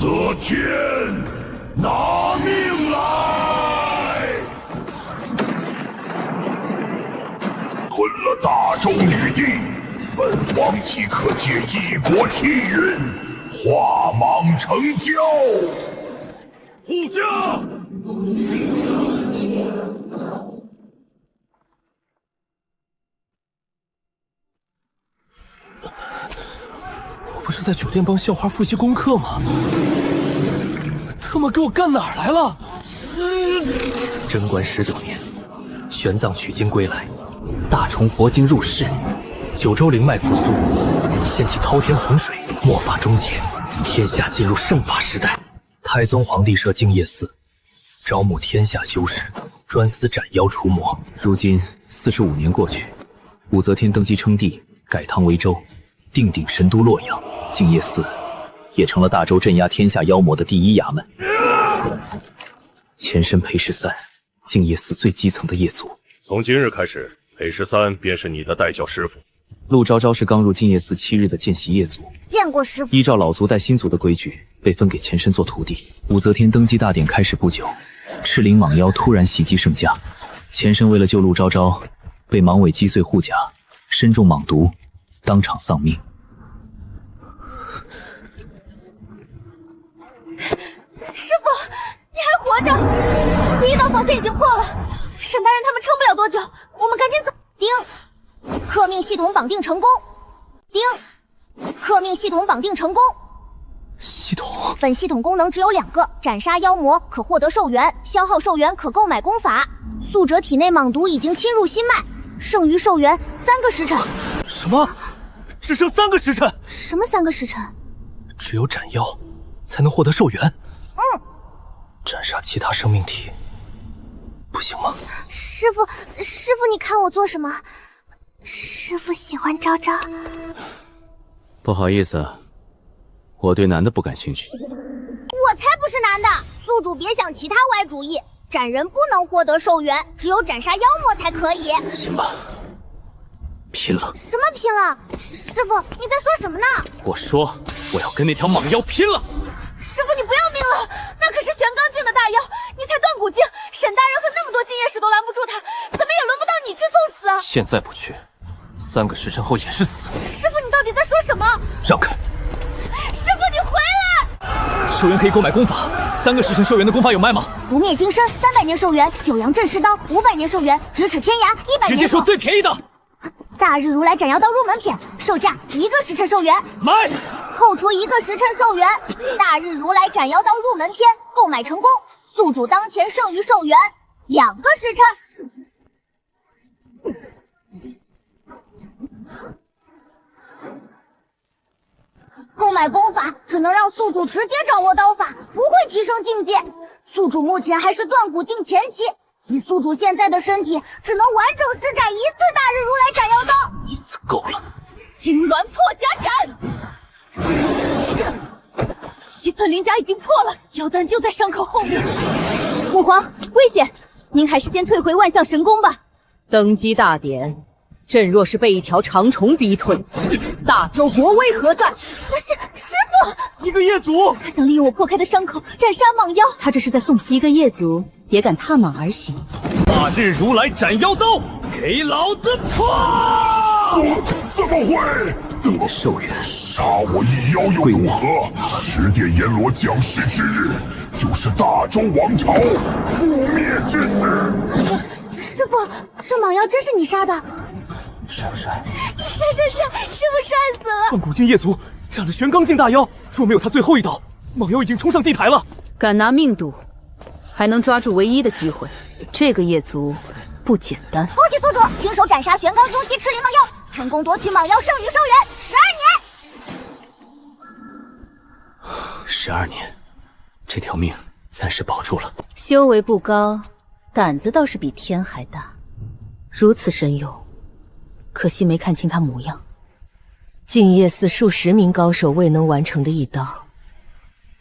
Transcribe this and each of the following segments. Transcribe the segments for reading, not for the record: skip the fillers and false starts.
则天，拿命来！吞了大周女帝，本王即可借一国气运，化蟒成蛟。护驾！我不是在酒店帮校花复习功课吗？他们给我干哪儿来了？贞观19年，玄奘取经归来，大乘佛经入世，九州灵脉复苏，掀起滔天洪水，末法终结，天下进入圣法时代。太宗皇帝设净业寺，招募天下修士，专司斩妖除魔。如今45年过去，武则天登基称帝，改唐为周，定鼎神都洛阳，净业寺也成了大周镇压天下妖魔的第一衙门。前身裴十三，净业寺最基层的业族。从今日开始，裴十三便是你的带教师傅。陆昭昭是刚入净业寺7日的见习业族，见过师傅。依照老族带新族的规矩，被分给前身做徒弟。武则天登基大典开始不久，赤灵蟒妖突然袭击圣家，前身为了救陆昭昭，被蟒尾击碎护甲，身中蟒毒，当场丧命。师傅，你还活着！第一道防线已经破了，沈大人他们撑不了多久，我们赶紧走。丁，克命系统绑定成功。丁，克命系统绑定成功。系统，本系统功能只有2个：斩杀妖魔可获得寿元，消耗寿元可购买功法。宿者体内蟒毒已经侵入心脉，剩余寿元3个时辰。什么？只剩3个时辰？什么3个时辰？只有斩妖才能获得寿元。斩杀其他生命体不行吗？师傅，你看我做什么？师傅喜欢昭昭。不好意思，我对男的不感兴趣。我才不是男的！宿主别想其他歪主意，斩人不能获得寿元，只有斩杀妖魔才可以。行吧，拼了！什么拼了？师傅，你在说什么呢？我说我要跟那条蟒妖拼了！师傅，你不要命了？那可是玄罡境的大妖，你才断骨境，沈大人和那么多净业使都拦不住他，怎么也轮不到你去送死啊！现在不去，3个时辰后也是死。师傅，你到底在说什么？让开！师傅，你回来！寿元可以购买功法，3个时辰寿元的功法有卖吗？不灭金身300年寿元，九阳镇尸刀500年寿元，咫尺天涯100年。直接说最便宜的。大日如来斩妖刀入门篇，售价1个时辰寿元，买。扣除1个时辰寿元。大日如来斩妖刀入门篇购买成功，宿主当前剩余寿元2个时辰。购买功法只能让宿主直接掌握刀法，不会提升境界。宿主目前还是断骨境前期，以宿主现在的身体，只能完整施展1次大日如来斩妖刀。1次够了。灵鸾破甲斩。7寸灵甲已经破了，妖丹就在伤口后面。母皇，危险！您还是先退回万象神宫吧。登基大典，朕若是被一条长虫逼退，大周国威何在？那是师傅，一个业族，他想利用我破开的伤口斩杀蟒妖，他这是在送死。一个业族也敢踏蟒而行？大日如来斩妖刀，给老子破！怎么会？你的寿元杀我一妖又如何？10殿阎罗降世之日，就是大周王朝覆灭之时。师傅，这蟒妖真是你杀的？帅不帅？帅！师傅帅死了！断骨境业族斩了玄罡境大妖，若没有他最后一刀，蟒妖已经冲上地台了。敢拿命赌，还能抓住唯一的机会，这个业族不简单。恭喜宿主亲手斩杀玄罡凶器赤灵蟒妖，成功夺取蟒妖剩余寿元12年。12年，这条命暂时保住了。修为不高，胆子倒是比天还大，如此神勇，可惜没看清他模样。净业寺数10名高手未能完成的一刀，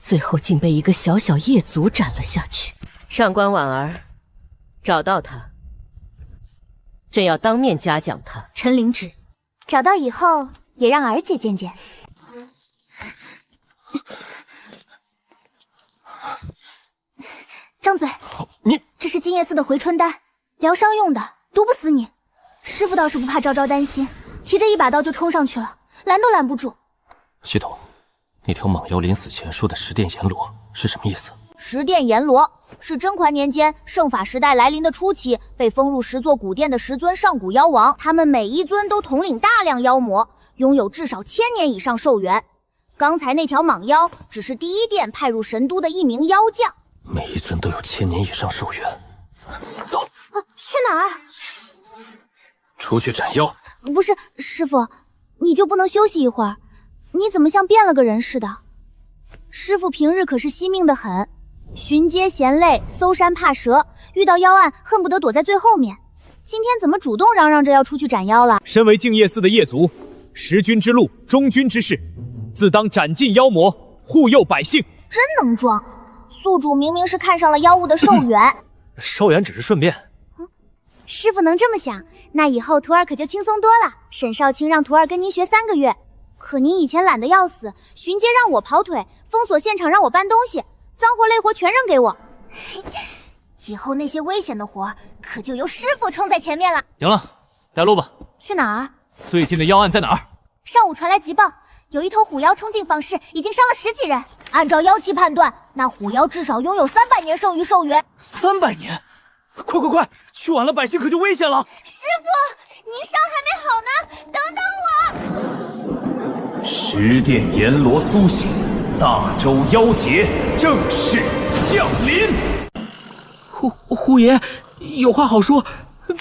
最后竟被一个小小业族斩了下去。上官婉儿，找到他，朕要当面嘉奖他。臣领旨。找到以后，也让儿姐见见。夜寺的回春丹，疗伤用的，毒不死你。师傅倒是不怕昭昭担心，提着一把刀就冲上去了，拦都拦不住。系统，那条蟒妖临死前说的十殿阎罗是什么意思？十殿阎罗是甄嬛年间圣法时代来临的初期，被封入10座古殿的10尊上古妖王，他们每一尊都统领大量妖魔，拥有至少1000年以上寿元。刚才那条蟒妖只是第一殿派入神都的一名妖将，每一尊都有1000年以上寿元。走，去哪儿？出去斩妖。不是，师傅，你就不能休息一会儿？你怎么像变了个人似的？师傅平日可是惜命的很，巡街嫌累，搜山怕蛇，遇到妖案恨不得躲在最后面。今天怎么主动嚷嚷着要出去斩妖了？身为净业寺的业族，10军之路，忠君之事，自当斩尽妖魔，护佑百姓。真能装！宿主明明是看上了妖物的寿元，寿元只是顺便。师傅能这么想，那以后徒儿可就轻松多了。沈少卿让徒儿跟您学3个月，可您以前懒得要死，巡街让我跑腿，封锁现场让我搬东西，脏活累活全扔给我。以后那些危险的活可就由师傅冲在前面了。行了，带路吧。去哪儿？最近的妖案在哪儿？上午传来急报，有一头虎妖冲进坊市，已经伤了10几人。按照妖气判断，那虎妖至少拥有300年寿余寿元。300年！快，去晚了百姓可就危险了。师傅，您伤还没好呢，等等我。10殿阎罗苏醒，大周妖劫正式降临。虎爷，有话好说，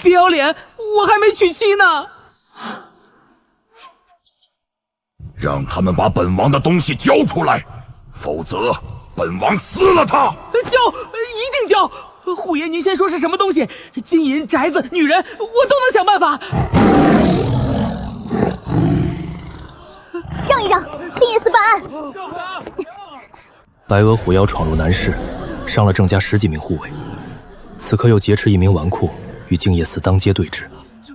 别要脸，我还没娶妻呢。让他们把本王的东西交出来，否则本王撕了他！交，一定交！虎爷，您先说是什么东西？金银、宅子、女人，我都能想办法。让一让，净业寺办案。白额虎妖闯入南市，伤了郑家10几名护卫，此刻又劫持一名纨绔，与净业寺当街对峙。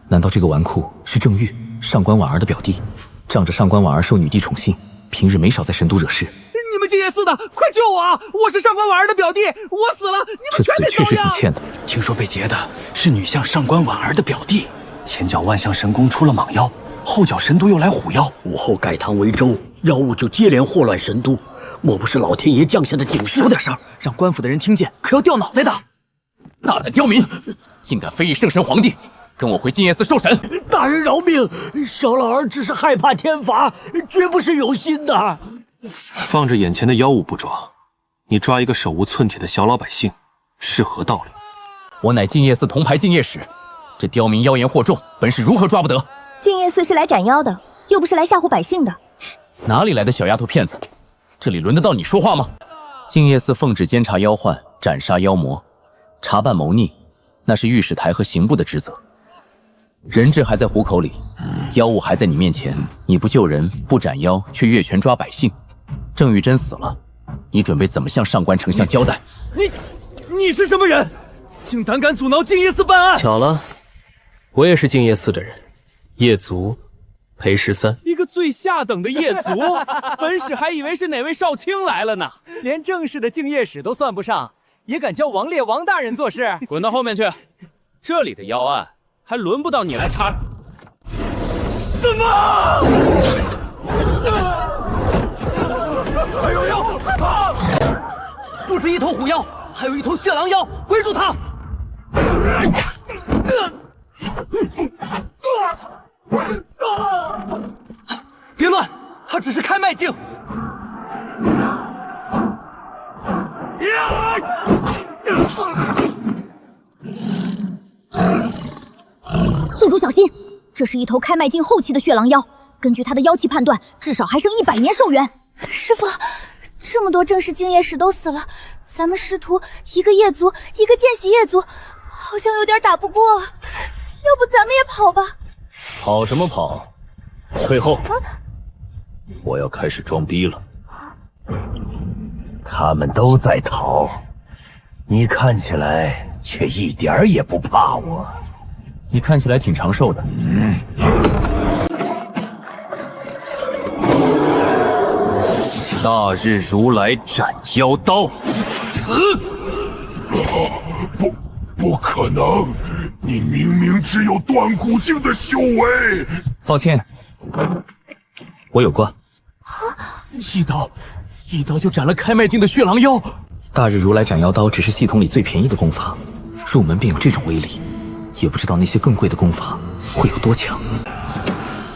难道这个纨绔是郑玉，上官婉儿的表弟？仗着上官婉儿受女帝宠幸，平日没少在神都惹事。你们净业寺的，快救我啊！我是上官婉儿的表弟，我死了，你们全得遭这嘴确实挺殃。欠的。听说被劫的是女相上官婉儿的表弟，前脚万象神宫出了蟒妖，后脚神都又来虎妖，武后改唐为周，妖物就接连祸乱神都，莫不是老天爷降下的警示？小点声，让官府的人听见，可要掉脑袋的！大胆刁民，竟敢非议圣神皇帝，跟我回净业寺受审！大人饶命，小老儿只是害怕天罚，绝不是有心的。放着眼前的妖物不抓，你抓一个手无寸铁的小老百姓，是何道理？我乃净业寺铜牌净业使，这刁民妖言惑众，本是如何抓不得？净业寺是来斩妖的，又不是来吓唬百姓的。哪里来的小丫头片子？这里轮得到你说话吗？净业寺奉旨监察妖患，斩杀妖魔，查办谋逆，那是御史台和刑部的职责。人质还在虎口里，妖物还在你面前，你不救人，不斩妖，却越权抓百姓。郑玉真死了，你准备怎么向上官丞相交代？你是什么人？竟胆敢阻挠净业寺办案！巧了，我也是净业寺的人，业族裴13。一个最下等的业族，本使还以为是哪位少卿来了呢，连正式的净业使都算不上，也敢教王烈王大人做事？滚到后面去！这里的妖案还轮不到你来查。什么？还有妖！不止一头虎妖，还有一头血狼妖，围住他！别乱，他只是开脉境。宿主小心，这是一头开脉境后期的血狼妖，根据他的妖气判断，至少还剩100年寿元。师傅，这么多正式净业使都死了，咱们师徒一个业族，一个见习业族，好像有点打不过，要不咱们也跑吧？跑什么跑？退后！我要开始装逼了。他们都在逃，你看起来却一点儿也不怕我。你看起来挺长寿的。大日如来斩妖刀！不可能！你明明只有断骨境的修为。抱歉，我有关。一刀就斩了开脉境的血狼妖。大日如来斩妖刀只是系统里最便宜的功法，入门便有这种威力，也不知道那些更贵的功法会有多强。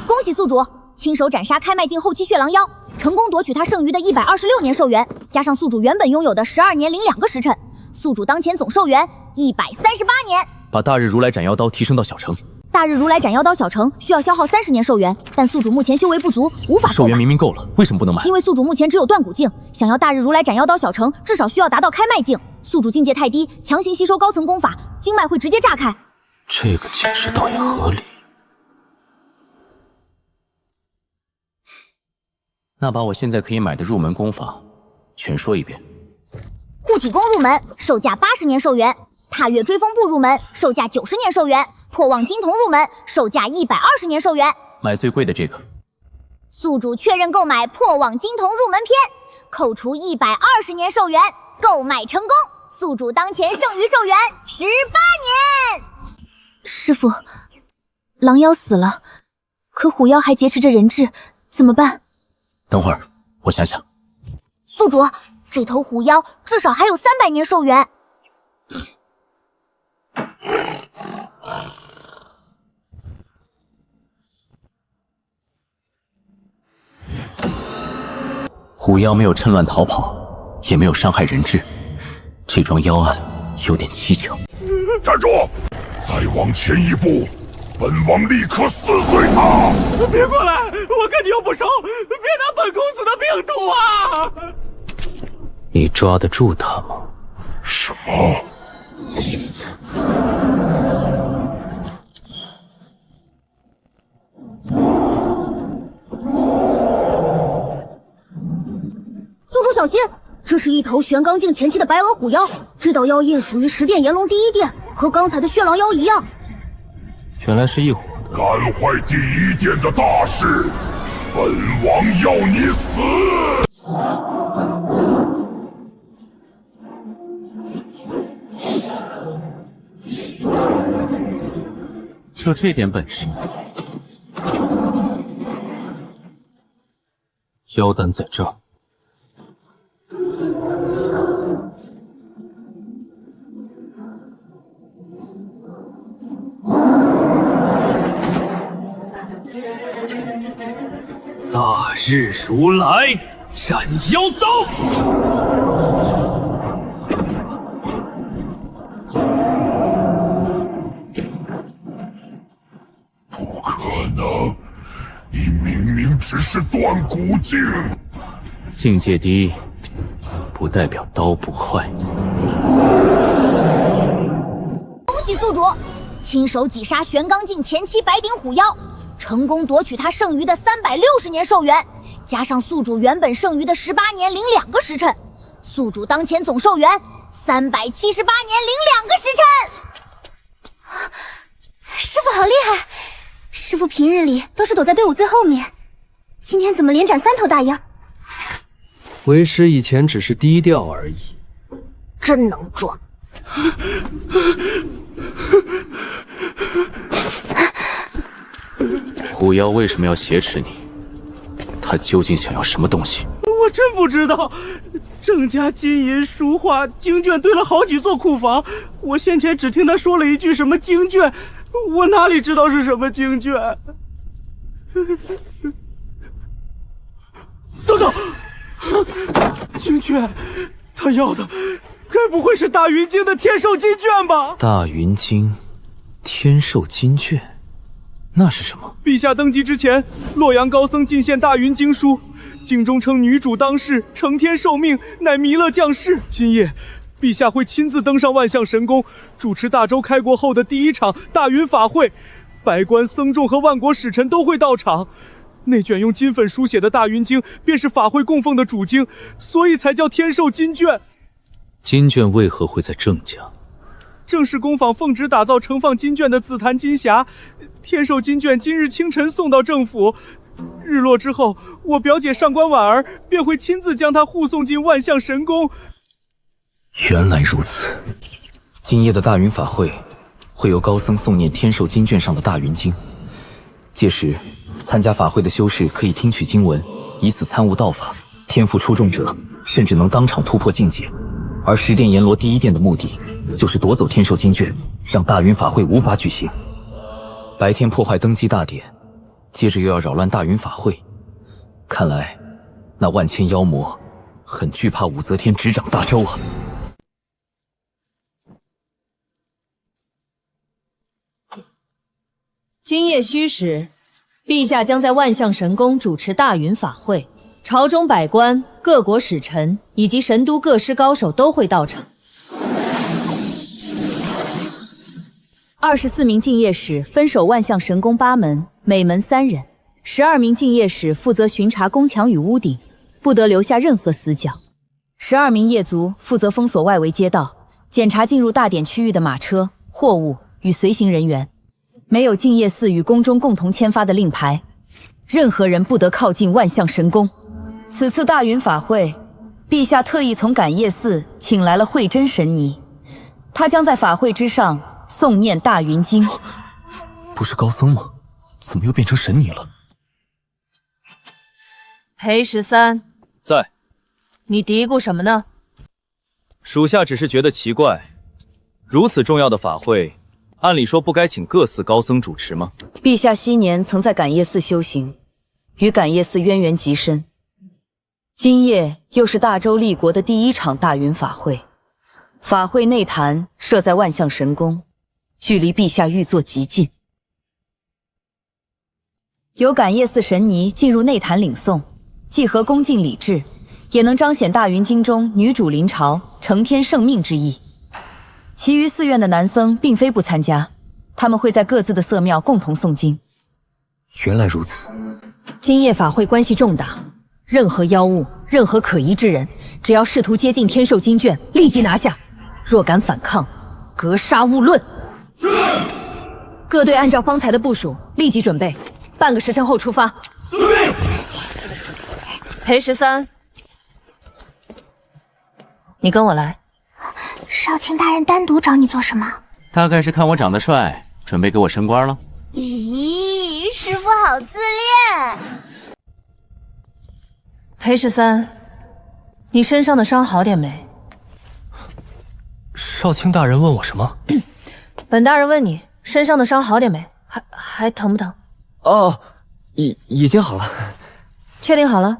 恭喜宿主亲手斩杀开脉境后期血狼妖，成功夺取他剩余的126年寿元，加上宿主原本拥有的12年零2个时辰，宿主当前总寿元138年。把大日如来斩妖刀提升到小成。大日如来斩妖刀小成需要消耗30年寿元，但宿主目前修为不足，无法购买。寿元明明够了，为什么不能买？因为宿主目前只有断骨境，想要大日如来斩妖刀小成，至少需要达到开脉境。宿主境界太低，强行吸收高层功法，经脉会直接炸开。这个解释倒也合理。那把我现在可以买的入门功法全说一遍。护体功入门，售价80年寿元；踏月追风步入门，售价90年寿元；破望金瞳入门，售价120年寿元。买最贵的这个。宿主确认购买破望金瞳入门篇，扣除120年寿元，购买成功。宿主当前剩余寿元18年。师傅，狼妖死了，可虎妖还劫持着人质，怎么办？等会儿，我想想。宿主，这头虎妖至少还有300年寿元。虎妖没有趁乱逃跑，也没有伤害人质，这桩妖案有点蹊跷。站住！再往前一步，本王立刻撕碎他！别过来，我跟你又不熟，别拿本公子的命赌啊！你抓得住他吗？什么？宿主小心，这是一头玄刚境前期的白额虎妖，这道妖印属于10殿炎龙第1殿，和刚才的血狼妖一样。原来是一伙的。干坏第1殿的大事，本王要你死！就这点本事，妖丹在这儿。大日如来斩妖刀！不可能！你明明只是断骨境。境界低，不代表刀不坏。恭喜宿主，亲手击杀玄刚境前期白顶虎妖，成功夺取他剩余的360年寿元，加上宿主原本剩余的18年零2个时辰，宿主当前总寿元378年零2个时辰。师傅好厉害！师傅平日里都是躲在队伍最后面，今天怎么连斩3头大妖？为师以前只是低调而已。真能装！虎妖为什么要挟持你？他究竟想要什么东西？我真不知道。郑家金银书画经卷堆了好几座库房，我先前只听他说了一句什么经卷，我哪里知道是什么经卷？等等，经卷，他要的该不会是大云经的天寿金卷吧？大云经，天寿金卷，那是什么？陛下登基之前，洛阳高僧进献大云经书，经中称女主当世，承天受命，乃弥勒降世。今夜，陛下会亲自登上万象神宫，主持大周开国后的第1场大云法会，百官僧众和万国使臣都会到场。那卷用金粉书写的大云经，便是法会供奉的主经，所以才叫天寿金卷。金卷为何会在郑家？正是工坊奉旨打造盛放金卷的紫檀金匣，天寿金卷今日清晨送到政府，日落之后，我表姐上官婉儿便会亲自将它护送进万象神宫。原来如此。今夜的大云法会，会有高僧诵念天授经卷上的大云经。届时，参加法会的修士可以听取经文，以此参悟道法。天赋出众者，甚至能当场突破境界。而十殿阎罗第一殿的目的，就是夺走天授经卷，让大云法会无法举行。白天破坏登基大典，接着又要扰乱大云法会，看来那万千妖魔很惧怕武则天执掌大周啊！今夜戌时，陛下将在万象神宫主持大云法会，朝中百官、各国使臣以及神都各师高手都会到场。24名竞业使分守万象神宫8门，每门3人；12名竞业使负责巡查宫墙与屋顶，不得留下任何死角；12名业卒负责封锁外围街道，检查进入大典区域的马车、货物与随行人员。没有竞业寺与宫中共同签发的令牌，任何人不得靠近万象神宫。此次大云法会，陛下特意从感业寺请来了慧真神尼，他将在法会之上诵念大云经。不是高僧吗？怎么又变成神尼了？裴13在。你嘀咕什么呢？属下只是觉得奇怪，如此重要的法会，按理说不该请各寺高僧主持吗？陛下昔年曾在感业寺修行，与感业寺渊源极深。今夜又是大周立国的第1场大云法会，法会内坛设在万象神宫，距离陛下御座极近。由感业寺神尼进入内坛领诵，既合恭敬礼制，也能彰显大云经中女主临朝、承天圣命之意。其余寺院的男僧并非不参加，他们会在各自的寺庙共同诵经。原来如此。今夜法会关系重大，任何妖物、任何可疑之人，只要试图接近天授经卷，立即拿下；若敢反抗，格杀勿论。各队按照方才的部署，立即准备，半个时辰后出发。裴13，你跟我来。少卿大人单独找你做什么？大概是看我长得帅，准备给我升官了。咦，师傅好自恋。裴13，你身上的伤好点没？少卿大人问我什么？本大人问你身上的伤好点没？还疼不疼？哦，已经好了。确定好了？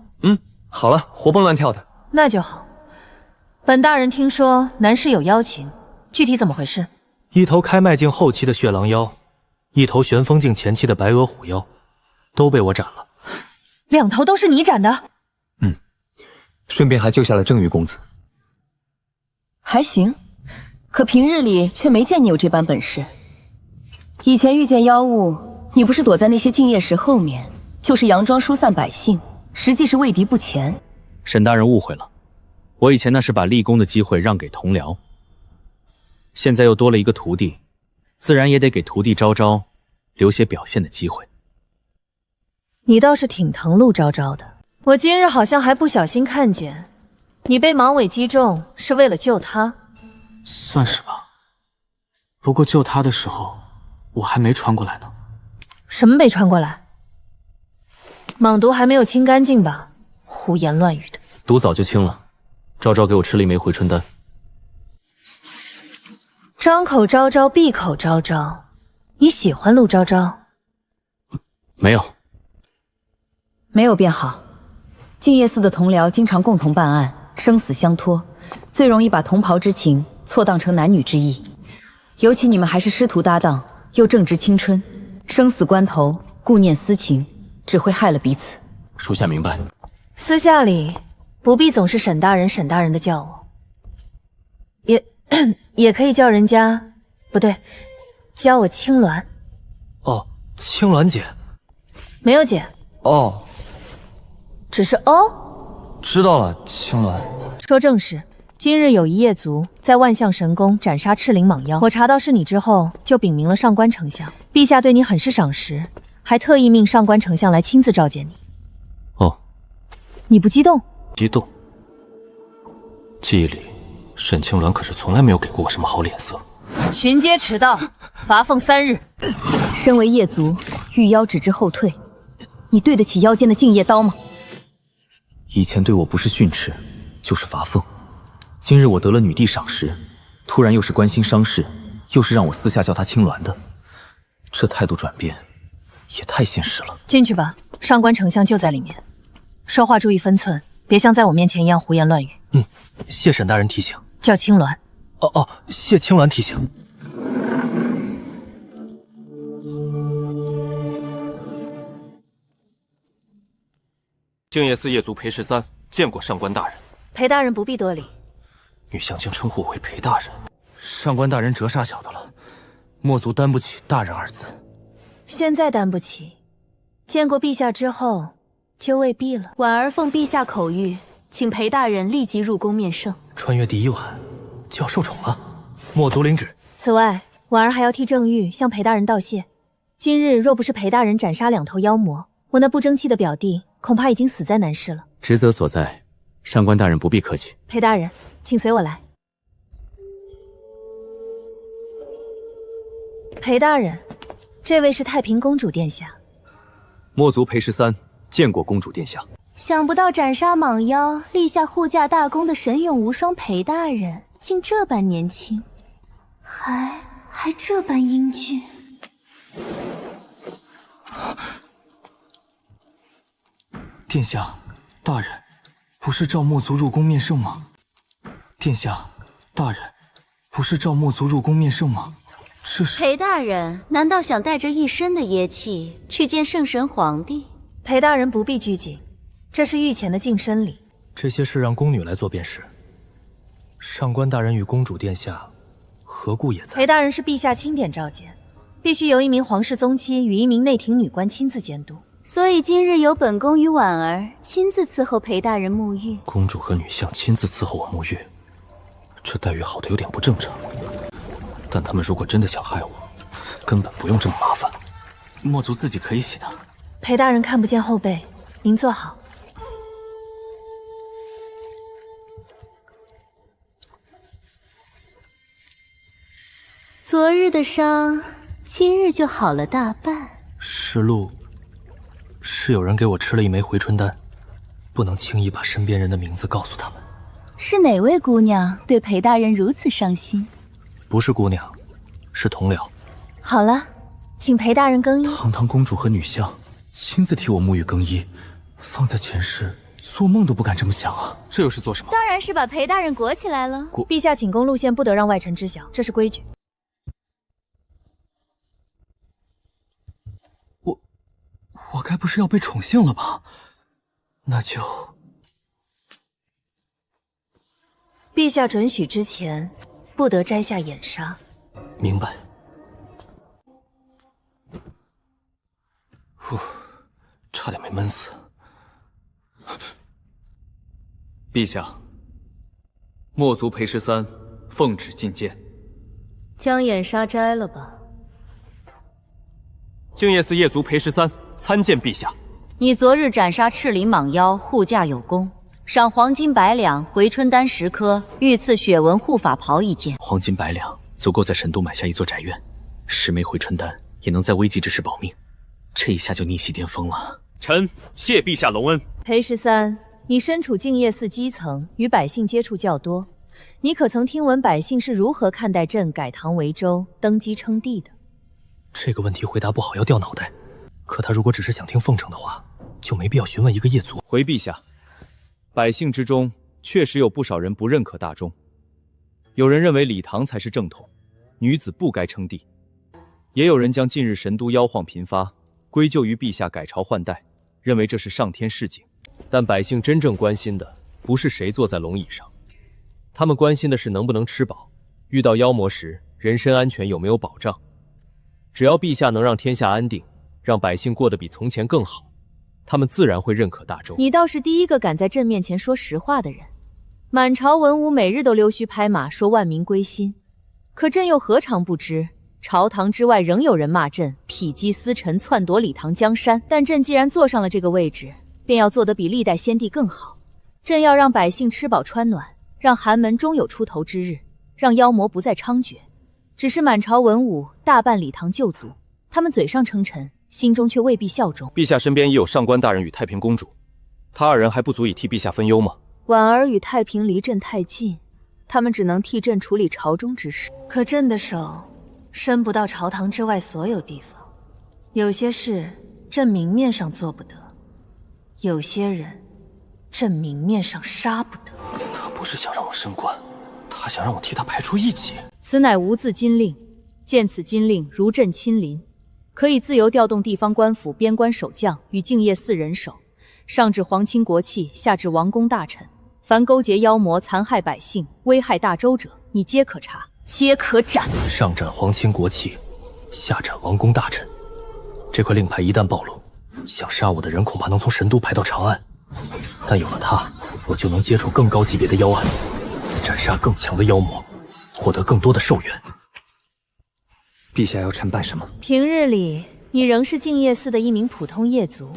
好了，活蹦乱跳的。那就好。本大人听说南市有妖情，具体怎么回事？一头开麦境后期的血狼妖，一头玄风境前期的白额虎妖，都被我斩了。2头都是你斩的？顺便还救下了正玉公子。还行，可平日里却没见你有这般本事。以前遇见妖物，你不是躲在那些竞业石后面，就是佯装疏散百姓，实际是畏敌不前。沈大人误会了，我以前那是把立功的机会让给同僚，现在又多了一个徒弟，自然也得给徒弟昭昭留些表现的机会。你倒是挺疼陆昭昭的，我今日好像还不小心看见，你被芒尾击中是为了救他。算是吧，不过救他的时候，我还没穿过来呢。什么没穿过来？蟒毒还没有清干净吧？胡言乱语的。毒早就清了，昭昭给我吃了一枚回春丹。张口昭昭，闭口昭昭，你喜欢陆昭昭？没有。没有便好。净业寺的同僚经常共同办案，生死相托，最容易把同袍之情错当成男女之意。尤其你们还是师徒搭档，又正值青春，生死关头顾念私情，只会害了彼此。属下明白。私下里不必总是沈大人的叫我，也可以叫人家，不对，叫我青鸾。哦，青鸾姐。没有姐。哦。只是哦。知道了，青鸾。说正事，今日有一业卒在万象神宫斩杀赤灵蟒妖，我查到是你之后，就禀明了上官丞相。陛下对你很是赏识，还特意命上官丞相来亲自召见你。哦。你不激动？激动。记忆里，沈青鸾可是从来没有给过我什么好脸色。巡街迟到，罚俸3日。身为夜族，御妖只知后退，你对得起妖间的敬业刀吗？以前对我不是训斥，就是罚俸。今日我得了女帝赏识，突然又是关心伤势，又是让我私下叫她青鸾的，这态度转变也太现实了。进去吧，上官丞相就在里面。说话注意分寸，别像在我面前一样胡言乱语。谢沈大人提醒。叫青鸾。谢青鸾提醒。静夜寺夜族裴13见过上官大人。裴大人不必多礼。女相竟称呼我为裴大人，上官大人折煞小的了，墨族担不起大人二字。现在担不起，见过陛下之后就未必了。婉儿奉陛下口谕，请裴大人立即入宫面圣。穿越第1晚就要受宠了，墨族领旨。此外，婉儿还要替正玉向裴大人道谢。今日若不是裴大人斩杀2头妖魔，我那不争气的表弟恐怕已经死在南市了。职责所在，上官大人不必客气。裴大人，请随我来。裴大人，这位是太平公主殿下。墨族裴13见过公主殿下。想不到斩杀蟒妖、立下护驾大功的神勇无双裴大人，竟这般年轻，还这般英俊。殿下，大人，不是召墨族入宫面圣吗？殿下，大人，不是召墨族入宫面圣吗？这是裴大人，难道想带着一身的邪气去见圣神皇帝？裴大人不必拘谨，这是御前的净身礼。这些事让宫女来做便是。上官大人与公主殿下何故也在？裴大人是陛下钦点召见，必须由一名皇室宗妻与一名内廷女官亲自监督。所以今日由本宫与婉儿亲自伺候裴大人沐浴。公主和女相亲自伺候我沐浴，这待遇好的有点不正常。但他们如果真的想害我，根本不用这么麻烦。墨族自己可以洗的。裴大人看不见后背，您坐好。昨日的伤，今日就好了大半。实录是有人给我吃了一枚回春丹，不能轻易把身边人的名字告诉他们。是哪位姑娘对裴大人如此伤心？不是姑娘，是同僚。好了，请裴大人更衣。堂堂公主和女相亲自替我沐浴更衣，放在前世做梦都不敢这么想啊！这又是做什么？当然是把裴大人裹起来了。陛下寝宫路线不得让外臣知晓，这是规矩。我该不是要被宠幸了吧？那就……陛下准许之前，不得摘下眼纱。明白。差点没闷死。陛下，墨族裴13奉旨觐见。将眼纱摘了吧。静夜寺夜族裴13参见陛下。你昨日斩杀赤鳞蟒妖，护驾有功，赏黄金100两，回春丹10颗，御赐血纹护法袍1件。黄金100两足够在神都买下一座宅院，10枚回春丹也能在危急之时保命。这一下就逆袭巅峰了。臣谢陛下隆恩。裴13，你身处静夜寺基层，与百姓接触较多，你可曾听闻百姓是如何看待朕改唐为周、登基称帝的？这个问题回答不好要掉脑袋。可他如果只是想听奉承的话，就没必要询问一个夜族。回陛下，百姓之中确实有不少人不认可大钟，有人认为李唐才是正统，女子不该称帝，也有人将近日神都妖晃频发归咎于陛下改朝换代，认为这是上天示警。但百姓真正关心的不是谁坐在龙椅上，他们关心的是能不能吃饱，遇到妖魔时人身安全有没有保障。只要陛下能让天下安定，让百姓过得比从前更好，他们自然会认可大周。你倒是第一个敢在朕面前说实话的人。满朝文武每日都溜须拍马说万民归心，可朕又何尝不知，朝堂之外仍有人骂朕否极司臣，篡夺李唐江山。但朕既然坐上了这个位置，便要做得比历代先帝更好。朕要让百姓吃饱穿暖，让寒门终有出头之日，让妖魔不再猖獗。只是满朝文武大半礼堂旧族，他们嘴上称臣，心中却未必效忠。陛下身边已有上官大人与太平公主，他二人还不足以替陛下分忧吗？婉儿与太平离朕太近，他们只能替朕处理朝中之事。可朕的手伸不到朝堂之外所有地方，有些事朕明面上做不得，有些人朕明面上杀不得。他不是想让我升官，他想让我替他排除异己。此乃无字金令，见此金令如朕亲临，可以自由调动地方官府边关守将与敬业寺人手，上至皇亲国戚，下至王公大臣，凡勾结妖魔、残害百姓、危害大周者，你皆可查，皆可斩。上斩皇亲国戚，下斩王公大臣。这块令牌一旦暴露，想杀我的人恐怕能从神都排到长安。但有了它，我就能接触更高级别的妖案，斩杀更强的妖魔，获得更多的寿元。陛下要臣办什么？平日里，你仍是敬业寺的一名普通业族，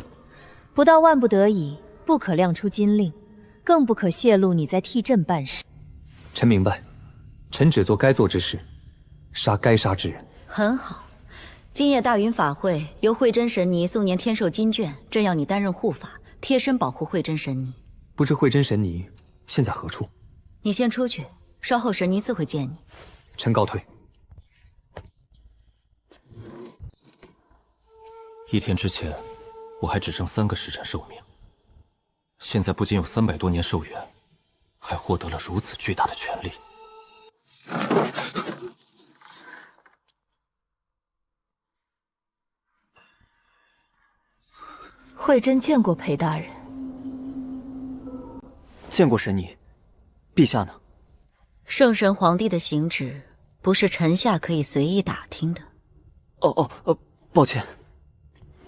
不到万不得已，不可亮出金令，更不可泄露你在替朕办事。臣明白，臣只做该做之事，杀该杀之人。很好，今夜大云法会由慧真神尼送年天授金卷，朕要你担任护法，贴身保护慧真神尼。不知慧真神尼现在何处？你先出去，稍后神尼自会见你。臣告退。1天之前，我还只剩3个时辰寿命，现在不仅有300多年寿元，还获得了如此巨大的权力。慧真见过裴大人。见过神尼，陛下呢？圣神皇帝的行止，不是臣下可以随意打听的。抱歉。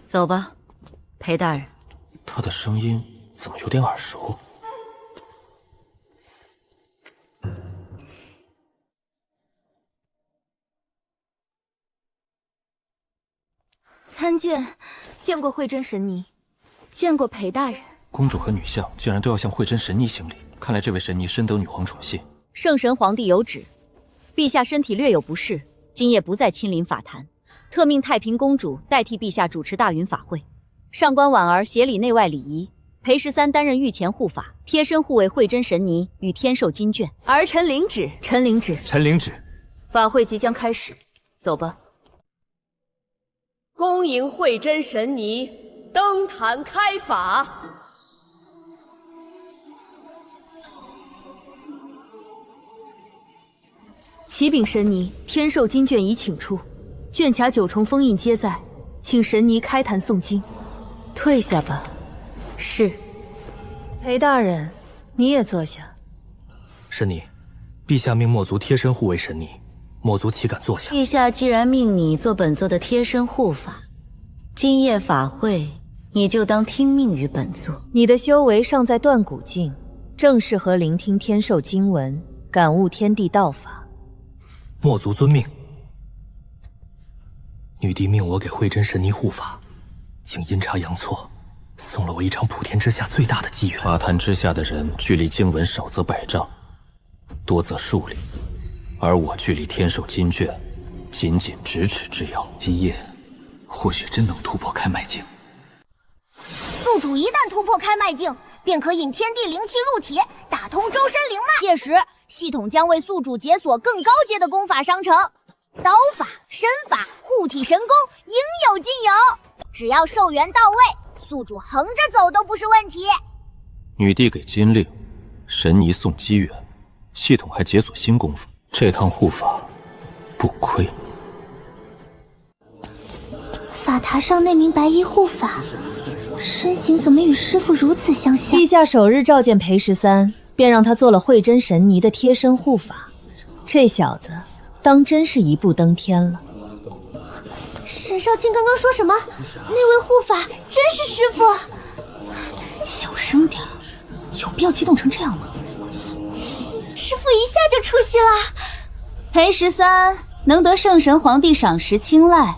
走吧，裴大人。他的声音怎么有点耳熟？参见过慧真神尼，见过裴大人。公主和女相竟然都要向慧真神尼行礼，看来这位神尼深得女皇宠信。圣神皇帝有旨，陛下身体略有不适，今夜不再亲临法坛，特命太平公主代替陛下主持大云法会，上官婉儿协理内外礼仪，裴13担任御前护法，贴身护卫慧真神尼与天授金卷。儿臣领旨。臣领旨。臣领旨。法会即将开始，走吧。恭迎慧真神尼登坛开法。启禀神尼，天授金卷已请出，卷卡9重封印皆在，请神尼开坛诵经。退下吧。是。裴大人，你也坐下。神尼，陛下命墨族贴身护卫神尼，墨族岂敢坐下？陛下既然命你做本座的贴身护法，今夜法会你就当听命于本座。你的修为尚在断骨境，正适合聆听天授经文，感悟天地道法。墨族遵命。女帝命我给慧真神尼护法，竟阴差阳错送了我一场普天之下最大的机缘。法坛之下的人距离经文少则100丈，多则数里，而我距离天授金卷仅仅咫尺之遥。今夜或许真能突破开脉境。宿主一旦突破开脉境，便可引天地灵气入体，打通周身灵脉。届时，系统将为宿主解锁更高阶的功法商城，刀法、身法、护体神功应有尽有。只要寿元到位，宿主横着走都不是问题。女帝给金令，神尼送机缘，系统还解锁新功夫，这趟护法不亏。法坛上那名白衣护法，身形怎么与师父如此相像？陛下首日召见裴13，便让他做了慧真神尼的贴身护法，这小子当真是一步登天了。沈少卿刚刚说什么？那位护法真是师父？小声点，有必要激动成这样吗？师父一下就出息了。裴13能得圣神皇帝赏识青睐，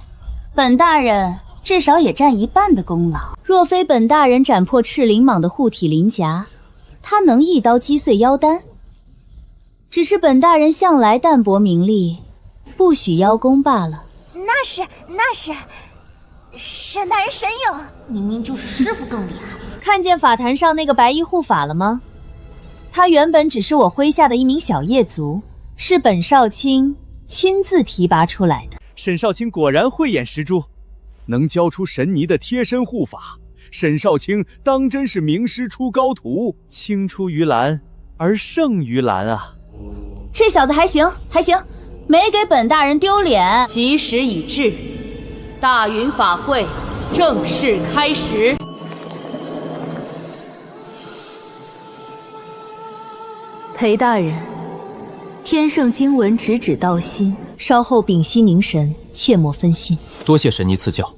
本大人至少也占一半的功劳。若非本大人斩破赤灵蟒的护体鳞甲，他能一刀击碎妖丹？只是本大人向来淡泊名利，不许邀功罢了。那是，沈大人神勇，明明就是师傅更厉害。看见法坛上那个白衣护法了吗？他原本只是我麾下的一名小夜族，是本少卿亲自提拔出来的。沈少卿果然慧眼识珠，能教出神尼的贴身护法。沈少卿当真是名师出高徒，青出于蓝而胜于蓝啊！这小子还行，没给本大人丢脸。吉时已至，大云法会正式开始。裴大人，天圣经文直指道心，稍后屏息凝神，切莫分心。多谢神尼赐教。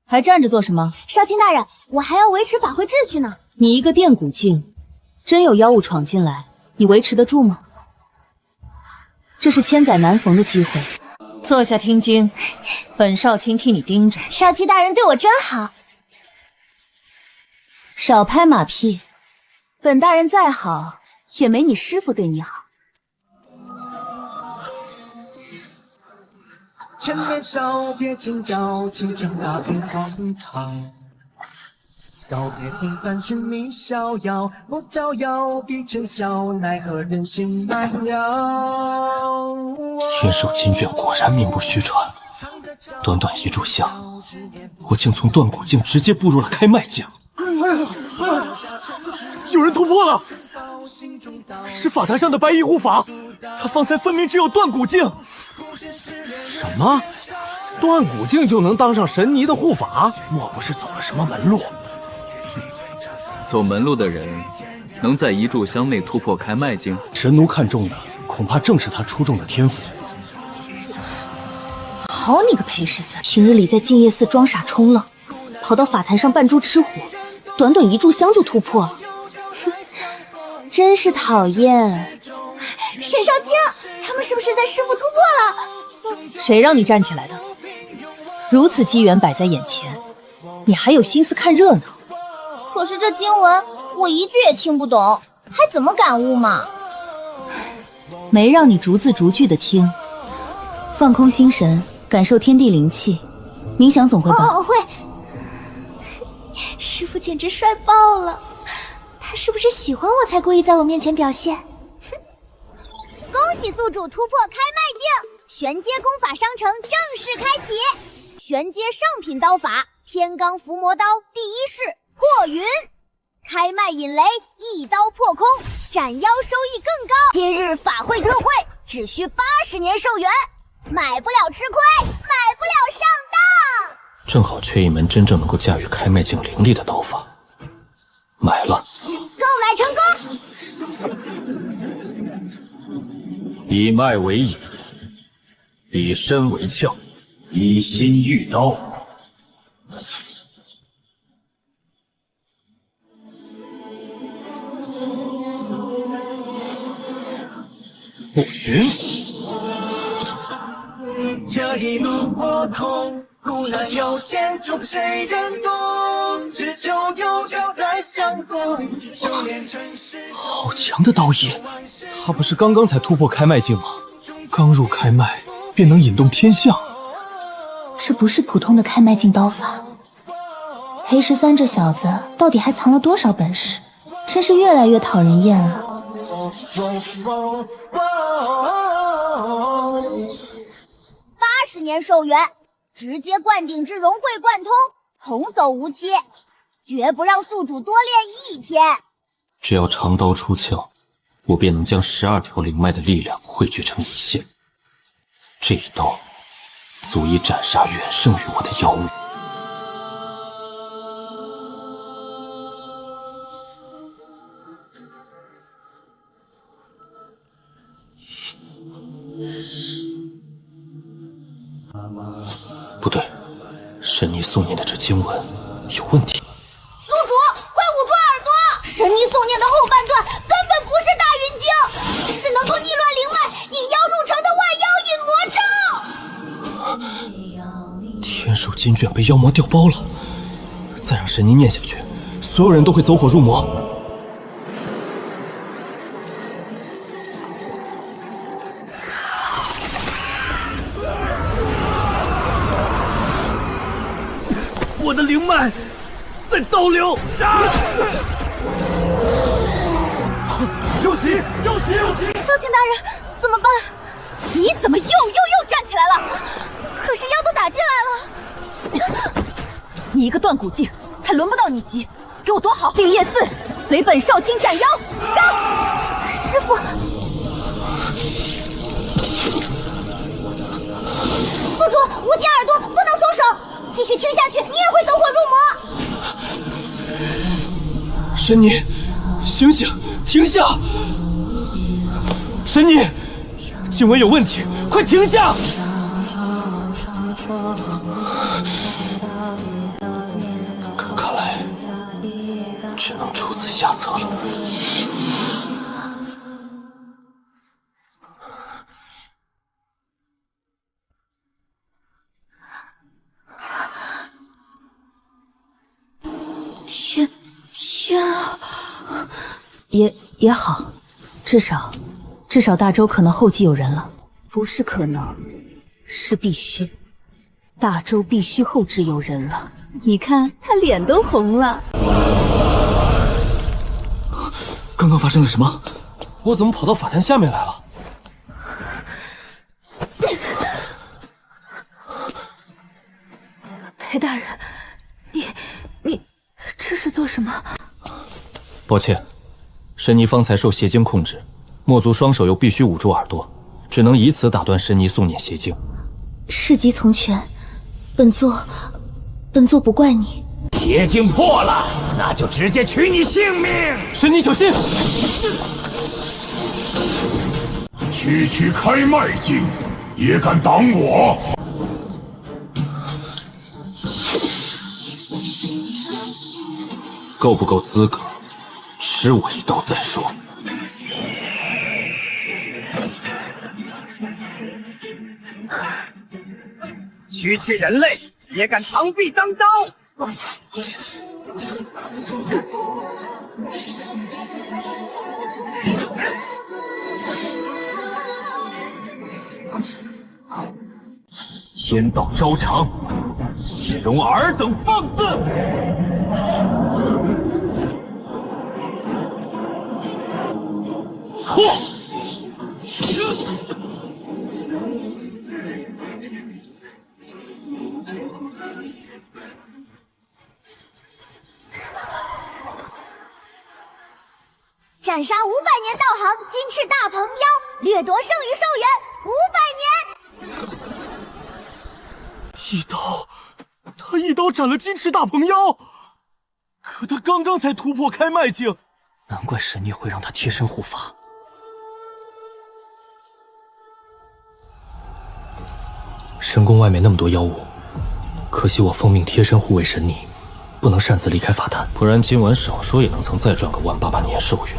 还站着做什么？少卿大人，我还要维持法会秩序呢。你一个电古境，真有妖物闯进来，你维持得住吗？这是千载难逢的机会，坐下听经，本少卿替你盯着。少卿大人对我真好。少拍马屁，本大人再好，也没你师傅对你好。趁年少，别计较，请将大兵荒唐。告别平凡，寻觅逍遥，莫招摇，必成笑，奈何人心难料。天授金卷果然名不虚传，短短一炷香，我竟从断骨境直接步入了开麦境。有人突破了，是法坛上的白衣护法，他方才分明只有断骨境。什么？断骨境就能当上神尼的护法？莫不是走了什么门路？走门路的人能在一炷香内突破开麦境？神奴看中的恐怕正是他出众的天赋。好你个裴十三，平日里在静夜寺装傻充愣，跑到法坛上扮猪吃虎，短短一炷香就突破了，真是讨厌。沈少卿，他们是不是在师傅突破了？谁让你站起来的？如此机缘摆在眼前，你还有心思看热闹？可是这经文我一句也听不懂，还怎么感悟嘛？没让你逐字逐句的听，放空心神，感受天地灵气，冥想总会吧？哦，会。师傅简直帅爆了，他是不是喜欢我才故意在我面前表现？恭喜宿主突破开麦境，玄阶功法商城正式开启。玄阶上品刀法天罡伏魔刀第一式破云，开麦引雷，一刀破空，斩妖收益更高。今日法会特惠，只需80年寿元，买不了吃亏，买不了上当。正好缺一门真正能够驾驭开麦境灵力的刀法，买了。购买成功。以脉为引，以身为鞘，以心御刀。不云，这一路过空，苦难有限，终谁人懂？只求有朝再相逢，修炼成世。好强的刀意！他不是刚刚才突破开麦境吗？刚入开麦便能引动天象，这不是普通的开麦境刀法。裴十三这小子到底还藏了多少本事？真是越来越讨人厌了。80年寿元，直接灌顶至融会贯通，童叟无欺，绝不让宿主多练一天。只要长刀出鞘，我便能将12条灵脉的力量汇聚成一线。这一刀足以斩杀远胜于我的妖物。不对，神尼诵念的这经文有问题。宿主，快捂住耳朵！神尼诵念的后半段根本不是大云经，是能够逆乱灵脉、引妖入城的万妖引魔咒。天授金卷被妖魔调包了，让神尼念下去，所有人都会走火入魔。我的灵脉在倒流，杀！救急！救急！少卿大人，怎么办？你怎么又站起来了？可是妖都打进来了。你一个断骨境，还轮不到你急，给我躲好！静夜寺，随本少卿斩妖！杀！师傅，副主，无听耳朵，不能松手，继续听下去，你也会走火入魔。神尼，醒醒，停下！神尼，静雯有问题，快停下！看来只能出此下策了。天啊！也好，至少大周可能后继有人了。不是可能，是必须。大周必须后继有人了。你看他脸都红了。刚刚发生了什么？我怎么跑到法坛下面来了？裴大人，你这是做什么？抱歉，神尼方才受邪经控制，墨族双手又必须捂住耳朵，只能以此打断神尼诵念邪经。事急从权，本座不怪你。邪经破了，那就直接取你性命！神尼小心！区开脉经，也敢挡我？够不够资格？吃我一刀再说。区人类也敢螳臂当刀！天道招常，岂容尔等放肆！嚯！斩杀500年道行金翅大鹏妖，掠夺圣域寿元500年。他一刀斩了金翅大鹏妖，可他刚刚才突破开脉境，难怪神尼会让他贴身护法。神宫外面那么多妖物，可惜我奉命贴身护卫神尼，不能擅自离开法坛，不然今晚少说也能曾再赚个188年寿元。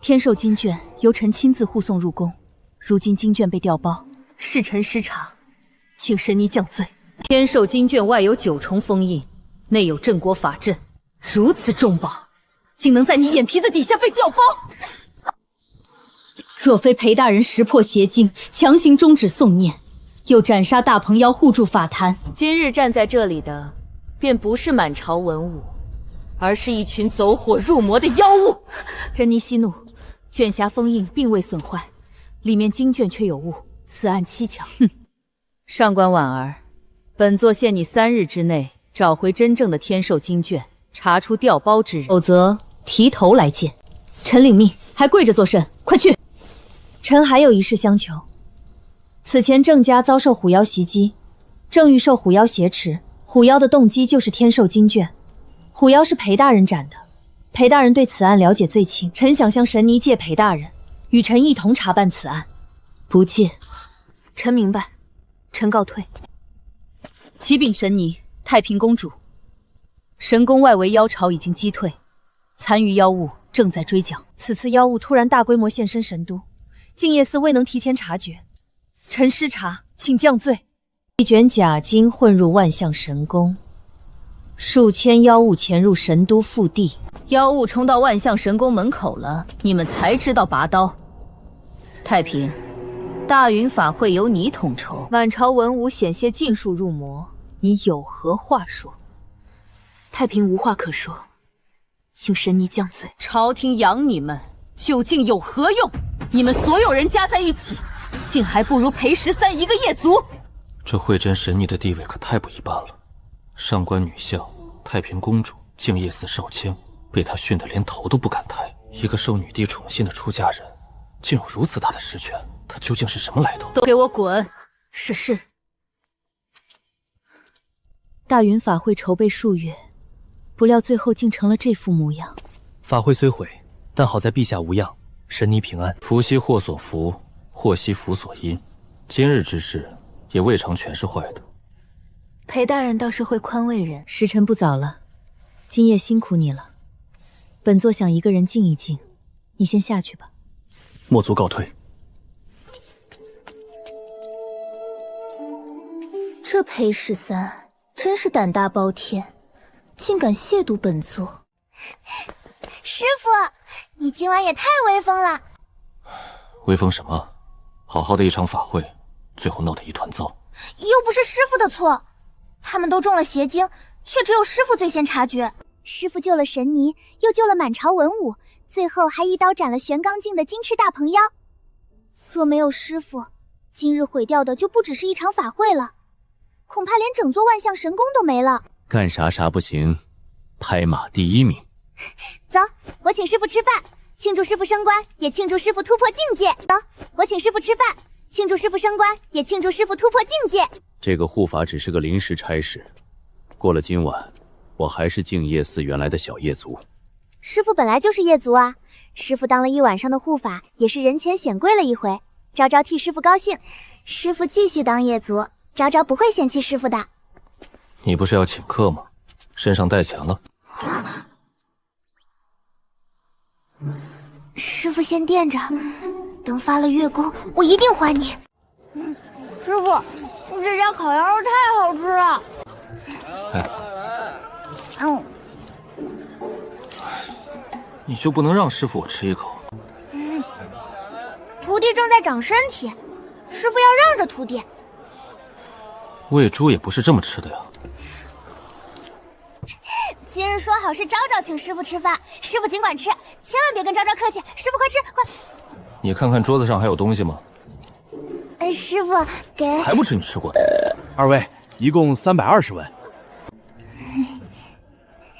天寿经卷由臣亲自护送入宫，如今经卷被调包，是臣失察，请神尼降罪。天寿经卷外有9重封印，内有镇国法阵，如此重宝，竟能在你眼皮子底下被调包？若非裴大人识破邪经，强行终止诵念，又斩杀大鹏妖护住法坛，今日站在这里的，便不是满朝文武，而是一群走火入魔的妖物。珍妮息怒，卷匣封印并未损坏，里面经卷却有误，此案蹊跷。哼，上官婉儿，本座限你3日之内找回真正的天寿经卷，查出调包之人，否则提头来见。臣领命，还跪着作甚？快去！臣还有一事相求。此前郑家遭受虎妖袭击，正欲受虎妖挟持，虎妖的动机就是天寿经卷，虎妖是裴大人斩的。裴大人对此案了解最清，臣想向神尼借裴大人，与臣一同查办此案。不借，臣明白，臣告退。启禀神尼、太平公主，神宫外围妖潮已经击退，残余妖物正在追剿。此次妖物突然大规模现身神都，静夜寺未能提前察觉，臣失察，请降罪。一卷假金混入万象神宫，数千妖物潜入神都腹地，妖物冲到万象神宫门口了，你们才知道拔刀。太平，大云法会由你统筹。满朝文武险些尽数入魔，你有何话说？太平无话可说，请神尼降罪。朝廷养你们究竟有何用？你们所有人加在一起，竟还不如裴13一个夜族。这慧真神尼的地位可太不一般了，上官女相、太平公主、静夜寺少卿被她训得连头都不敢抬。一个受女帝宠信的出家人，竟有如此大的实权，她究竟是什么来头？都给我滚！是。大云法会筹备数月，不料最后竟成了这副模样。法会虽毁，但好在陛下无恙，神尼平安。福兮祸所伏，祸兮福所因。今日之事也未尝全是坏的。裴大人倒是会宽慰人。时辰不早了，今夜辛苦你了。本座想一个人静一静，你先下去吧。莫族告退。这裴13真是胆大包天，竟敢亵渎本座。师父，你今晚也太威风了。威风什么？好好的一场法会，最后闹得一团糟。又不是师父的错，他们都中了邪精，却只有师父最先察觉。师父救了神尼，又救了满朝文武，最后还一刀斩了玄刚境的金翅大鹏妖。若没有师父，今日毁掉的就不只是一场法会了，恐怕连整座万象神宫都没了。干啥不行，拍马第1名。走，我请师父吃饭，庆祝师父升官，也庆祝师父突破境界。走，我请师父吃饭，庆祝师父升官，也庆祝师父突破境界。这个护法只是个临时差事，过了今晚，我还是静夜寺原来的小夜族。师父本来就是夜族啊，师父当了一晚上的护法，也是人前显贵了一回。昭昭替师父高兴，师父继续当夜族，昭昭不会嫌弃师父的。你不是要请客吗？身上带钱了？师父先垫着，等发了月宫，我一定还你。师父，这家烤羊肉太好吃了。你就不能让师傅我吃一口？徒弟正在长身体，师父要让着徒弟。喂猪也不是这么吃的呀。今日说好是昭昭请师父吃饭，师父尽管吃，千万别跟昭昭客气。师父快吃，快！你看看桌子上还有东西吗？师父给……还不吃你吃过的？二位，一共320文。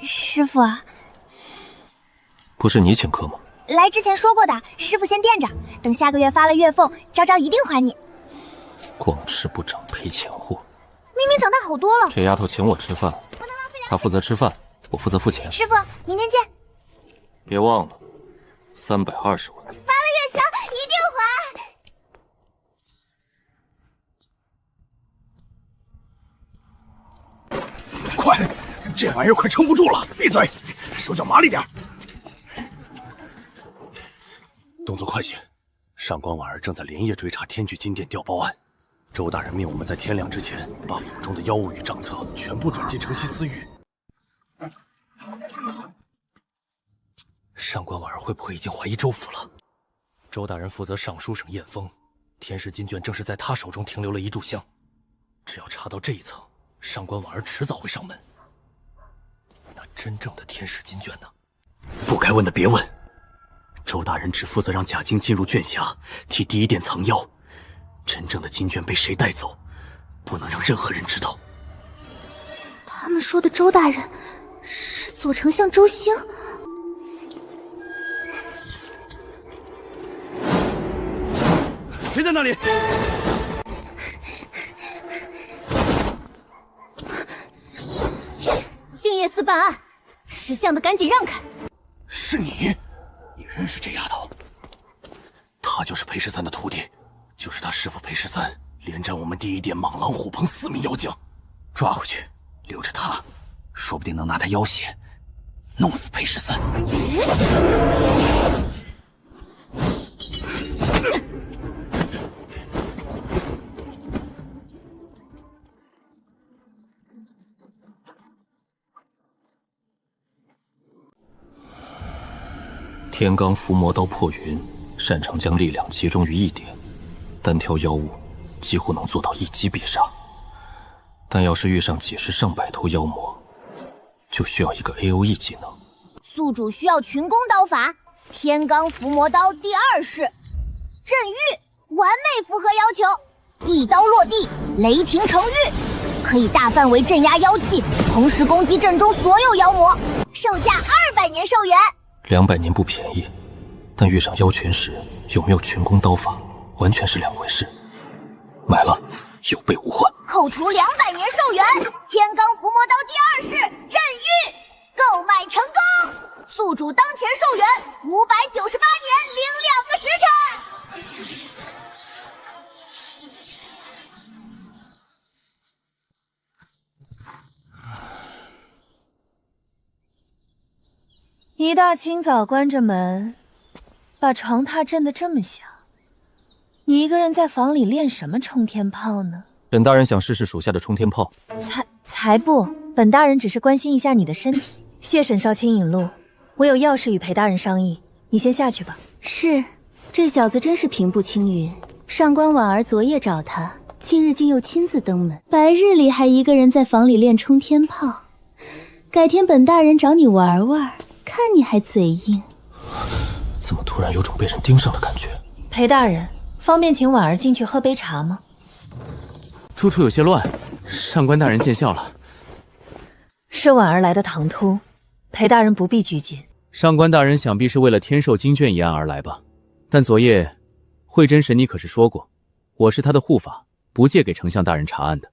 师父，不是你请客吗？来之前说过的，师父先垫着，等下个月发了月俸，昭昭一定还你。光吃不长赔钱货，明明长大好多了。这丫头请我吃饭，她负责吃饭，我负责付钱。师父，明天见。别忘了，320文。发了月钱一定还。快，这玩意儿快撑不住了！闭嘴，手脚麻利点。动作快些！上官婉儿正在连夜追查天炬金殿调包案。周大人命我们在天亮之前把府中的妖物与账册全部转进城西司狱。上官婉儿会不会已经怀疑周府了？周大人负责尚书省验封，天石金卷正是在他手中停留了一炷香。只要查到这一层，上官婉儿迟早会上门。那真正的天石金卷呢？不该问的别问。周大人只负责让贾晶进入卷匣，替第一殿藏妖。真正的金卷被谁带走，不能让任何人知道。他们说的周大人是左丞相周兴。谁在那里？静夜寺办案，识相的赶紧让开。是你？你认识这丫头？她就是裴13的徒弟，就是他师父裴13连战我们第一殿蟒狼虎鹏4名妖将，抓回去，留着他，说不定能拿他要挟，弄死裴13。天罡伏魔刀破云，擅长将力量集中于一点，单挑妖物几乎能做到一击必杀。但要是遇上几十上百头妖魔，就需要一个 AOE 技能。宿主需要群攻刀法，天罡伏魔刀第2式震御，完美符合要求。一刀落地，雷霆成玉，可以大范围镇压妖气，同时攻击阵中所有妖魔。售价200年寿元。200年不便宜，但遇上妖群时有没有群攻刀法，完全是两回事。买了，有备无患。扣除200年寿元，天罡伏魔刀第2式震御，购买成功。宿主当前寿元598年02个时辰。一大清早关着门，把床榻震得这么响，你一个人在房里练什么冲天炮呢？本大人想试试属下的冲天炮。才不，本大人只是关心一下你的身体。谢沈少卿引路，我有要事与裴大人商议，你先下去吧。是，这小子真是平步青云。上官婉儿昨夜找他，今日竟又亲自登门，白日里还一个人在房里练冲天炮。改天本大人找你玩玩，看你还嘴硬。怎么突然有种被人盯上的感觉？裴大人，方便请婉儿进去喝杯茶吗？处处有些乱，上官大人见笑了。是婉儿来的唐突，裴大人不必拘谨。上官大人想必是为了天授经卷一案而来吧？但昨夜慧真神尼可是说过，我是他的护法，不借给丞相大人查案的。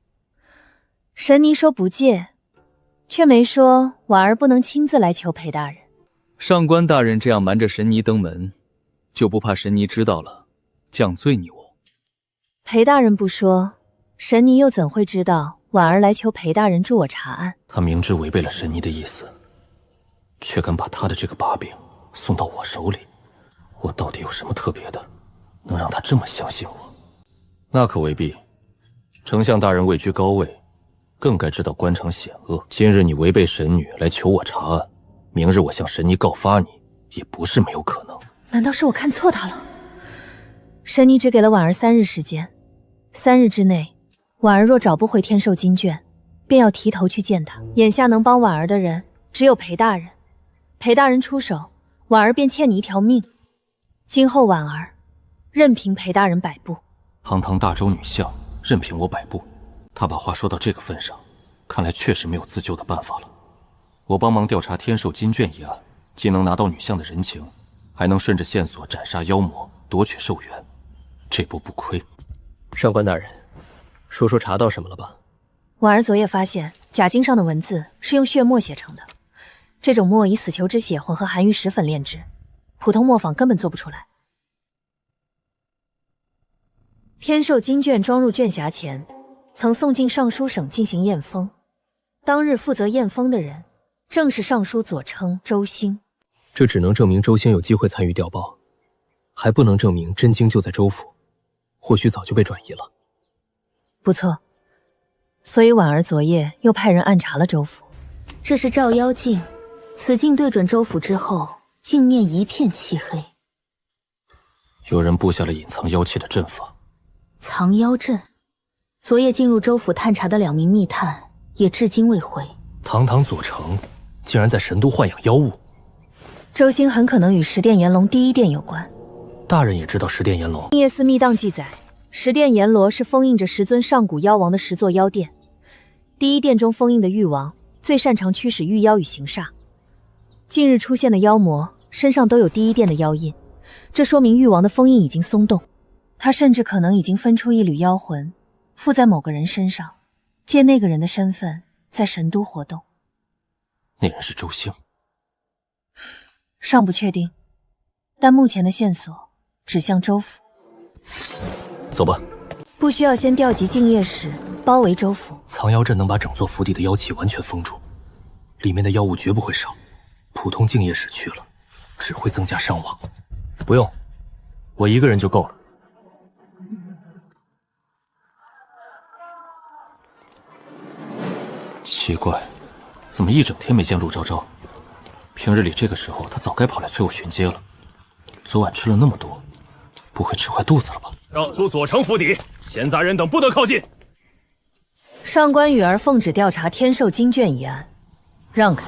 神尼说不借，却没说婉儿不能亲自来求裴大人。上官大人这样瞒着神尼登门，就不怕神尼知道了，降罪你我？裴大人不说，神尼又怎会知道婉儿来求裴大人助我查案？他明知违背了神尼的意思，却敢把他的这个把柄送到我手里，我到底有什么特别的，能让他这么相信我？那可未必。丞相大人位居高位，更该知道官场险恶。今日你违背神女来求我查案，明日我向神尼告发你，也不是没有可能。难道是我看错他了？神尼只给了婉儿3日时间，3日之内，婉儿若找不回天授金卷，便要提头去见他。眼下能帮婉儿的人只有裴大人，裴大人出手，婉儿便欠你一条命。今后婉儿任凭裴大人摆布。堂堂大周女相，任凭我摆布？他把话说到这个份上，看来确实没有自救的办法了。我帮忙调查天授金卷一案，既能拿到女相的人情，还能顺着线索斩杀妖魔，夺取寿元，这波不亏。上官大人，说说查到什么了吧？婉儿昨夜发现甲经上的文字是用血墨写成的，这种墨以死囚之血混合寒玉石粉炼制，普通磨坊根本做不出来。天授金卷装入卷匣前，曾送进尚书省进行验封。当日负责验封的人，正是尚书左丞周兴。这只能证明周兴有机会参与调报，还不能证明真经就在州府，或许早就被转移了。不错，所以婉儿昨夜又派人暗查了州府。这是照妖镜，此镜对准州府之后，镜面一片漆黑。有人布下了隐藏妖气的阵法。藏妖阵，昨夜进入州府探查的2名密探也至今未回。堂堂左丞竟然在神都豢养妖物，周兴很可能与十殿阎罗第一殿有关。大人也知道十殿阎罗。净业寺密档记载，十殿阎罗是封印着10尊上古妖王的10座妖殿。第一殿中封印的玉王最擅长驱使御妖与行煞，近日出现的妖魔身上都有第一殿的妖印，这说明玉王的封印已经松动。他甚至可能已经分出一缕妖魂，附在某个人身上，借那个人的身份在神都活动。那人是周兴？尚不确定，但目前的线索指向州府。走吧。不需要先调集净业使包围州府。藏妖阵能把整座府邸的妖气完全封住，里面的妖物绝不会少。普通净业使去了，只会增加伤亡。不用，我一个人就够了。奇怪，怎么一整天没见陆昭昭？平日里这个时候，他早该跑来催我巡街了。昨晚吃了那么多，不会吃坏肚子了吧？上书左丞府邸，闲杂人等不得靠近。上官雨儿奉旨调查天寿金卷一案，让开。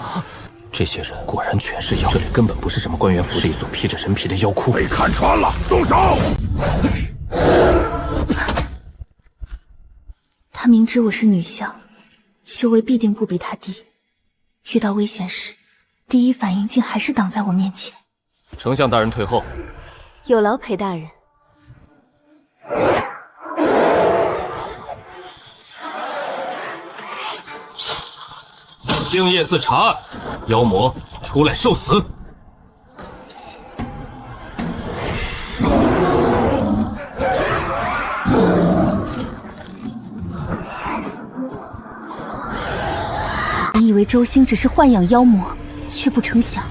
这些人果然全是妖，这里根本不是什么官员府邸，一座披着人皮的妖窟。被看穿了，动手！他明知我是女相，修为必定不比他低，遇到危险时，第一反应竟还是挡在我面前。丞相大人退后。有劳裴大人。敬业寺查案，妖魔出来受死！本以为周兴只是豢养妖魔，却不成想，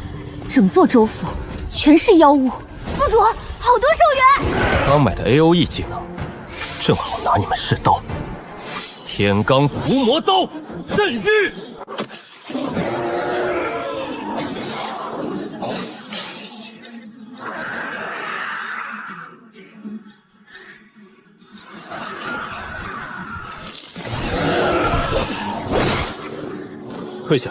整座州府全是妖物。宿主，好多寿元！刚买的 AOE 技能，正好拿你们试刀。天罡伏魔刀，震狱！退下。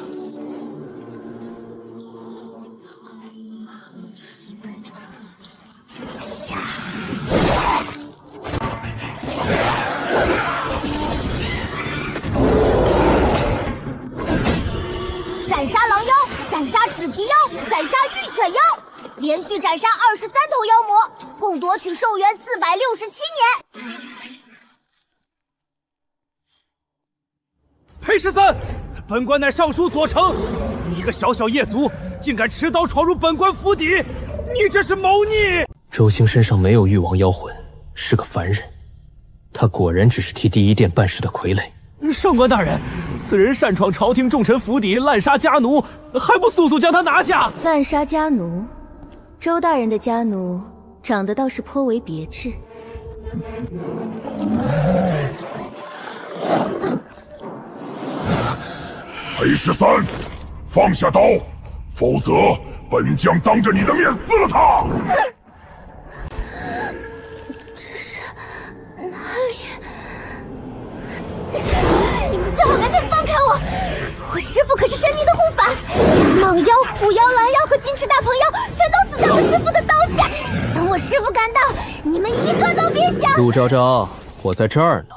斩杀狼妖，斩杀纸皮妖，斩杀玉犬妖，连续斩杀23头妖魔，共夺取寿元467年。裴13，本官乃尚书左丞，你一个小小夜族，竟敢持刀闯入本官府邸，你这是谋逆！周兴身上没有玉王妖魂，是个凡人，他果然只是替第一殿办事的傀儡。上官大人，此人擅闯朝廷重臣府邸，滥杀家奴，还不速速将他拿下！滥杀家奴，周大人的家奴长得倒是颇为别致。裴13，放下刀，否则本将当着你的面撕了他！这是哪里？你们最好赶紧放开我！我师父可是神明的护法，蟒妖、虎妖、狼妖和金翅大鹏妖全都死在我师父的刀下。等我师父赶到，你们一个都别想！陆昭昭，我在这儿呢，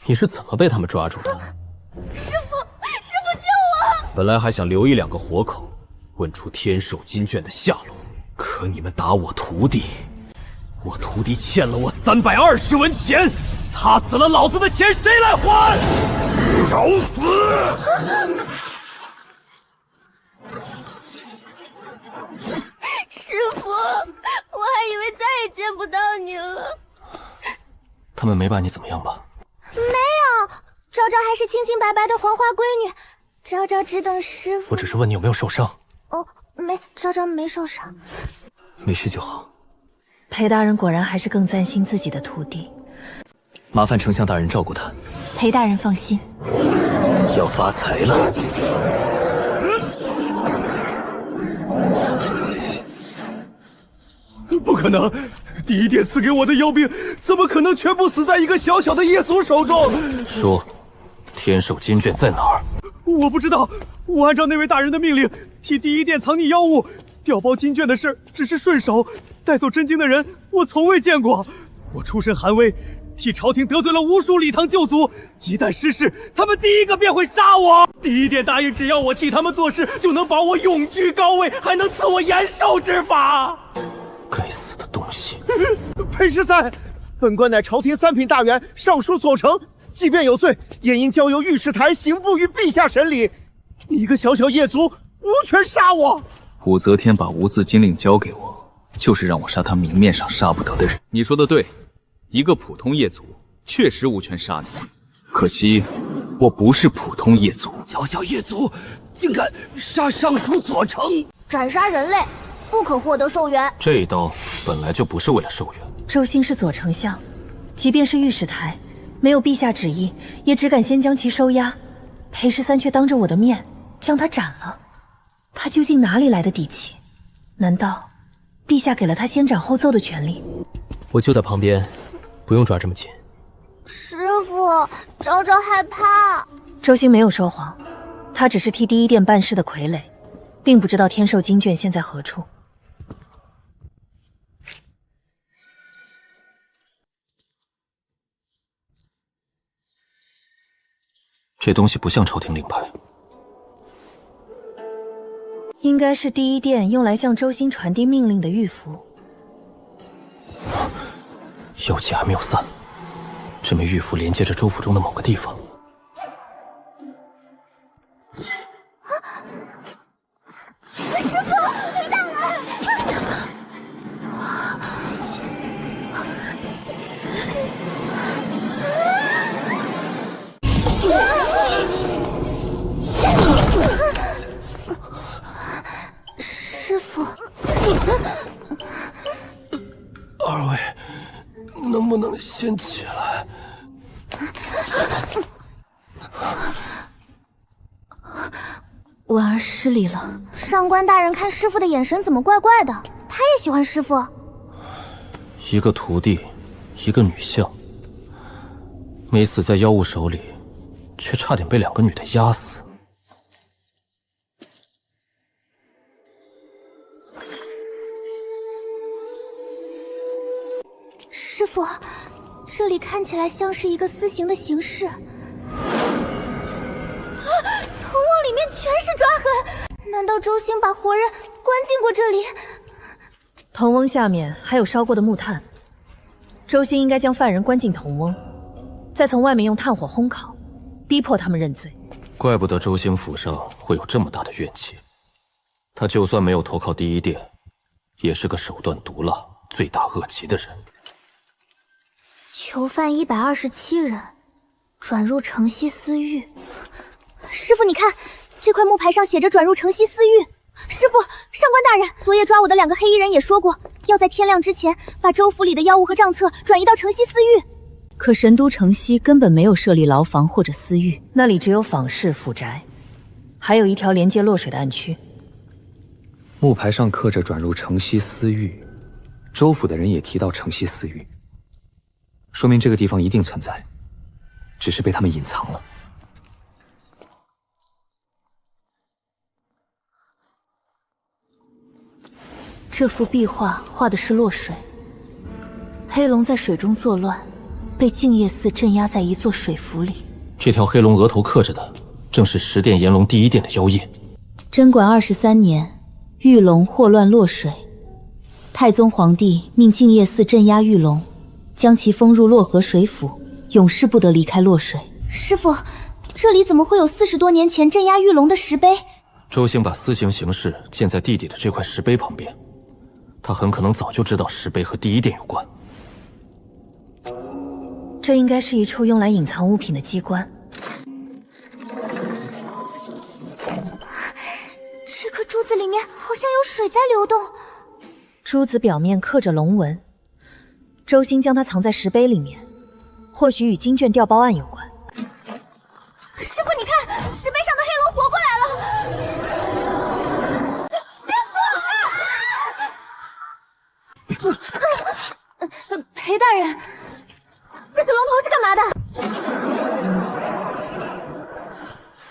你是怎么被他们抓住的？师父救我！本来还想留1、2个活口，问出天寿金卷的下落，可你们打我徒弟，我徒弟欠了我320文钱，他死了，老子的钱谁来还？找死！师父，我还以为再也见不到你了。他们没把你怎么样吧？没有，昭昭还是清清白白的黄花闺女。昭昭只等师父。我只是问你有没有受伤。哦，没，昭昭没受伤。没事就好。裴大人果然还是更担心自己的徒弟。麻烦丞相大人照顾他。裴大人放心。要发财了。不可能！第一殿赐给我的妖兵，怎么可能全部死在一个小小的夜族手中？说，天寿金卷在哪儿？我不知道，我按照那位大人的命令，替第一殿藏匿妖物，调包金卷的事只是顺手，带走真经的人我从未见过。我出身寒微，替朝廷得罪了无数礼堂旧族，一旦失势，他们第一个便会杀我。第一殿答应，只要我替他们做事，就能保我永居高位，还能赐我延寿之法。该死的东西！裴13，本官乃朝廷3品大员，尚书左丞，即便有罪，也应交由御史台刑部于陛下审理。你一个小小夜族，无权杀我。武则天把无字金令交给我，就是让我杀他明面上杀不得的人。你说的对，一个普通夜族确实无权杀你，可惜我不是普通夜族。小小夜族竟敢杀尚书左丞，斩杀人类，不可获得寿元。这一刀本来就不是为了寿元。周兴是左丞相，即便是御史台，没有陛下旨意，也只敢先将其收押。裴13却当着我的面将他斩了，他究竟哪里来的底气？难道陛下给了他先斩后奏的权利。我就在旁边，不用抓这么紧。师傅，昭昭害怕。周兴没有说谎，他只是替第一殿办事的傀儡，并不知道天寿经卷现在何处。这东西不像朝廷令牌，应该是第一殿用来向周兴传递命令的玉符。妖气还没有散，这枚玉符连接着州府中的某个地方。师傅，裴大人！师傅，二位能不能先起来？婉儿失礼了。上官大人看师傅的眼神怎么怪怪的？他也喜欢师傅。一个徒弟，一个女相，没死在妖物手里，却差点被2个女的压死。师傅，这里看起来像是一个私刑的形式。铜瓮里面全是抓痕，难道周兴把活人关进过这里？铜瓮下面还有烧过的木炭，周兴应该将犯人关进铜瓮，再从外面用炭火烘烤，逼迫他们认罪。怪不得周兴府上会有这么大的怨气。他就算没有投靠第一殿，也是个手段毒辣、罪大恶极的人。囚犯127人，转入城西私狱。师傅，你看，这块木牌上写着转入城西私狱。师傅，上官大人，昨夜抓我的2个黑衣人也说过，要在天亮之前把州府里的药物和账册转移到城西私狱。可神都城西根本没有设立牢房或者私狱，那里只有坊市、府宅，还有一条连接洛水的暗区。木牌上刻着转入城西私狱，州府的人也提到城西私狱，说明这个地方一定存在，只是被他们隐藏了。这幅壁画画的是洛水，黑龙在水中作乱，被净业寺镇压在一座水府里。这条黑龙额头刻着的，正是10殿炎龙第一殿的妖业。贞观23年，玉龙祸乱洛水，太宗皇帝命净业寺镇压玉龙，将其封入洛河水府，永世不得离开洛水。师傅，这里怎么会有40多年前镇压玉龙的石碑？周兴把私刑形式建在地底的这块石碑旁边，他很可能早就知道石碑和第一殿有关。这应该是一处用来隐藏物品的机关。这颗珠子里面好像有水在流动。珠子表面刻着龙纹，周兴将它藏在石碑里面，或许与经卷调包案有关。师傅，你看，石碑上的黑龙活过来了。裴大人，这个龙头是干嘛的？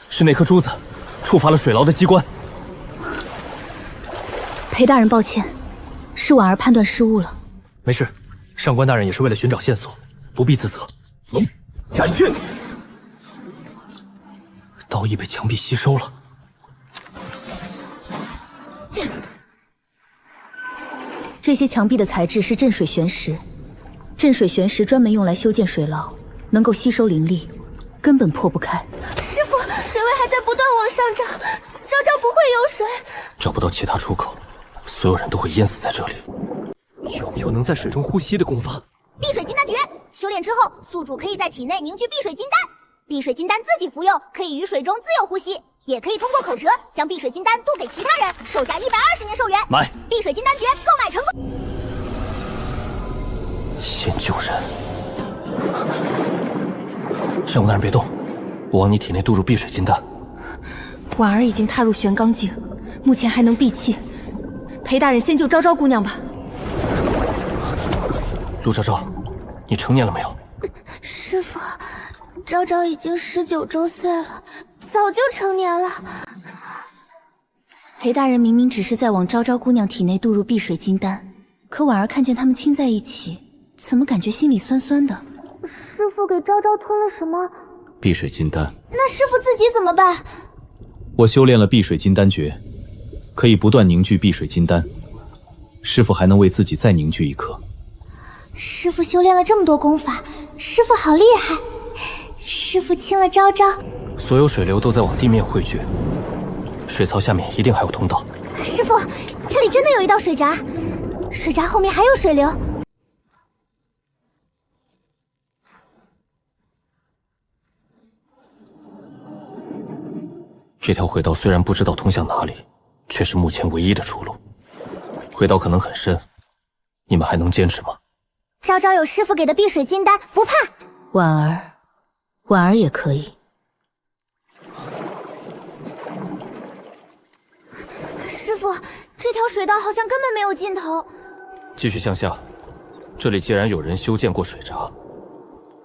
是那颗珠子触发了水牢的机关。裴大人，抱歉，是婉儿判断失误了。没事，上官大人也是为了寻找线索，不必自责。斩去！刀意被墙壁吸收了。这些墙壁的材质是镇水玄石，镇水玄石专门用来修建水牢，能够吸收灵力，根本破不开。师傅，水位还在不断往上涨，昭昭不会游水。找不到其他出口，所有人都会淹死在这里。有没有能在水中呼吸的功法？碧水金丹诀，修炼之后，宿主可以在体内凝聚碧水金丹，碧水金丹自己服用，可以于水中自由呼吸，也可以通过口舌将碧水金丹渡给其他人，售价120年寿元。买碧水金丹诀购买成功。先救人。上官大人别动，我往你体内渡入碧水金丹。婉儿已经踏入玄罡境，目前还能闭气。裴大人先救昭昭姑娘吧。陆昭昭，你成年了没有？师父，昭昭已经19周岁了，早就成年了。裴大人明明只是在往昭昭姑娘体内注入碧水金丹，可婉儿看见他们亲在一起，怎么感觉心里酸酸的？师父给昭昭吞了什么？碧水金丹。那师父自己怎么办？我修炼了碧水金丹诀，可以不断凝聚碧水金丹。师父还能为自己再凝聚一颗。师父修炼了这么多功法，师父好厉害！师父亲了昭昭，所有水流都在往地面汇聚，水槽下面一定还有通道。师父，这里真的有一道水闸，水闸后面还有水流。这条回道虽然不知道通向哪里，却是目前唯一的出路。回道可能很深，你们还能坚持吗？昭昭有师父给的碧水金丹，不怕。婉儿也可以。师父，这条水道好像根本没有尽头。继续向下，这里既然有人修建过水闸，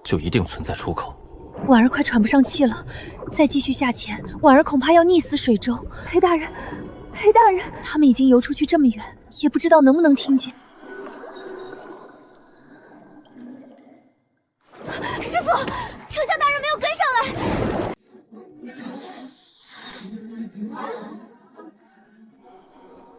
就一定存在出口。婉儿快喘不上气了，再继续下潜，婉儿恐怕要溺死水中。裴大人，裴大人，他们已经游出去这么远，也不知道能不能听见。师父，丞相大人没有跟上来。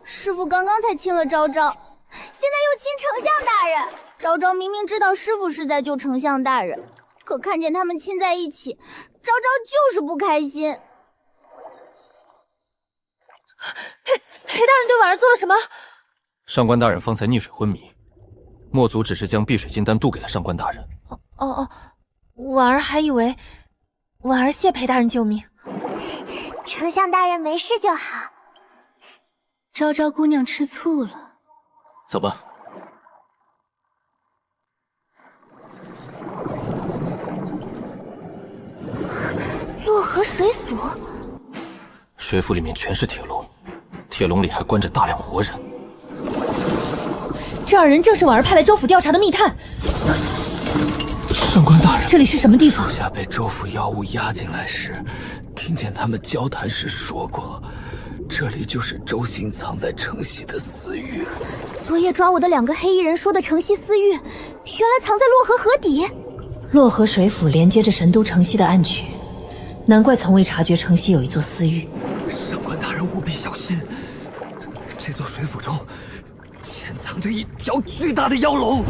师父刚刚才亲了昭昭，现在又亲丞相大人。昭昭明明知道师父是在救丞相大人，可看见他们亲在一起，昭昭就是不开心。裴大人对婉儿做了什么？上官大人方才溺水昏迷，墨族只是将碧水金丹渡给了上官大人。婉儿还以为婉儿谢裴大人救命。丞相大人没事就好。昭昭姑娘吃醋了。走吧。洛河水府，水府里面全是铁笼，铁笼里还关着大量活人。这二人正是婉儿派来州府调查的密探。上官大人，这里是什么地方？属下被州府妖物押进来时，听见他们交谈时说过，这里就是周行藏在城西的私域。昨夜抓我的2个黑衣人说的城西私域，原来藏在洛河河底。洛河水府连接着神都城西的暗渠，难怪从未察觉城西有一座私域。上官大人务必小心，这座水府中潜藏着一条巨大的妖龙。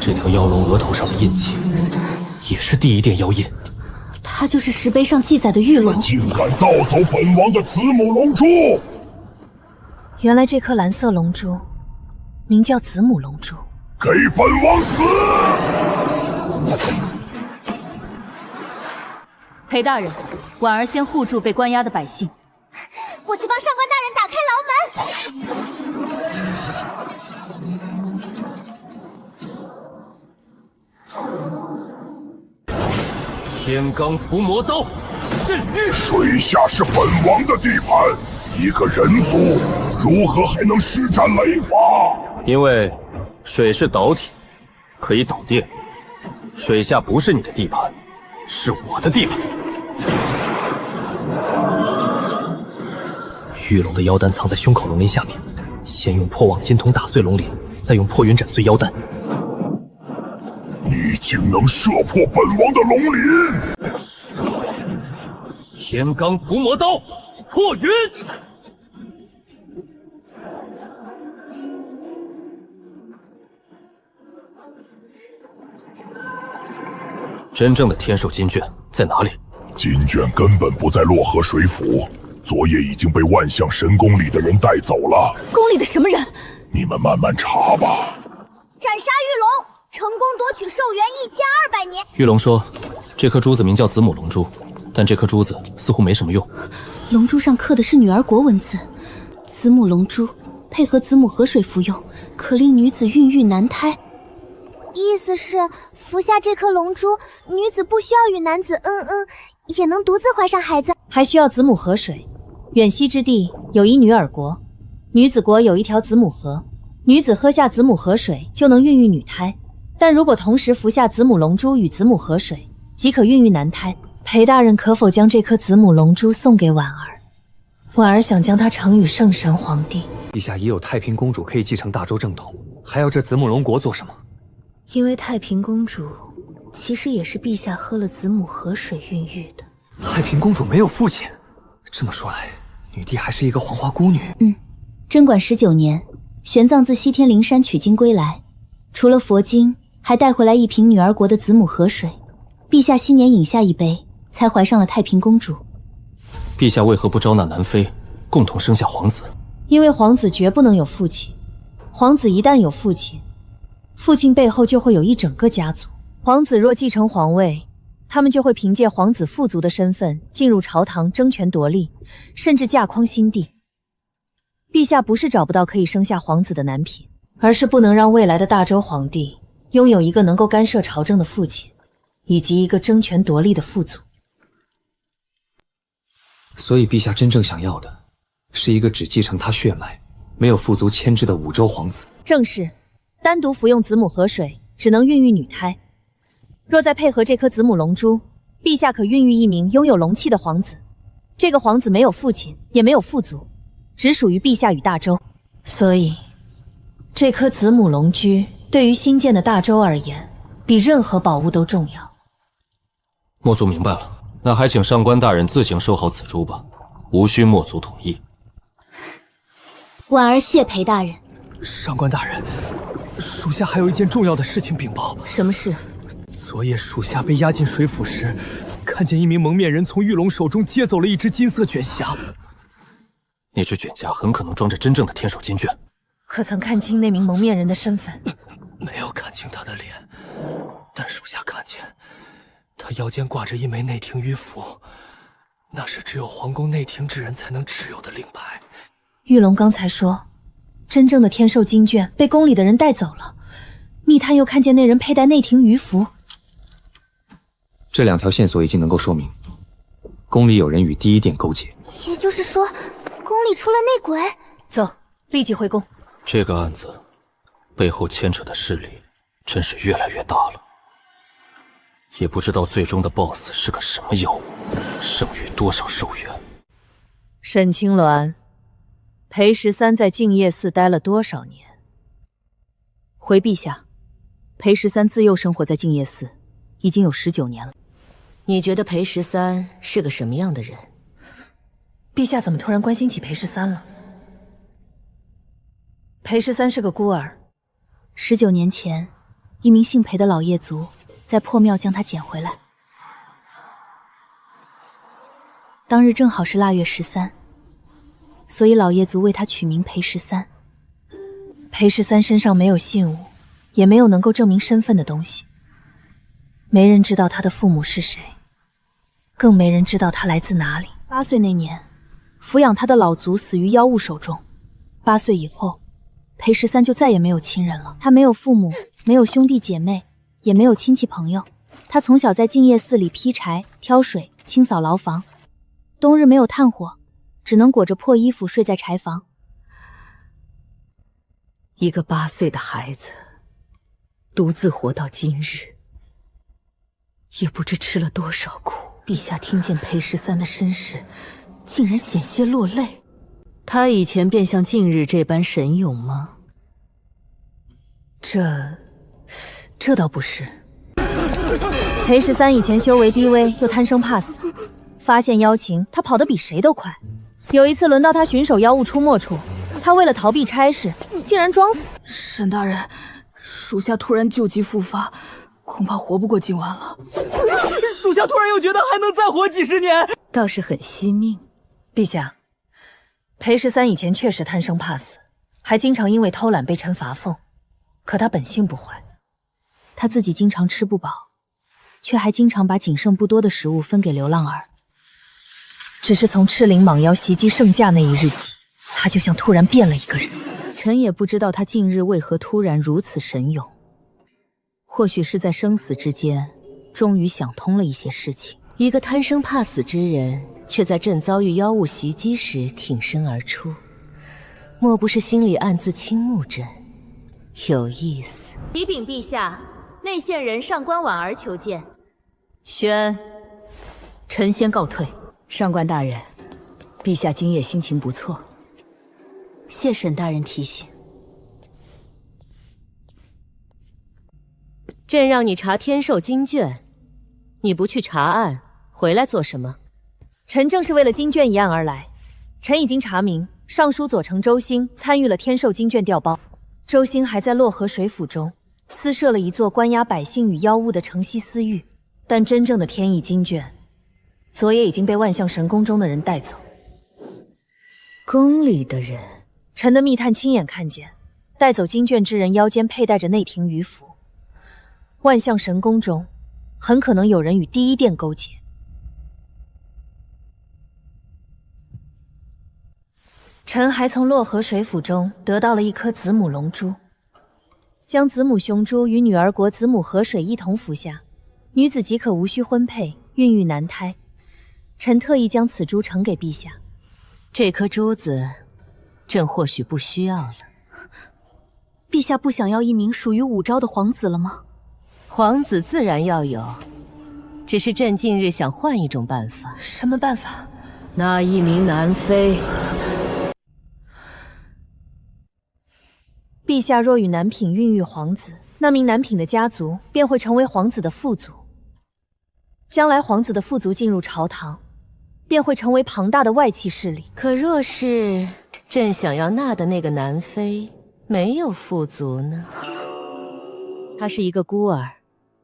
这条妖龙额头上的印记，也是第一殿妖印。它就是石碑上记载的玉龙。竟敢盗走本王的子母龙珠！原来这颗蓝色龙珠名叫子母龙珠。给本王死！裴大人，婉儿先护住被关押的百姓。我去帮上官大人打开牢门。天罡伏魔刀，震狱！水下是本王的地盘，一个人族如何还能施展雷法？因为水是导体，可以导电。水下不是你的地盘，是我的地盘。玉龙的妖丹藏在胸口龙鳞下面，先用破网金筒打碎龙鳞，再用破云斩碎妖丹。你竟能射破本王的龙鳞！天罡伏魔刀，破云！真正的天兽金卷在哪里？金卷根本不在洛河水府，昨夜已经被万象神宫里的人带走了。宫里的什么人？你们慢慢查吧。斩杀玉龙，成功夺取寿元1200年。玉龙说，这颗珠子名叫子母龙珠，但这颗珠子似乎没什么用。龙珠上刻的是女儿国文字，子母龙珠配合子母河水服用，可令女子孕育男胎。意思是服下这颗龙珠，女子不需要与男子也能独自怀上孩子。还需要子母河水。远西之地有一女儿国，女子国有一条子母河，女子喝下子母河水就能孕育女胎，但如果同时服下子母龙珠与子母河水，即可孕育男胎。裴大人可否将这颗子母龙珠送给婉儿？婉儿想将它呈与圣神皇帝。陛下已有太平公主可以继承大周正统，还要这子母龙国做什么？因为太平公主其实也是陛下喝了子母河水孕育的。太平公主没有父亲，这么说来，女帝还是一个黄花孤女。贞观19年，玄奘自西天灵山取经归来，除了佛经，还带回来一瓶女儿国的子母河水。陛下昔年饮下一杯，才怀上了太平公主。陛下为何不招纳南妃，共同生下皇子？因为皇子绝不能有父亲，皇子一旦有父亲，父亲背后就会有一整个家族。皇子若继承皇位，他们就会凭借皇子父族的身份进入朝堂争权夺利，甚至架匡新帝。陛下不是找不到可以生下皇子的男品，而是不能让未来的大周皇帝拥有一个能够干涉朝政的父亲，以及一个争权夺利的父族。所以陛下真正想要的是一个只继承他血脉，没有父族牵制的五州皇子。正是，单独服用子母河水只能孕育女胎，若再配合这颗子母龙珠，陛下可孕育一名拥有龙气的皇子。这个皇子没有父亲，也没有父族，只属于陛下与大周。所以，这颗子母龙居对于新建的大周而言，比任何宝物都重要。墨族明白了，那还请上官大人自行收好此珠吧，无需墨族同意。婉儿谢裴大人。上官大人，属下还有一件重要的事情禀报。什么事？昨夜属下被押进水府时，看见一名蒙面人从玉龙手中接走了一只金色卷匣。那只卷匣很可能装着真正的天手金卷。可曾看清那名蒙面人的身份？没有看清他的脸，但属下看见他腰间挂着一枚内廷玉符，那是只有皇宫内廷之人才能持有的令牌。玉龙刚才说，真正的天寿金卷被宫里的人带走了，密探又看见那人佩戴内廷鱼符。这两条线索已经能够说明，宫里有人与第一殿勾结。也就是说，宫里出了内鬼。走，立即回宫。这个案子背后牵扯的势力真是越来越大了，也不知道最终的 BOSS 是个什么妖物，剩余多少寿元。沈清鸾，裴13在静夜寺待了多少年？回陛下，裴13自幼生活在静夜寺，已经有19年了。你觉得裴13是个什么样的人？陛下怎么突然关心起裴13了？裴13是个孤儿，19年前，一名姓裴的老业族在破庙将他捡回来。当日正好是腊月13，所以老业族为他取名裴13。裴13身上没有信物，也没有能够证明身份的东西，没人知道他的父母是谁，更没人知道他来自哪里。8岁那年，抚养他的老族死于妖物手中。8岁以后，裴13就再也没有亲人了。他没有父母，没有兄弟姐妹，也没有亲戚朋友。他从小在静夜寺里劈柴、挑水、清扫牢房，冬日没有炭火，只能裹着破衣服睡在柴房。一个8岁的孩子，独自活到今日，也不知吃了多少苦。陛下听见裴13的身世，竟然险些落泪。他以前便像近日这般神勇吗？这倒不是。裴13以前修为低微，又贪生怕死，发现妖情，他跑得比谁都快。有一次轮到他巡守妖物出没处，他为了逃避差事，竟然装死。沈大人，属下突然旧疾复发，恐怕活不过今晚了。属下突然又觉得还能再活几十年，倒是很惜命。陛下，裴13以前确实贪生怕死，还经常因为偷懒被臣罚俸，可他本性不坏。他自己经常吃不饱，却还经常把仅剩不多的食物分给流浪儿。只是从赤灵蟒妖袭击圣驾那一日起，他就像突然变了一个人。臣也不知道他近日为何突然如此神勇，或许是在生死之间终于想通了一些事情。一个贪生怕死之人，却在朕遭遇妖物袭击时挺身而出，莫不是心里暗自倾慕朕，有意思。启禀陛下，内线人上官婉儿求见。宣，臣先告退。上官大人，陛下今夜心情不错，谢沈大人提醒。朕让你查天授经卷，你不去查案，回来做什么？臣正是为了经卷一案而来。臣已经查明，尚书左丞周兴参与了天授经卷调包。周兴还在洛河水府中私设了一座关押百姓与妖物的城西私狱，但真正的天意经卷，昨夜已经被万象神宫中的人带走。宫里的人？臣的密探亲眼看见，带走经卷之人腰间佩戴着内廷鱼符。万象神宫中，很可能有人与第一殿勾结。臣还从洛河水府中得到了一颗子母龙珠，将子母雄珠与女儿国子母河水一同服下，女子即可无需婚配，孕育男胎。臣特意将此珠呈给陛下。这颗珠子，朕或许不需要了。陛下不想要一名属于武昭的皇子了吗？皇子自然要有，只是朕近日想换一种办法。什么办法？那一名男妃。陛下若与男品孕育皇子，那名男品的家族便会成为皇子的父族。将来皇子的父族进入朝堂，便会成为庞大的外戚势力。可若是朕想要纳的那个男妃没有父族呢？他是一个孤儿，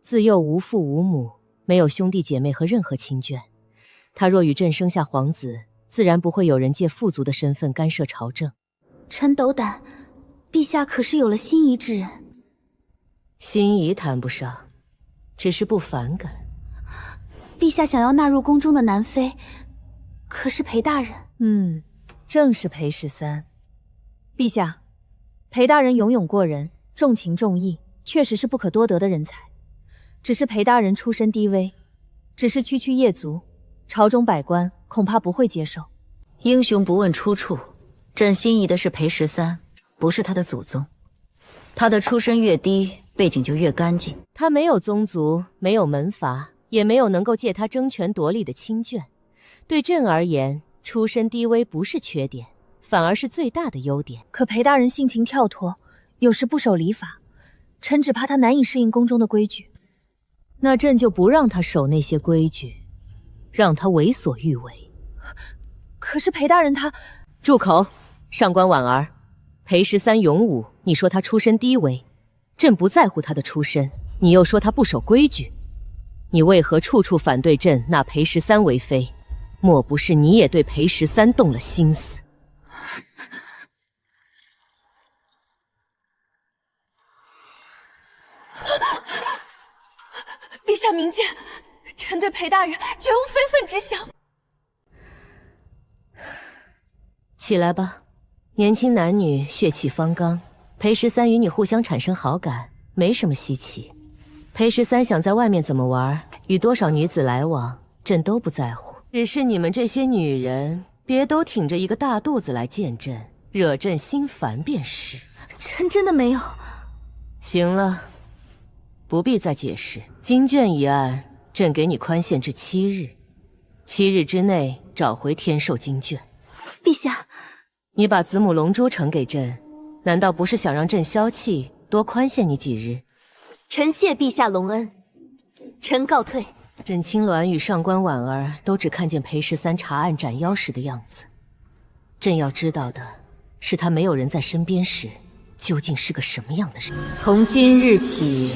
自幼无父无母，没有兄弟姐妹和任何亲眷。他若与朕生下皇子，自然不会有人借父族的身份干涉朝政。臣斗胆，陛下可是有了心仪之人？心仪谈不上，只是不反感。陛下想要纳入宫中的男妃，可是裴大人……正是裴13。陛下，裴大人勇勇过人，重情重义，确实是不可多得的人才。只是裴大人出身低微，只是区区业族，朝中百官恐怕不会接受。英雄不问出处，朕心仪的是裴13，不是他的祖宗。他的出身越低，背景就越干净。他没有宗族，没有门阀，也没有能够借他争权夺利的亲眷。对朕而言，出身低微不是缺点，反而是最大的优点。可裴大人性情跳脱，有时不守礼法，臣只怕他难以适应宫中的规矩。那朕就不让他守那些规矩，让他为所欲为。可是裴大人他……住口！上官婉儿，裴13勇武，你说他出身低微，朕不在乎他的出身，你又说他不守规矩，你为何处处反对朕纳裴13为妃？莫不是你也对裴13动了心思？陛下明鉴，臣对裴大人绝无非分之想。起来吧，年轻男女血气方刚，裴13与你互相产生好感，没什么稀奇。裴13想在外面怎么玩，与多少女子来往，朕都不在乎。只是你们这些女人，别都挺着一个大肚子来见朕，惹朕心烦便是。臣真的没有。行了，不必再解释。经卷一案，朕给你宽限至7日，7日之内找回天授经卷。陛下，你把子母龙珠呈给朕，难道不是想让朕消气，多宽限你几日？臣谢陛下隆恩，臣告退。朕青鸾与上官婉儿都只看见裴13查案斩妖时的样子，朕要知道的是他没有人在身边时，究竟是个什么样的人。从今日起，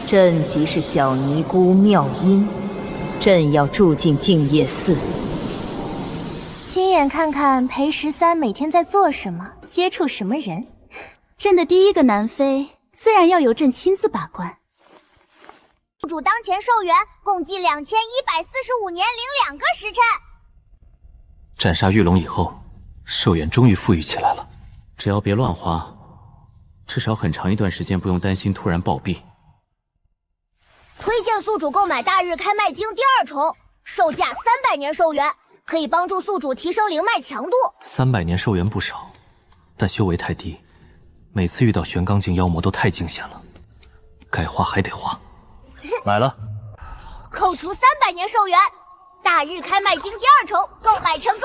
朕即是小尼姑妙音，朕要住进净业寺，亲眼看看裴13每天在做什么，接触什么人。朕的第一个男妃，自然要由朕亲自把关。宿主当前寿元共计2145年02个时辰。斩杀玉龙以后，寿元终于富裕起来了。只要别乱花，至少很长一段时间不用担心突然暴毙。推荐宿主购买大日开麦经第2重，售价300年寿元，可以帮助宿主提升灵脉强度。300年寿元不少，但修为太低，每次遇到玄刚境妖魔都太惊险了，该花还得花。来了，扣除300年寿元，大日开麦境第2重购买成功。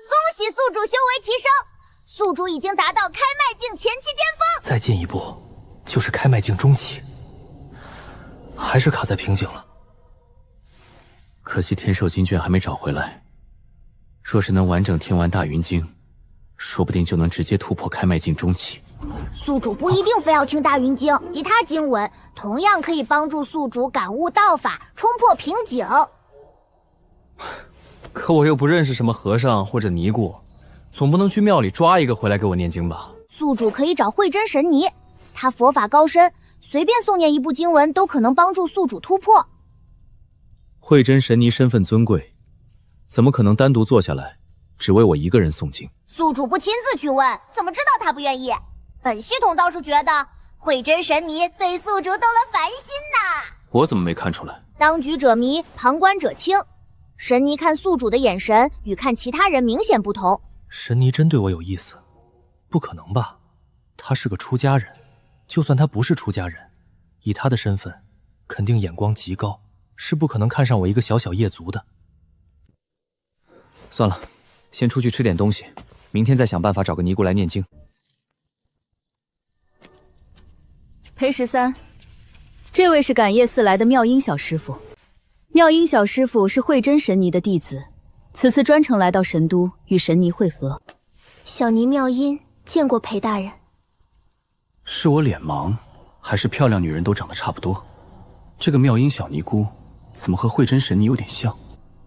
恭喜宿主修为提升，宿主已经达到开麦境前期巅峰。再进一步就是开麦境中期，还是卡在瓶颈了。可惜天寿金卷还没找回来，若是能完整听完大云经，说不定就能直接突破开麦境中期。宿主不一定非要听大云经，其他经文同样可以帮助宿主感悟道法，冲破瓶颈。可我又不认识什么和尚或者尼姑，总不能去庙里抓一个回来给我念经吧？宿主可以找慧真神尼，他佛法高深，随便诵念一部经文都可能帮助宿主突破。慧真神尼身份尊贵，怎么可能单独坐下来只为我一个人诵经？宿主不亲自去问，怎么知道他不愿意？本系统倒是觉得慧真神尼对宿主动了凡心呢。我怎么没看出来？当局者迷，旁观者清。神尼看宿主的眼神与看其他人明显不同。神尼真对我有意思？不可能吧，他是个出家人，就算他不是出家人，以他的身份，肯定眼光极高，是不可能看上我一个小小业族的。算了，先出去吃点东西，明天再想办法找个尼姑来念经。裴13，这位是感业寺来的妙音小师傅。妙音小师傅是慧真神尼的弟子，此次专程来到神都与神尼会合。小尼妙音见过裴大人。是我脸盲，还是漂亮女人都长得差不多？这个妙音小尼姑怎么和慧真神尼有点像？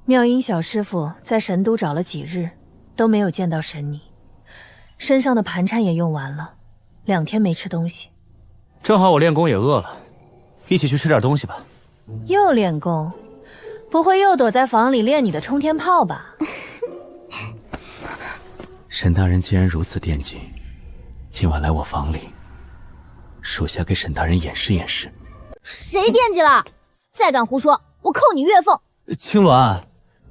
妙音小师傅在神都找了几日，都没有见到神尼，身上的盘缠也用完了，2天没吃东西。正好我练功也饿了，一起去吃点东西吧。又练功？不会又躲在房里练你的冲天炮吧？沈大人既然如此惦记，今晚来我房里，属下给沈大人演示演示。谁惦记了？再敢胡说，我扣你月俸。青鸾，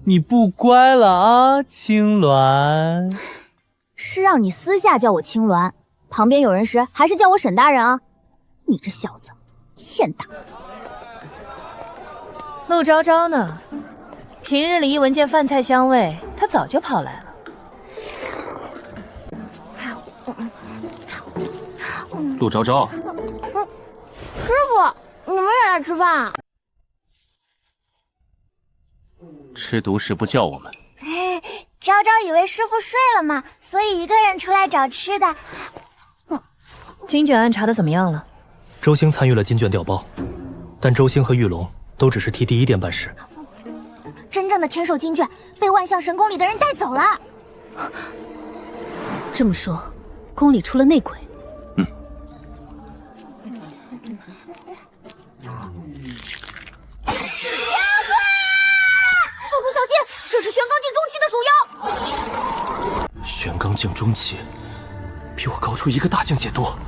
你不乖了啊，青鸾。是让你私下叫我青鸾，旁边有人时还是叫我沈大人啊？你这小子，欠打。陆昭昭呢？平日里一闻见饭菜香味，他早就跑来了。陆昭昭，师傅，你们也来吃饭啊？吃独食不叫我们。昭昭以为师傅睡了嘛，所以一个人出来找吃的。金卷案查得怎么样了？周兴参与了金卷调包，但周兴和玉龙都只是替第一殿办事。真正的天寿金卷被万象神宫里的人带走了。这么说，宫里出了内鬼。宿主小心，这是玄刚境中期的鼠妖。玄刚境中期，比我高出一个大境界多。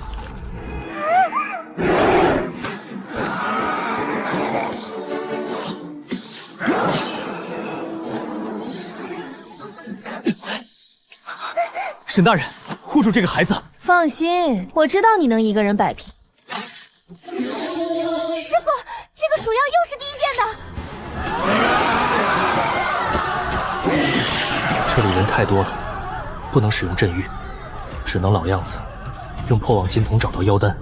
沈大人，护住这个孩子。放心，我知道你能一个人摆平。师傅，这个鼠妖又是第一殿的。这里人太多了，不能使用镇狱，只能老样子，用破网金筒找到妖丹，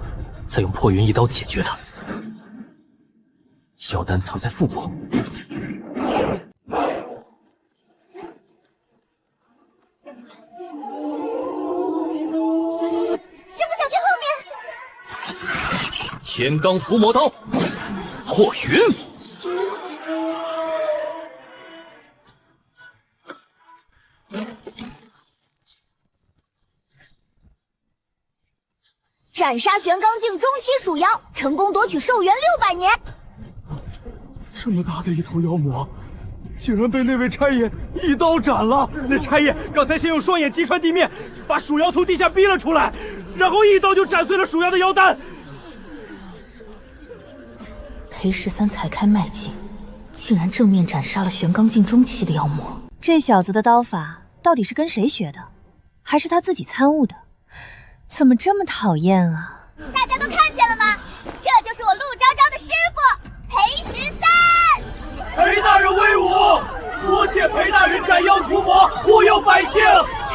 再用破云一刀解决它。妖丹藏在腹部。天罡伏魔刀，破云。斩杀玄刚境中期鼠妖，成功夺取寿元600年。这么大的一头妖魔，竟然被那位差爷一刀斩了！那差爷刚才先用双眼击穿地面，把鼠妖从地下逼了出来，然后一刀就斩碎了鼠妖的妖丹。裴13才开麦境，竟然正面斩杀了玄刚境中期的妖魔。这小子的刀法到底是跟谁学的？还是他自己参悟的？怎么这么讨厌啊？大家都看见了吗？这就是我陆昭昭的师傅裴13。裴大人威武！多谢裴大人斩妖除魔，护佑百姓。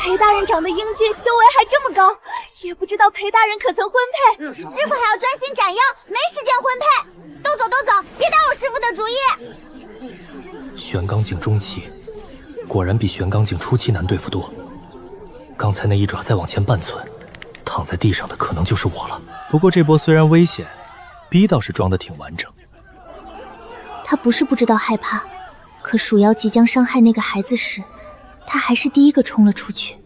裴大人长得英俊，修为还这么高，也不知道裴大人可曾婚配？师傅还要专心斩妖，没时间婚配。都走都走，别打我师傅的主意。玄刚境中期，果然比玄刚境初期难对付多。刚才那一爪再往前半寸，躺在地上的可能就是我了。不过这波虽然危险，逼倒是装得挺完整。他不是不知道害怕，可鼠妖即将伤害那个孩子时，他还是第一个冲了出去。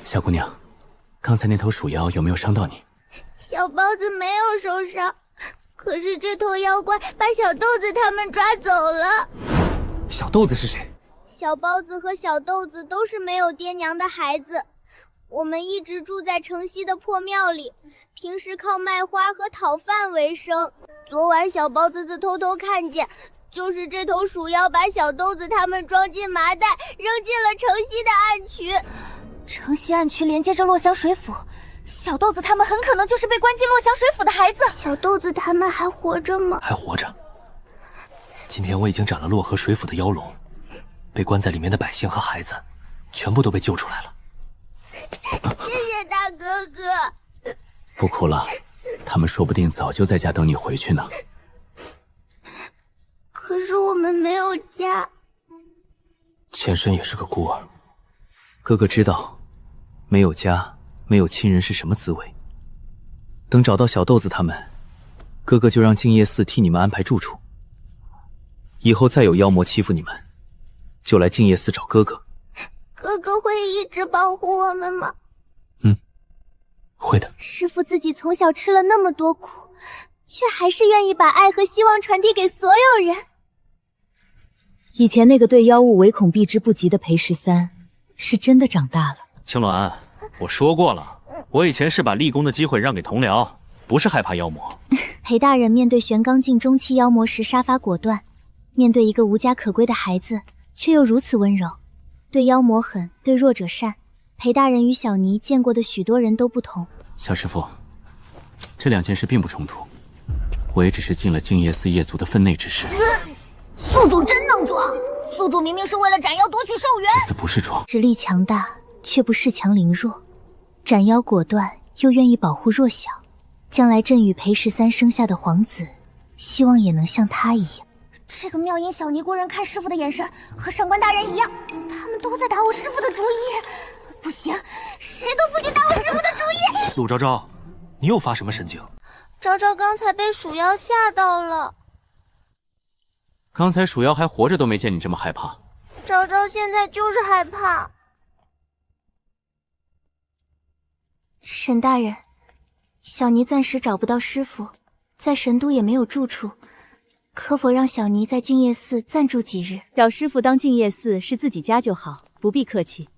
小姑娘，刚才那头鼠妖有没有伤到你？小包子没有受伤，可是这头妖怪把小豆子他们抓走了。小豆子是谁？小包子和小豆子都是没有爹娘的孩子，我们一直住在城西的破庙里，平时靠卖花和讨饭为生。昨晚小包子偷偷看见，就是这头鼠妖把小豆子他们装进麻袋，扔进了城西的暗渠。城西暗渠连接着洛香水府，小豆子他们很可能就是被关进洛香水府的孩子。小豆子他们还活着吗？还活着。今天我已经斩了洛河水府的妖龙，被关在里面的百姓和孩子全部都被救出来了。谢谢大哥哥。不哭了，他们说不定早就在家等你回去呢。可是我们没有家。前身也是个孤儿。哥哥知道，没有家，没有亲人是什么滋味。等找到小豆子他们，哥哥就让静夜寺替你们安排住处。以后再有妖魔欺负你们，就来静夜寺找哥哥。哥哥会一直保护我们吗？会的。师父自己从小吃了那么多苦，却还是愿意把爱和希望传递给所有人。以前那个对妖物唯恐避之不及的裴13，是真的长大了。青鸾，我说过了，我以前是把立功的机会让给同僚，不是害怕妖魔。裴大人面对玄刚境中期妖魔时杀伐果断，面对一个无家可归的孩子却又如此温柔，对妖魔狠，对弱者善。裴大人与小尼见过的许多人都不同。小师傅，这两件事并不冲突，我也只是尽了静夜寺业族的分内之事。宿主真能装，宿主明明是为了斩妖夺取寿元。这次不是装，实力强大却不恃强凌弱，斩妖果断又愿意保护弱小。将来朕与裴13生下的皇子，希望也能像他一样。这个妙音小尼姑人看师傅的眼神和上官大人一样，他们都在打我师傅的主意。不行，谁都不许打我师傅的主意。陆昭昭，你又发什么神经？昭昭刚才被鼠妖吓到了。刚才鼠妖还活着都没见你这么害怕。昭昭现在就是害怕。沈大人，小尼暂时找不到师傅，在神都也没有住处，可否让小尼在静夜寺暂住几日？找师傅当静夜寺是自己家就好，不必客气。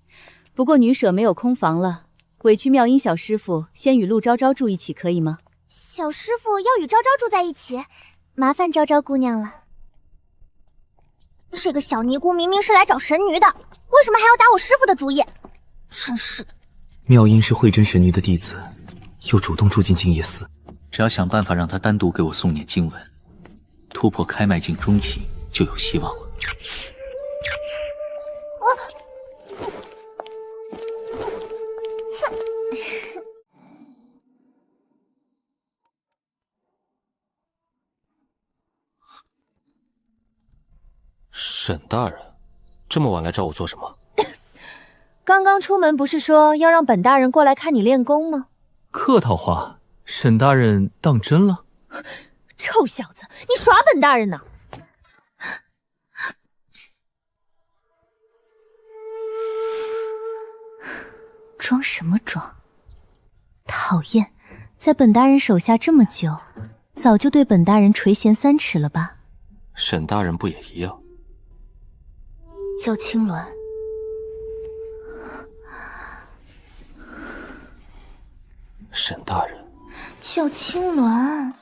不过女舍没有空房了，委屈妙音小师傅先与陆昭昭住一起，可以吗？小师傅要与昭昭住在一起，麻烦昭昭姑娘了。这个小尼姑明明是来找神女的，为什么还要打我师傅的主意？真是的。妙音是慧真神女的弟子，又主动住进静夜寺，只要想办法让她单独给我诵念经文，突破开麦境中期就有希望了。沈大人，这么晚来找我做什么？刚刚出门不是说要让本大人过来看你练功吗？客套话，沈大人当真了？臭小子，你耍本大人呢？装什么装？讨厌，在本大人手下这么久，早就对本大人垂涎3尺了吧？沈大人不也一样？叫青鸾。沈大人，小青鸾。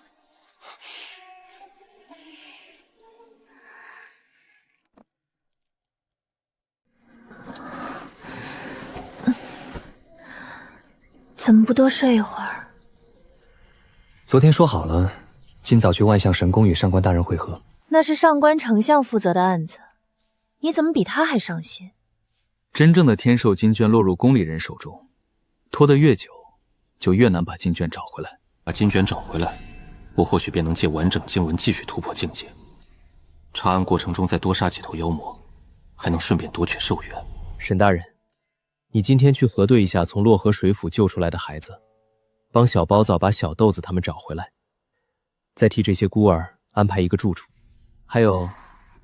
怎么不多睡一会儿？昨天说好了，今早去万象神宫与上官大人会合。那是上官丞相负责的案子，你怎么比他还上心？真正的天寿金卷落入宫里人手中，拖得越久，就越难把金卷找回来。把金卷找回来，我或许便能借完整经文继续突破境界。查案过程中再多杀几头妖魔，还能顺便夺取寿元。沈大人，你今天去核对一下从洛河水府救出来的孩子，帮小包早把小豆子他们找回来，再替这些孤儿安排一个住处。还有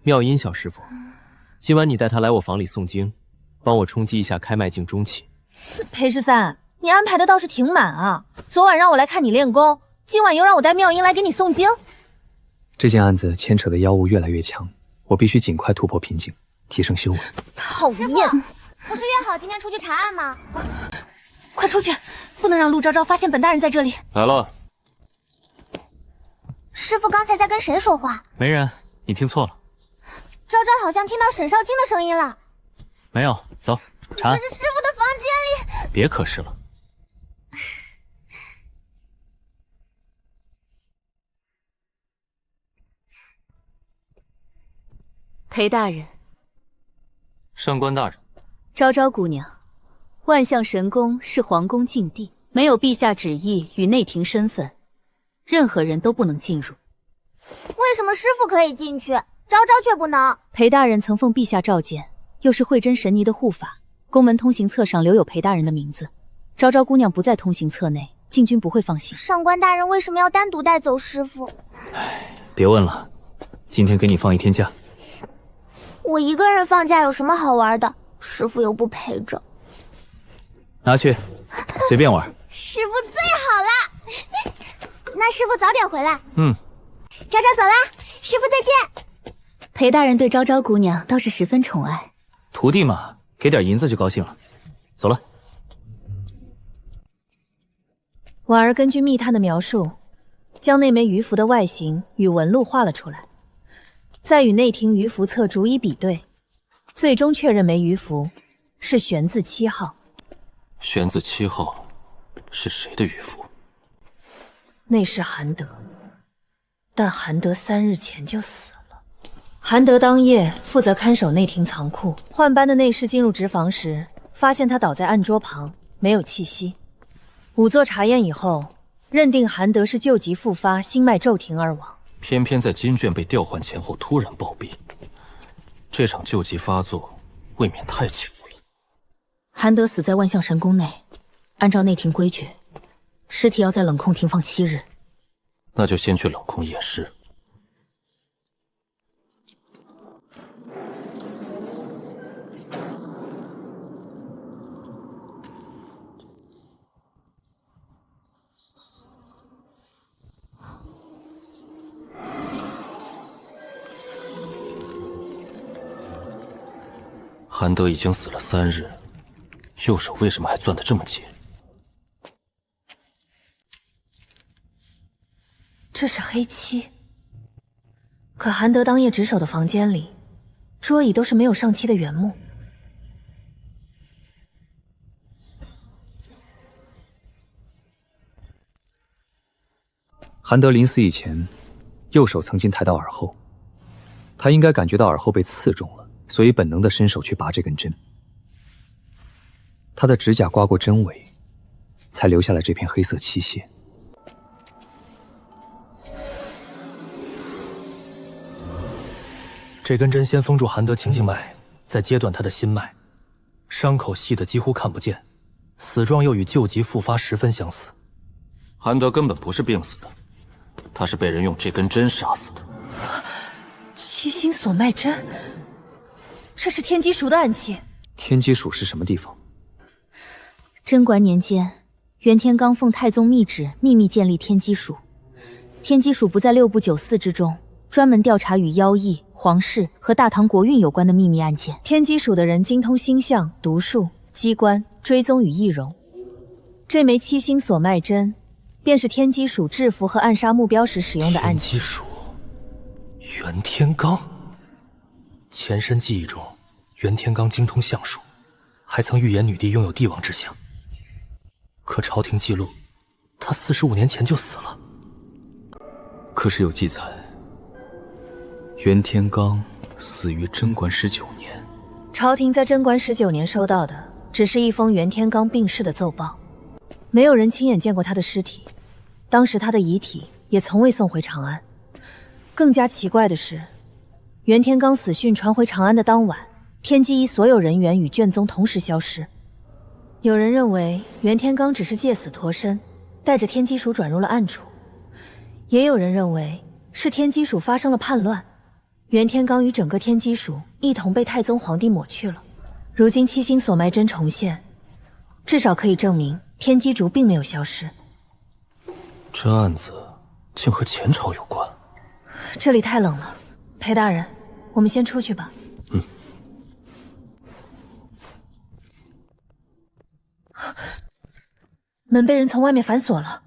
妙音小师傅，今晚你带他来我房里诵经，帮我冲击一下开脉境中期。裴十三，你安排的倒是挺满啊！昨晚让我来看你练功，今晚又让我带妙音来给你诵经。这件案子牵扯的妖物越来越强，我必须尽快突破瓶颈，提升修为。讨厌！不是约好今天出去查案吗？快出去，不能让陆昭昭发现本大人在这里。来了。师傅刚才在跟谁说话？没人，你听错了。昭昭好像听到沈少卿的声音了。没有，走，查案。可是师傅的房间里……别可是了。裴大人，上官大人，昭昭姑娘，万象神宫是皇宫禁地，没有陛下旨意与内廷身份，任何人都不能进入。为什么师傅可以进去，昭昭却不能？裴大人曾奉陛下召见，又是慧真神尼的护法，宫门通行册上留有裴大人的名字。昭昭姑娘不在通行册内，禁军不会放行。上官大人为什么要单独带走师傅？别问了，今天给你放一天假。我一个人放假有什么好玩的？师傅又不陪着。拿去，随便玩。师傅最好了。那师傅早点回来。昭昭走啦，师傅再见。裴大人对昭昭姑娘倒是十分宠爱。徒弟嘛，给点银子就高兴了。走了。婉儿根据密探的描述，将那枚鱼符的外形与纹路画了出来，再与内廷鱼符册逐一比对，最终确认枚鱼符是玄字7号。玄字7号是谁的鱼符？那是韩德，但韩德3日前就死了。韩德当夜负责看守内廷仓库，换班的内侍进入职房时，发现他倒在案桌旁，没有气息。仵作查验以后，认定韩德是旧疾复发，心脉骤停而亡。偏偏在金卷被调换前后突然暴毙，这场旧疾发作未免太奇怪了。韩德死在万象神宫内，按照内廷规矩，尸体要在冷空停放7日。那就先去冷空验尸。韩德已经死了3日，右手为什么还攥得这么紧？这是黑漆。可韩德当夜值守的房间里，桌椅都是没有上漆的原木。韩德临死以前，右手曾经抬到耳后，他应该感觉到耳后被刺中了，所以本能的伸手去拔这根针。他的指甲刮过针尾，才留下了这片黑色漆屑。这根针先封住韩德情静脉，再截断他的心脉，伤口细得几乎看不见，死状又与旧疾复发十分相似。韩德根本不是病死的，他是被人用这根针杀死的。七星锁脉针，这是天机署的暗器。天机署是什么地方？贞观年间，元天罡奉太宗密旨，秘密建立天机署。天机署不在6部9司之中，专门调查与妖异、皇室和大唐国运有关的秘密案件。天机署的人精通星象、毒术、机关、追踪与易容。这枚七星锁脉针，便是天机属制服和暗杀目标时使用的暗器。天机属，袁天罡。前身记忆中，袁天罡精通相术，还曾预言女帝拥有帝王之相。可朝廷记录，他45年前就死了。可是有记载，袁天罡死于贞观19年。朝廷在贞观19年收到的，只是一封袁天罡病逝的奏报，没有人亲眼见过他的尸体。当时他的遗体也从未送回长安。更加奇怪的是，袁天罡死讯传回长安的当晚，天机一所有人员与卷宗同时消失。有人认为袁天罡只是借死脱身，带着天机署转入了暗处，也有人认为是天机署发生了叛乱，袁天罡与整个天机署一同被太宗皇帝抹去了。如今七星所埋真重现，至少可以证明天机族并没有消失。这案子竟和前朝有关。这里太冷了，裴大人，我们先出去吧。门被人从外面反锁了。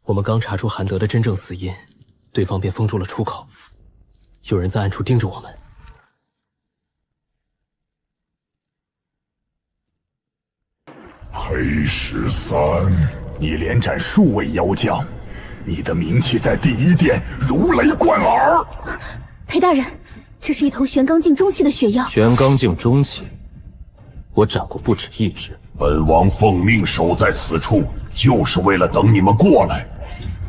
我们刚查出韩德的真正死因，对方便封住了出口。有人在暗处盯着我们。裴13，你连斩数位妖将，你的名气在第一殿如雷贯耳。裴大人，这是一头玄罡境中期的血妖。玄罡境中期，我斩过不止一只。本王奉命守在此处，就是为了等你们过来。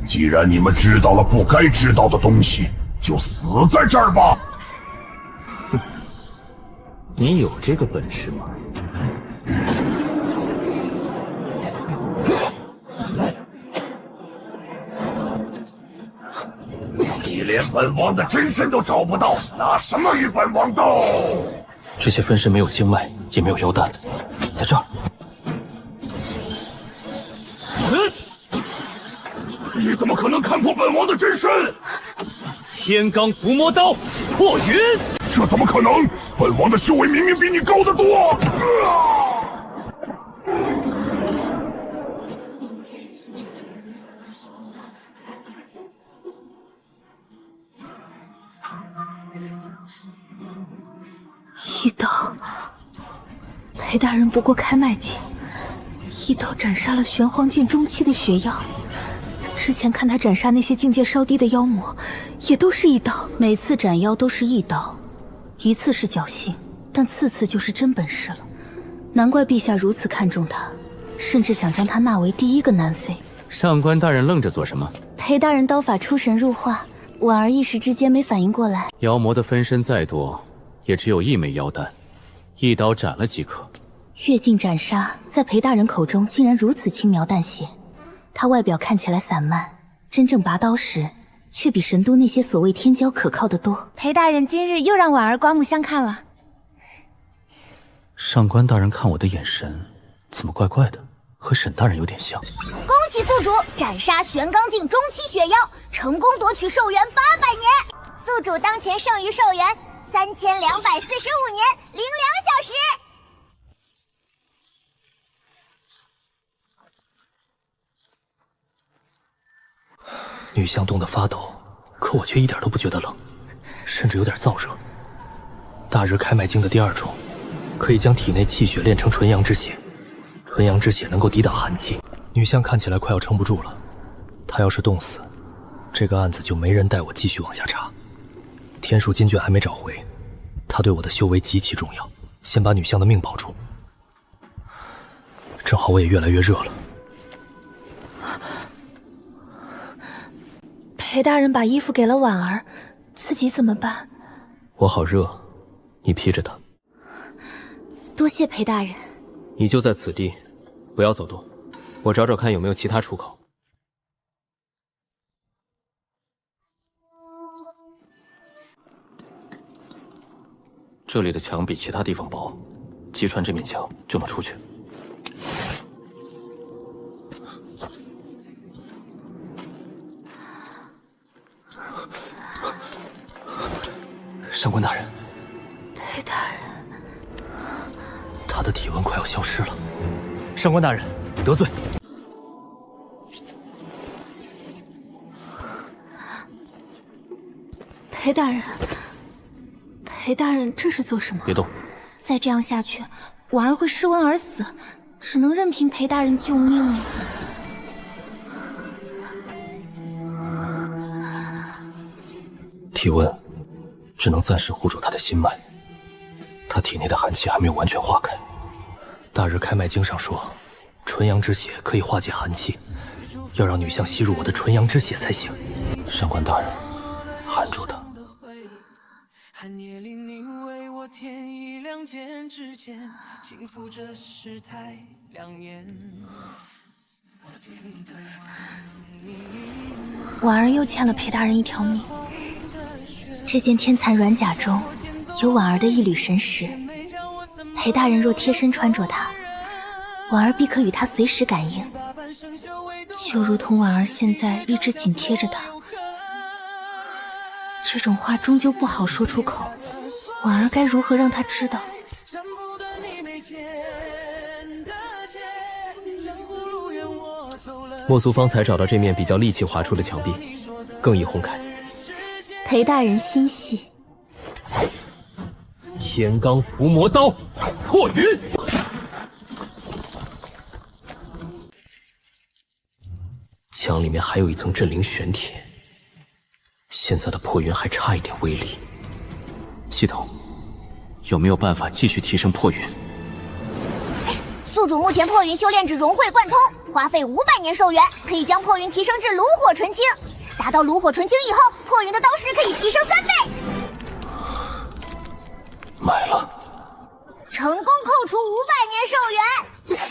既然你们知道了不该知道的东西，就死在这儿吧。你有这个本事吗？你连本王的真身都找不到，拿什么与本王斗？这些分身没有经脉，也没有妖丹，在这儿。你怎么可能看破本王的真身？天罡伏魔刀，破云！这怎么可能？本王的修为明明比你高得多。一刀，裴大人不过开脉境，一刀斩杀了玄黄境中期的血妖。之前看他斩杀那些境界稍低的妖魔，也都是一刀。每次斩妖都是一刀，一次是侥幸，但次次就是真本事了。难怪陛下如此看重他，甚至想将他纳为第一个南妃。上官大人愣着做什么？裴大人刀法出神入化，婉儿一时之间没反应过来。妖魔的分身再多，也只有一枚妖丹，一刀斩了即可。越境斩杀，在裴大人口中竟然如此轻描淡写。他外表看起来散漫，真正拔刀时，却比神都那些所谓天骄可靠得多。裴大人今日又让婉儿刮目相看了。上官大人看我的眼神怎么怪怪的，和沈大人有点像。恭喜宿主斩杀玄罡境中期血妖，成功夺取寿元800年。宿主当前剩余寿元3245年02小时。女相冻得发抖，可我却一点都不觉得冷，甚至有点燥热。大日开脉经的第2种，可以将体内气血炼成纯阳之血，纯阳之血能够抵挡寒气。女相看起来快要撑不住了，她要是冻死，这个案子就没人带我继续往下查。天数金卷还没找回，他对我的修为极其重要，先把女相的命保住。正好我也越来越热了。裴大人把衣服给了婉儿，自己怎么办？我好热，你披着它。多谢裴大人。你就在此地，不要走动，我找找看有没有其他出口。这里的墙比其他地方薄，击穿这面墙就能出去。上官大人，裴大人，他的体温快要消失了。上官大人，得罪。裴大人，裴大人这是做什么？别动！再这样下去，婉儿会失温而死，只能任凭裴大人救命了。体温只能暂时护住他的心脉，他体内的寒气还没有完全化开。大日开脉经上说，纯阳之血可以化解寒气，要让女相吸入我的纯阳之血才行。上官大人，含住他。寒夜里你为我添一两件指尖，轻抚着世态良言。婉儿又欠了裴大人一条命。这件天蚕软甲中有婉儿的一缕神识，裴大人若贴身穿着它，婉儿必可与他随时感应，就如同婉儿现在一直紧贴着他。这种话终究不好说出口，婉儿该如何让他知道？莫苏方才找到这面比较利器划出的墙壁，更易轰开。裴大人心细。天罡伏魔刀，破云。墙里面还有一层镇灵玄铁，现在的破云还差一点威力。系统，有没有办法继续提升破云？宿主目前破云修炼至融会贯通，花费500年寿元，可以将破云提升至炉火纯青。达到炉火纯青以后，破云的刀势可以提升3倍。买了，成功扣除500年寿元。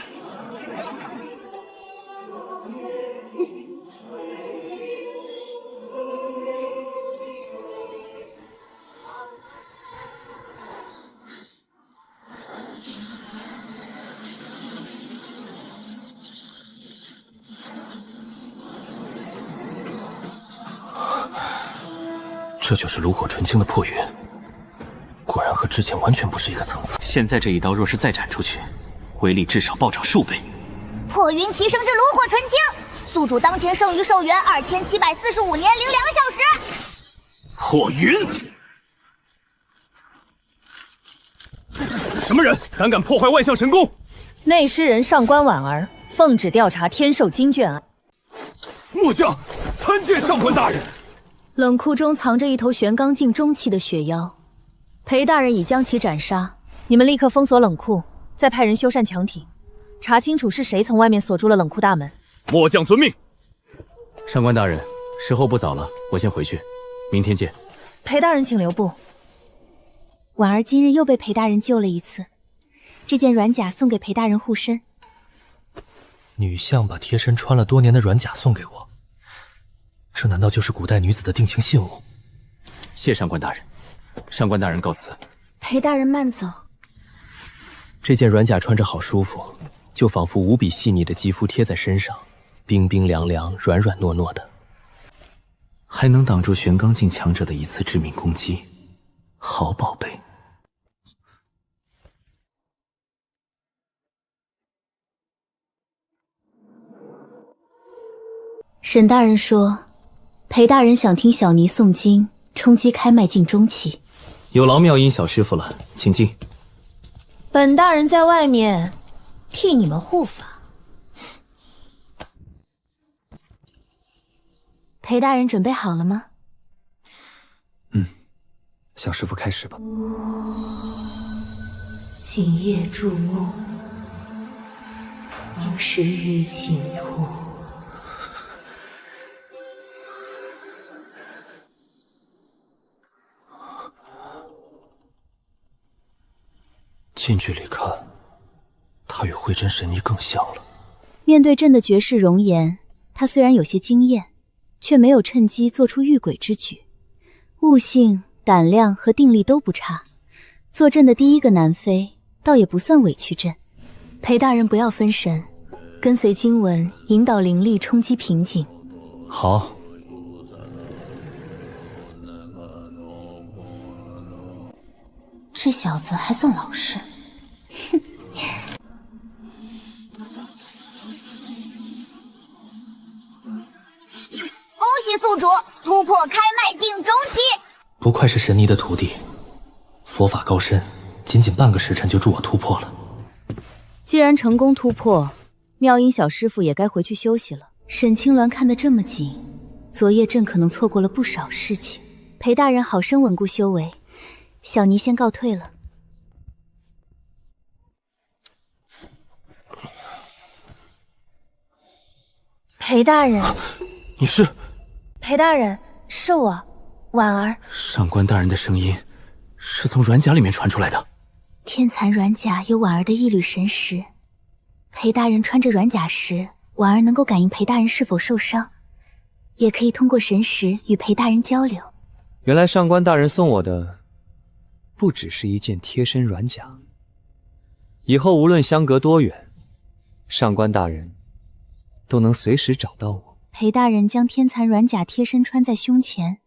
这就是炉火纯青的破云，果然和之前完全不是一个层次。现在这一刀若是再斩出去，威力至少暴涨数倍。破云提升至炉火纯青，宿主当前剩余寿元2745年02小时。破云！什么人胆敢破坏万象神宫？内侍人上官婉儿奉旨调查天寿经卷案。末将参见上官大人。冷库中藏着一头玄刚境中期的雪妖，裴大人已将其斩杀。你们立刻封锁冷库，再派人修缮墙体，查清楚是谁从外面锁住了冷库大门。末将遵命。上官大人，时候不早了，我先回去，明天见。裴大人请留步。婉儿今日又被裴大人救了一次，这件软甲送给裴大人护身。女相把贴身穿了多年的软甲送给我，这难道就是古代女子的定情信物？谢上官大人。上官大人告辞。裴大人慢走。这件软甲穿着好舒服，就仿佛无比细腻的肌肤贴在身上，冰冰凉凉，软软糯糯的，还能挡住玄刚境强者的一次致命攻击，好宝贝。沈大人说，裴大人想听小尼诵经，冲击开脉境中期。有劳妙音小师傅了，请进。本大人在外面替你们护法。裴大人准备好了吗？小师傅开始吧。今夜筑梦，应是日尽头。近距离看，他与慧真神尼更像了。面对朕的绝世容颜，他虽然有些惊艳，却没有趁机做出遇鬼之举。悟性、胆量和定力都不差，做朕的第一个男妃，倒也不算委屈朕。裴大人不要分神，跟随经文，引导灵力冲击瓶颈。好。这小子还算老实。哼。恭喜宿主突破开脉境中期。不愧是神尼的徒弟，佛法高深，仅仅半个时辰就助我突破了。既然成功突破，妙音小师傅也该回去休息了。沈清鸾看得这么紧，昨夜朕可能错过了不少事情。裴大人好生稳固修为，小尼先告退了。裴大人，你是？裴大人，是我，婉儿。上官大人的声音是从软甲里面传出来的。天蚕软甲有婉儿的一缕神识，裴大人穿着软甲时，婉儿能够感应裴大人是否受伤，也可以通过神识与裴大人交流。原来上官大人送我的不只是一件贴身软甲，以后无论相隔多远，上官大人都能随时找到我。裴大人将天蚕软甲贴身穿在胸前，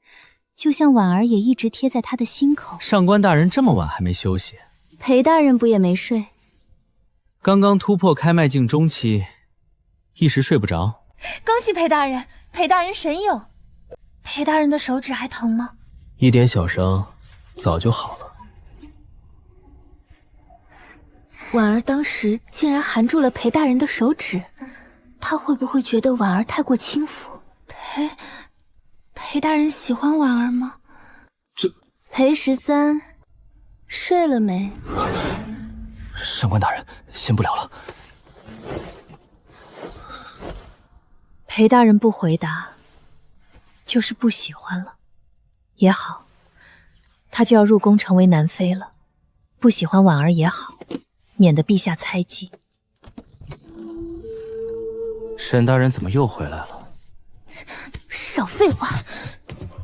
就像婉儿也一直贴在他的心口。上官大人这么晚还没休息？裴大人不也没睡？刚刚突破开脉境中期，一时睡不着。恭喜裴大人，裴大人神勇。裴大人的手指还疼吗？一点小伤，早就好了。婉儿当时竟然含住了裴大人的手指，他会不会觉得婉儿太过轻浮？裴大人喜欢婉儿吗？裴13睡了没？上官大人，先不聊了。裴大人不回答，就是不喜欢了。也好，他就要入宫成为南妃了。不喜欢婉儿也好，免得陛下猜忌。沈大人怎么又回来了？少废话，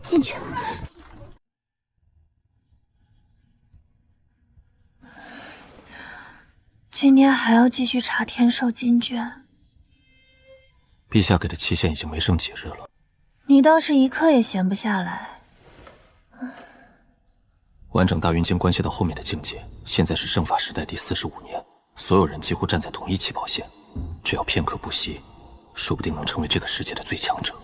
进去。今天还要继续查天授经卷。陛下给的期限已经没剩几日了。你倒是一刻也闲不下来。完整大云经关系到后面的境界，现在是圣法时代第45年，所有人几乎站在同一起跑线，只要片刻不息，说不定能成为这个世界的最强者。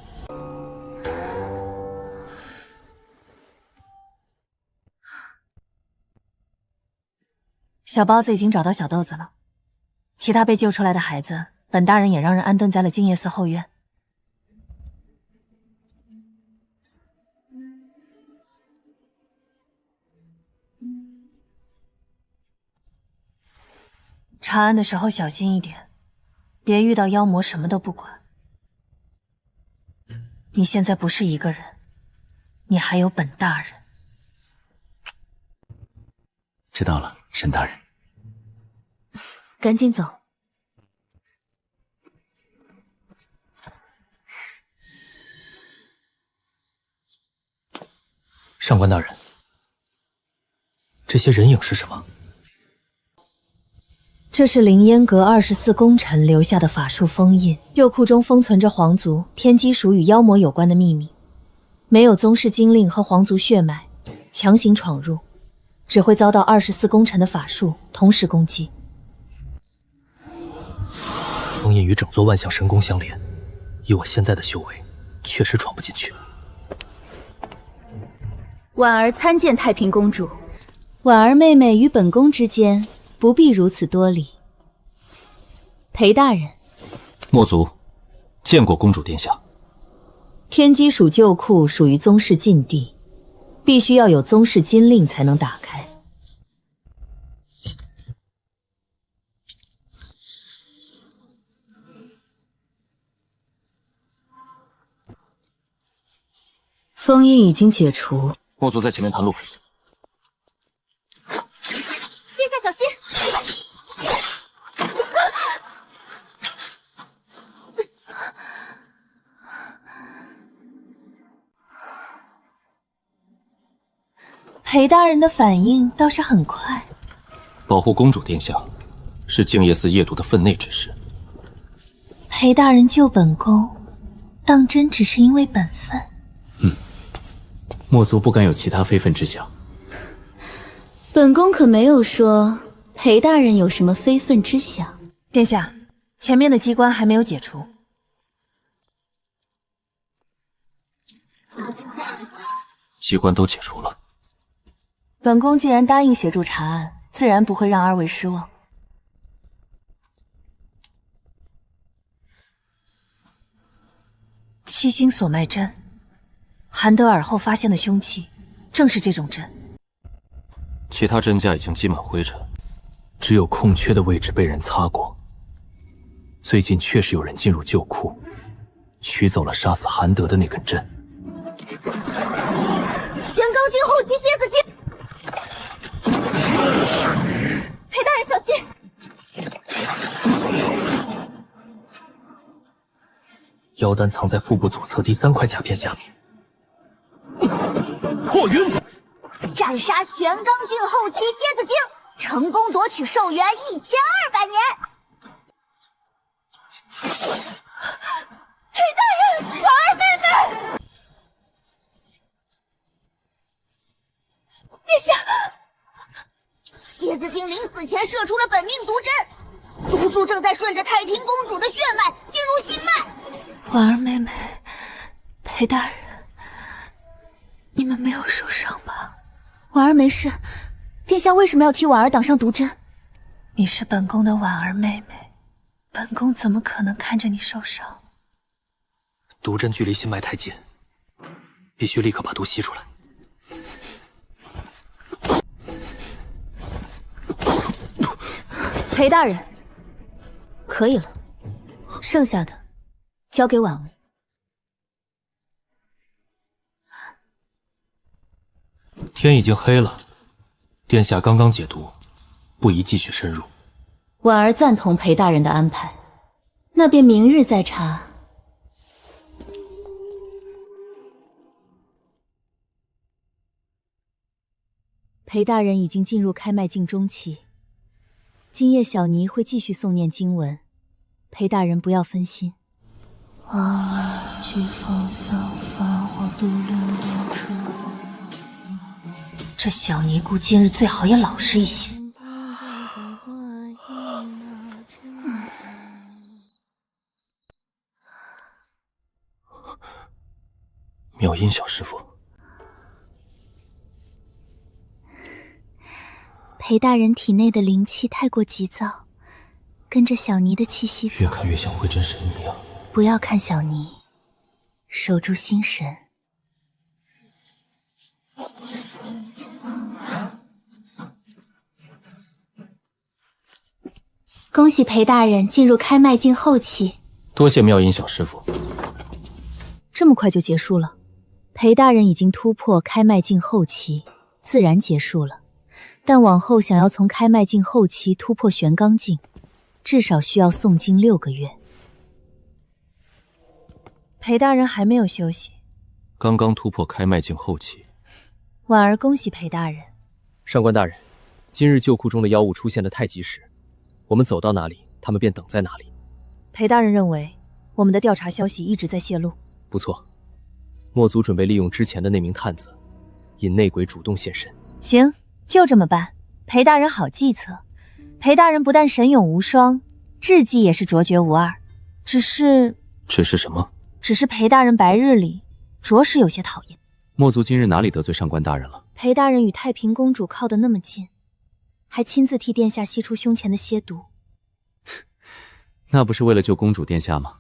小包子已经找到小豆子了，其他被救出来的孩子，本大人也让人安顿在了静夜寺后院。查案的时候小心一点，别遇到妖魔什么都不管。你现在不是一个人，你还有本大人。知道了，沈大人。赶紧走。上官大人，这些人影是什么？这是凌烟阁24功臣留下的法术封印，旧库中封存着皇族、天机属与妖魔有关的秘密。没有宗室金令和皇族血脉，强行闯入，只会遭到24功臣的法术同时攻击。封印与整座万象神宫相连，以我现在的修为，确实闯不进去。婉儿参见太平公主。婉儿妹妹与本宫之间不必如此多礼。裴大人，墨族见过公主殿下。天机属旧库属于宗室禁地，必须要有宗室金令才能打开。封印已经解除。墨族在前面探路。殿下小心！裴大人的反应倒是很快。保护公主殿下，是静夜寺夜读的分内之事。裴大人救本宫，当真只是因为本分？墨族不敢有其他非分之想。本宫可没有说裴大人有什么非分之想。殿下，前面的机关还没有解除。机关都解除了。本宫既然答应协助查案，自然不会让二位失望。七星锁脉针，韩德尔后发现的凶器正是这种针。其他针架已经积满灰尘，只有空缺的位置被人擦过。最近确实有人进入旧库，取走了杀死韩德的那根针。玄罡镜后期蝎子精。裴大人小心！妖丹藏在腹部左侧第3块甲片下面。破云，斩杀玄罡镜后期蝎子精，成功夺取寿元1200年。裴大人，婉儿妹妹！殿下，蝎子精临死前射出了本命毒针，毒素正在顺着太平公主的血脉进入心脉。婉儿妹妹，裴大人，你们没有受伤吧？婉儿没事，殿下为什么要替婉儿挡上毒针？你是本宫的婉儿妹妹，本宫怎么可能看着你受伤？毒针距离心脉太近，必须立刻把毒吸出来。裴大人，可以了，剩下的交给婉儿。天已经黑了，殿下刚刚解毒，不宜继续深入。婉儿赞同裴大人的安排，那便明日再查。裴大人已经进入开脉镜中期，今夜小尼会继续诵念经文，裴大人不要分心。这小尼姑今日最好也老实一些。妙音小师傅，裴大人体内的灵气太过急躁，跟着小尼的气息走。越看越像慧真神一样。不要看小尼，守住心神。恭喜裴大人进入开脉镜后期。多谢妙音小师傅。这么快就结束了？裴大人已经突破开脉镜后期，自然结束了。但往后想要从开脉镜后期突破玄罡境，至少需要诵经6个月。裴大人还没有休息，刚刚突破开脉境后期。婉儿恭喜裴大人。上官大人，今日旧库中的妖物出现得太及时，我们走到哪里，他们便等在哪里。裴大人认为，我们的调查消息一直在泄露。不错，墨族准备利用之前的那名探子，引内鬼主动现身。行，就这么办。裴大人好计策，裴大人不但神勇无双，智计也是卓绝无二。只是什么？只是裴大人白日里着实有些讨厌。墨族今日哪里得罪上官大人了？裴大人与太平公主靠得那么近，还亲自替殿下吸出胸前的蝎毒，那不是为了救公主殿下吗？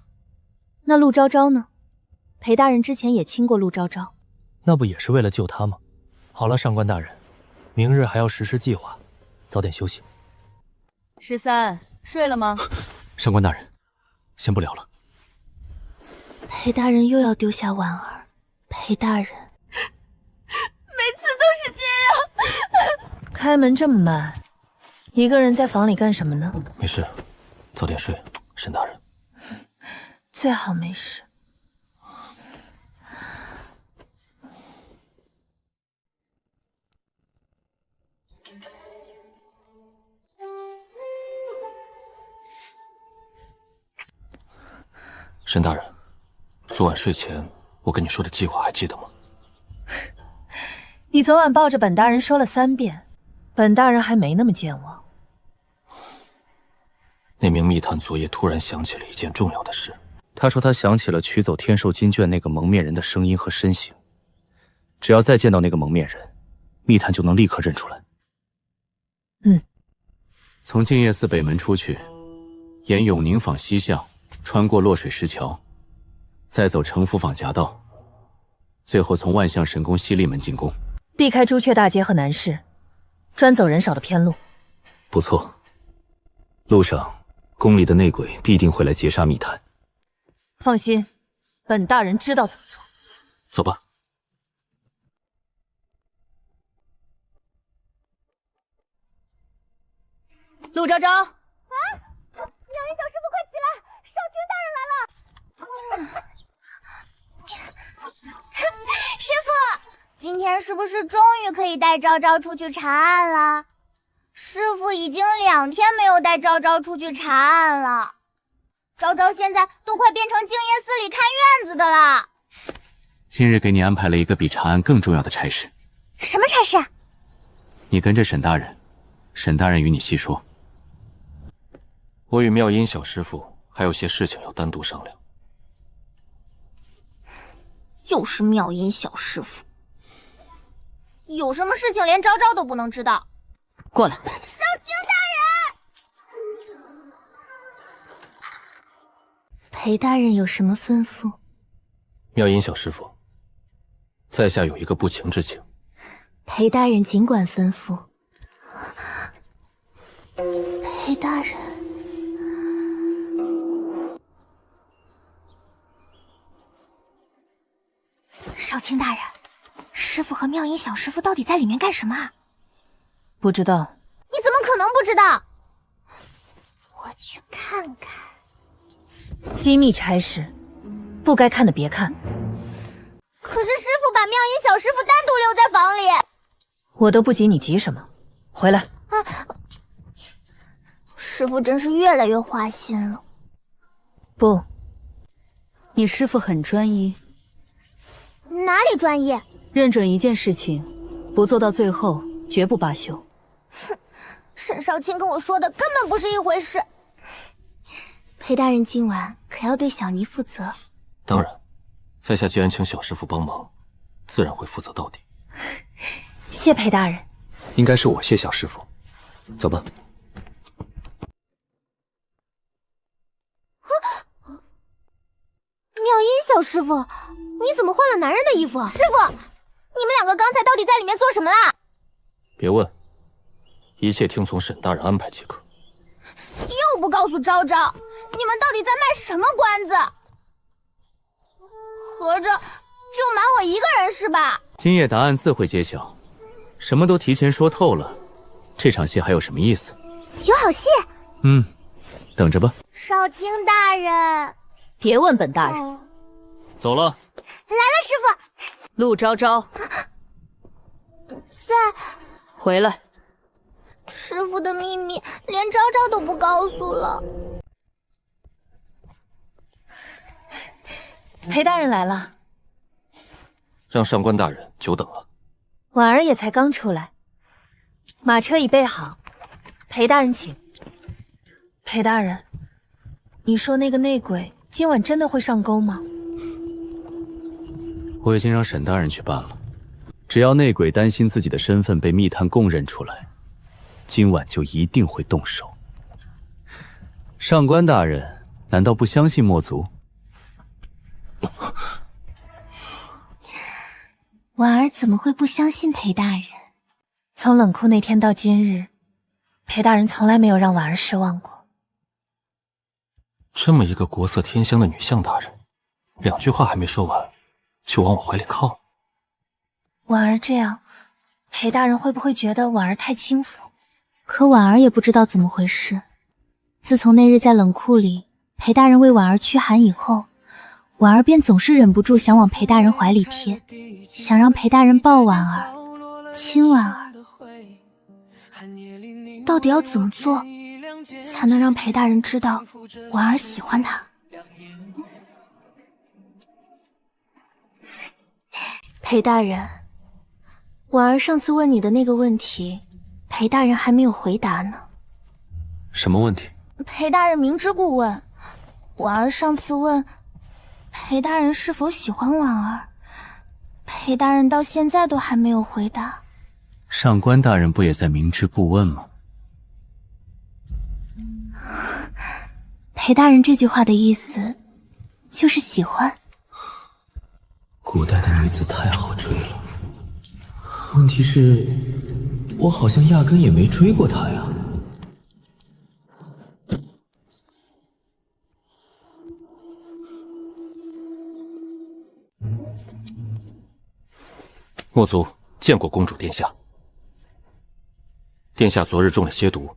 那陆昭昭呢？裴大人之前也亲过陆昭昭，那不也是为了救他吗？好了，上官大人，明日还要实施计划，早点休息。13，睡了吗？上官大人，先不聊了。裴大人又要丢下婉儿，裴大人每次都是这样。开门这么慢，一个人在房里干什么呢？没事，早点睡，沈大人。最好没事。沈大人，昨晚睡前我跟你说的计划还记得吗？你昨晚抱着本大人说了3遍，本大人还没那么健忘。那名密探昨夜突然想起了一件重要的事。他说他想起了取走天寿金卷那个蒙面人的声音和身形，只要再见到那个蒙面人，密探就能立刻认出来。从静夜寺北门出去，沿永宁坊西向，穿过落水石桥，再走城府坊夹道，最后从万象神宫西立门进宫，避开朱雀大街和南市，专走人少的偏路。不错，路上宫里的内鬼必定会来劫杀密探。放心，本大人知道怎么做。走吧。陆昭昭，妙音小师傅，快起来！少卿大人来了！师傅，今天是不是终于可以带昭昭出去查案了？师傅已经2天没有带昭昭出去查案了，昭昭现在都快变成静夜寺里看院子的了。今日给你安排了一个比查案更重要的差事。什么差事？你跟着沈大人，沈大人与你细说。我与妙音小师傅还有些事情要单独商量。又是妙音小师傅，有什么事情连昭昭都不能知道？过来。少卿大人，裴大人有什么吩咐？妙音小师傅，在下有一个不情之请。裴大人尽管吩咐。裴大人，少卿大人，师傅和妙音小师傅到底在里面干什么啊？不知道。你怎么可能不知道？我去看看。机密差事，不该看的别看。可是师傅把妙音小师傅单独留在房里。我都不急，你急什么？回来。师傅真是越来越花心了。不，你师傅很专一。哪里专一？认准一件事情，不做到最后，绝不罢休。哼，沈少卿跟我说的根本不是一回事。裴大人今晚可要对小尼负责。当然，在下既然请小师傅帮忙，自然会负责到底。谢裴大人。应该是我谢小师傅。走吧。妙音小师傅，你怎么换了男人的衣服？师傅，你们2个刚才到底在里面做什么啦？别问，一切听从沈大人安排即可。又不告诉昭昭，你们到底在卖什么关子？合着就瞒我一个人是吧？今夜答案自会揭晓，什么都提前说透了，这场戏还有什么意思？有好戏。等着吧。少卿大人，别问本大人。走了。来了，师傅。陆昭昭，在。回来。师傅的秘密连昭昭都不告诉了。裴大人来了。让上官大人久等了。婉儿也才刚出来，马车已备好，裴大人请。裴大人，你说那个内鬼今晚真的会上钩吗？我已经让沈大人去办了，只要内鬼担心自己的身份被密探供认出来，今晚就一定会动手。上官大人难道不相信墨族？婉儿怎么会不相信裴大人？从冷库那天到今日，裴大人从来没有让婉儿失望过。这么一个国色天香的女相大人，2句话还没说完，就往我怀里靠。婉儿这样，裴大人会不会觉得婉儿太轻浮？可婉儿也不知道怎么回事。自从那日在冷库里，裴大人为婉儿驱寒以后，婉儿便总是忍不住想往裴大人怀里贴，想让裴大人抱婉儿，亲婉儿。到底要怎么做，才能让裴大人知道婉儿喜欢他？裴大人，婉儿上次问你的那个问题，裴大人还没有回答呢。什么问题？裴大人明知故问。婉儿上次问裴大人是否喜欢婉儿，裴大人到现在都还没有回答。上官大人不也在明知故问吗？裴大人这句话的意思，就是喜欢。古代的女子太好追了，问题是，我好像压根也没追过她呀。墨族见过公主殿下。殿下昨日中了蝎毒，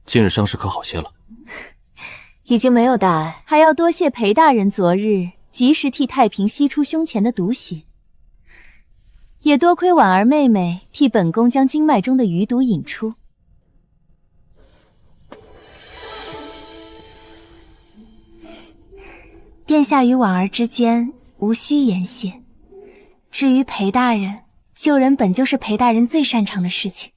今日伤势可好些了？已经没有大碍，还要多谢裴大人昨日及时替太平吸出胸前的毒血，也多亏婉儿妹妹替本宫将经脉中的余毒引出。殿下与婉儿之间无需言谢，至于裴大人，救人本就是裴大人最擅长的事情。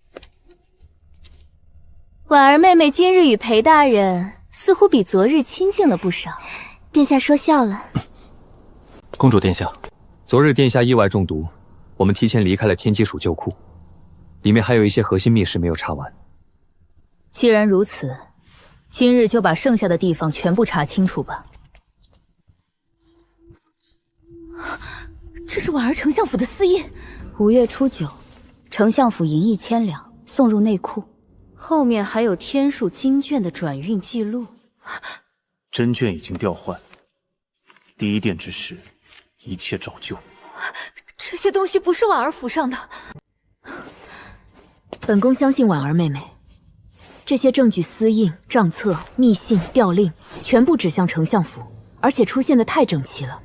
婉儿妹妹今日与裴大人似乎比昨日亲近了不少。殿下说笑了。公主殿下，昨日殿下意外中毒，我们提前离开了天机署旧库，里面还有一些核心密室没有查完。既然如此，今日就把剩下的地方全部查清楚吧。这是婉儿丞相府的私印。5月初9，丞相府银1000两送入内库，后面还有天数经卷的转运记录。真卷已经调换，第一殿之时，一切照旧。这些东西不是婉儿府上的。本宫相信婉儿妹妹，这些证据、私印、账册、密信、调令，全部指向丞相府，而且出现的太整齐了，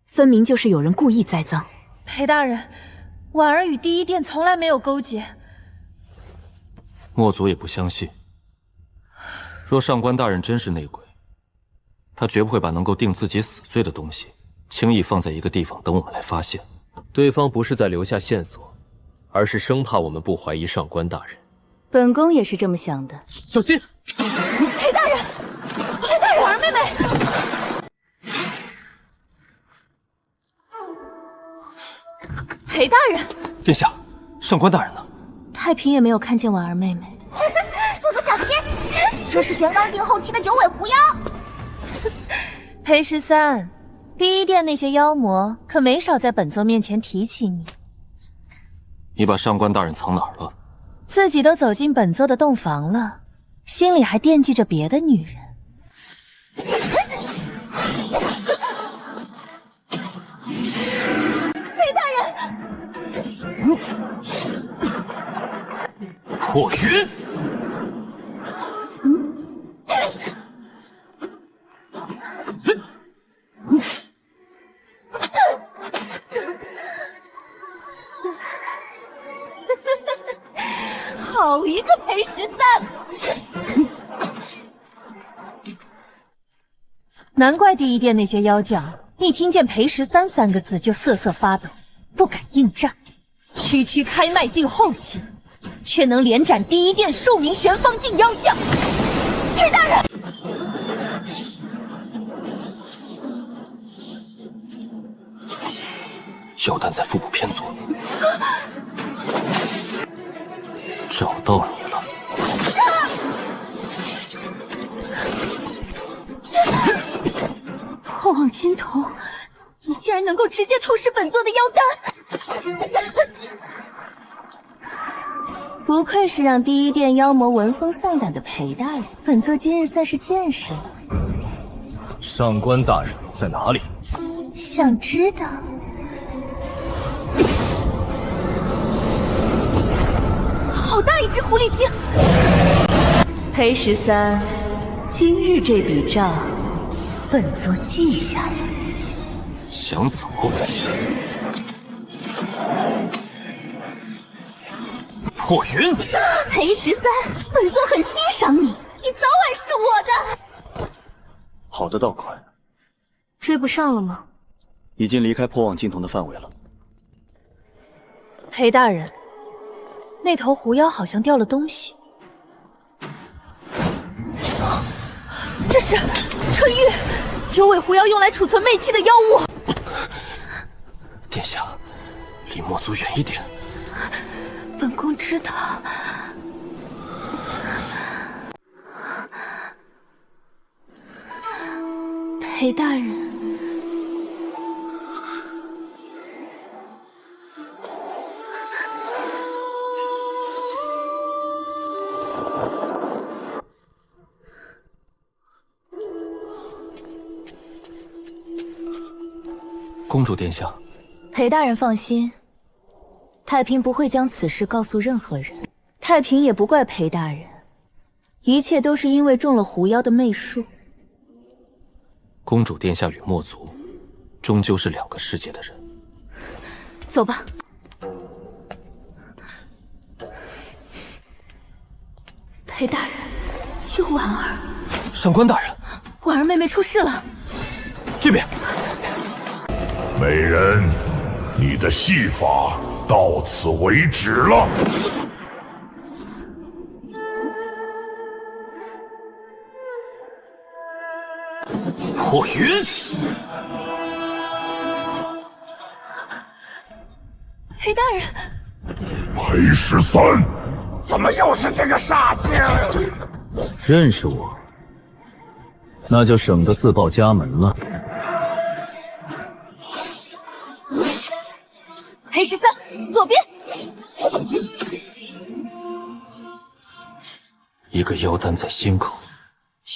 分明就是有人故意栽赃。裴大人，婉儿与第一殿从来没有勾结。墨族也不相信。若上官大人真是内鬼，他绝不会把能够定自己死罪的东西轻易放在一个地方等我们来发现。对方不是在留下线索，而是生怕我们不怀疑上官大人。本宫也是这么想的。小心！裴大人，裴大人，婉儿妹妹。裴大人，殿下，上官大人呢？太平也没有看见婉儿妹妹。宿主小心，这是玄刚境后期的九尾狐妖。裴13，第一殿那些妖魔可没少在本座面前提起你。你把上官大人藏哪儿了？自己都走进本座的洞房了，心里还惦记着别的女人。裴大人，破云。好一个裴13！难怪第一殿那些妖将一听见裴13三个字就瑟瑟发抖，不敢应战。区区开麦境后期，却能连斩第一殿数名玄方境妖将。裴大人，妖丹在腹部偏左，找到你了。破网金头，你竟然能够直接透视本座的妖丹！不愧是让第一殿妖魔闻风丧胆的裴大人，本座今日算是见识了。上官大人在哪里？想知道？好大一只狐狸精！裴13，今日这笔账，本座记下来。想走？破云！裴13，本座很欣赏你，你早晚是我的。跑得倒快，追不上了吗？已经离开破网金瞳的范围了。裴大人，那头狐妖好像掉了东西。这是春玉，九尾狐妖用来储存媚气的妖物。殿下，离墨族远一点。本宫知道。裴大人。公主殿下，裴大人放心，太平不会将此事告诉任何人。太平也不怪裴大人，一切都是因为中了狐妖的媚术。公主殿下与墨族，终究是两个世界的人。走吧。裴大人，救婉儿！上官大人，婉儿妹妹出事了。这边。美人，你的戏法到此为止了。破云，裴大人，裴13，怎么又是这个煞星？认识我，那就省得自报家门了。裴13，左边。一个妖丹在心口，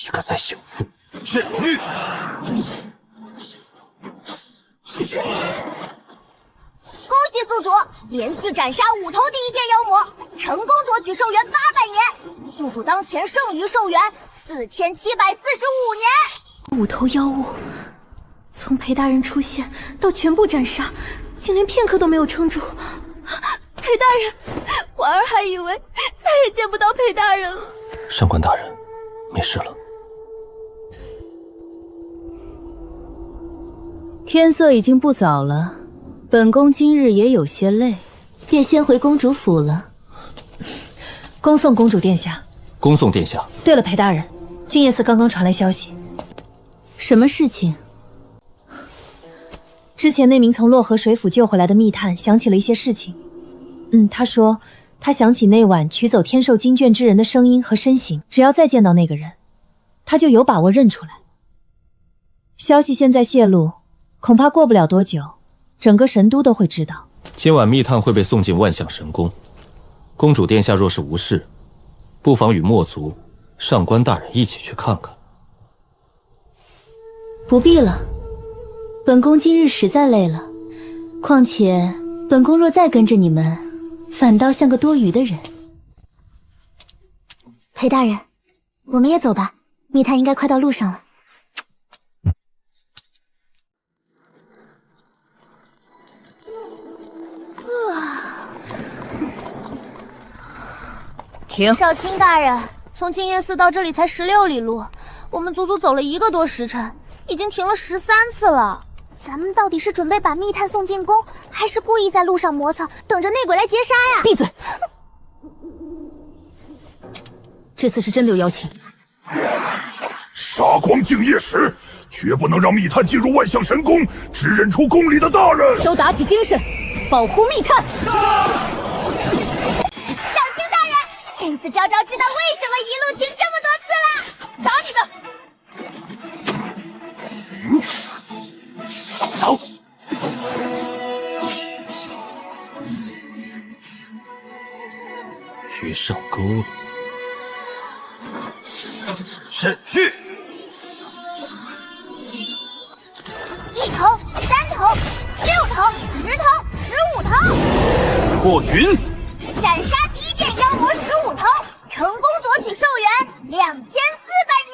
一个在小腹。是去。恭喜宿主连续斩杀5头第一阶妖魔，成功夺取寿元800年。宿主当前剩余寿元4745年。 5头妖物，从裴大人出现到全部斩杀，竟连片刻都没有撑住。裴大人，婉儿还以为再也见不到裴大人了。上官大人，没事了。天色已经不早了，本宫今日也有些累，便先回公主府了。恭送公主殿下。恭送殿下。对了，裴大人，静夜寺刚刚传来消息。什么事情？之前那名从洛河水府救回来的密探想起了一些事情。他说他想起那晚取走天寿金卷之人的声音和身形，只要再见到那个人，他就有把握认出来。消息现在泄露，恐怕过不了多久，整个神都都会知道。今晚密探会被送进万象神宫，公主殿下若是无事，不妨与墨族、上官大人一起去看看。不必了，本宫今日实在累了，况且本宫若再跟着你们，反倒像个多余的人。裴大人，我们也走吧，密探应该快到路上了。停！少卿大人，从静夜寺到这里才16里路，我们足足走了1个多时辰，已经停了13次了。咱们到底是准备把密探送进宫，还是故意在路上磨蹭，等着内鬼来劫杀呀？闭嘴！这次是真的有邀请。杀光静夜使，绝不能让密探进入万象神宫，指认出宫里的大人。都打起精神，保护密探！少卿大人，这次昭昭知道为什么一路停这么多次了。打你的！走。鱼上钩了。审讯。1头、3头、6头、10头、15头。破云。斩杀第一件妖魔15头，成功夺取寿元2400年。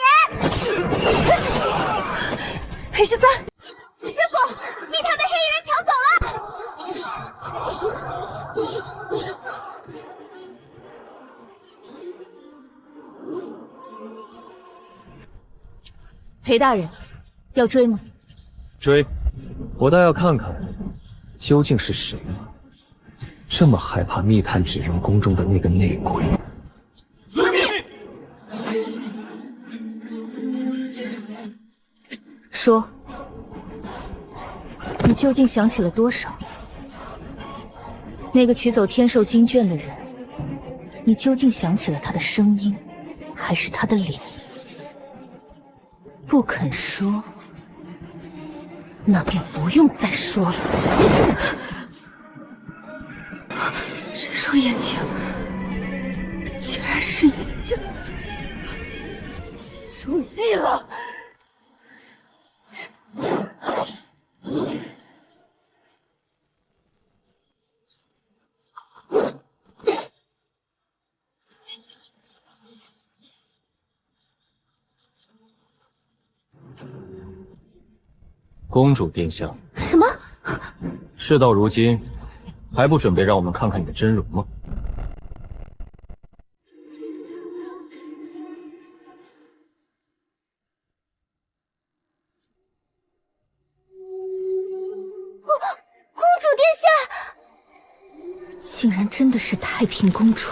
裴13，师傅，密探被黑衣人抢走了。裴大人，要追吗？追，我倒要看看，究竟是谁这么害怕密探指认宫中的那个内鬼。遵命。说，你究竟想起了多少？那个取走天寿金卷的人你究竟想起了他的声音，还是他的脸？不肯说，那便不用再说了。这双眼睛，竟然是你！中计了！公主殿下，什么？事到如今，还不准备让我们看看你的真容吗？公主殿下，竟然真的是太平公主，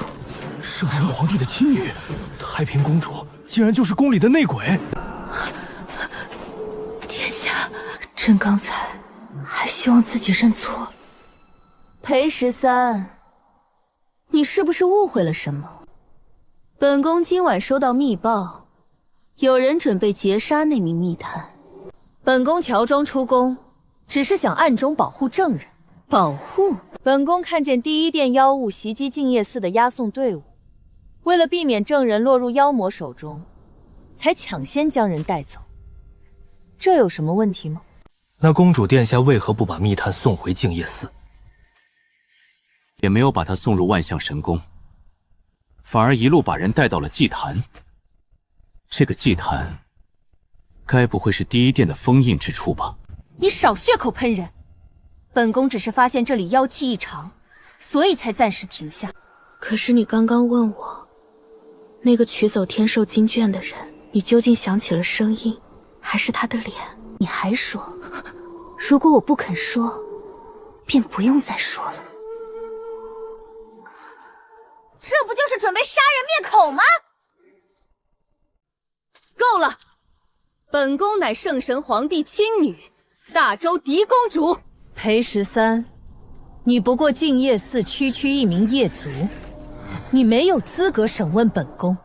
圣神皇帝的亲女，太平公主竟然就是宫里的内鬼。殿下，朕刚才还希望自己认错。裴13，你是不是误会了什么？本宫今晚收到密报，有人准备劫杀那名密探。本宫乔装出宫，只是想暗中保护证人。保护？本宫看见第一殿妖物袭击静夜寺的押送队伍，为了避免证人落入妖魔手中，才抢先将人带走。这有什么问题吗？那公主殿下为何不把密探送回静夜寺？也没有把他送入万象神宫，反而一路把人带到了祭坛。这个祭坛，该不会是第一殿的封印之处吧？你少血口喷人！本宫只是发现这里妖气异常，所以才暂时停下。可是你刚刚问我，那个取走天寿经卷的人，你究竟想起了声音，还是他的脸？你还说，如果我不肯说，便不用再说了。这不就是准备杀人灭口吗？够了！本宫乃圣神皇帝亲女，大周嫡公主。裴13，你不过静夜寺区一名夜族，你没有资格审问本宫。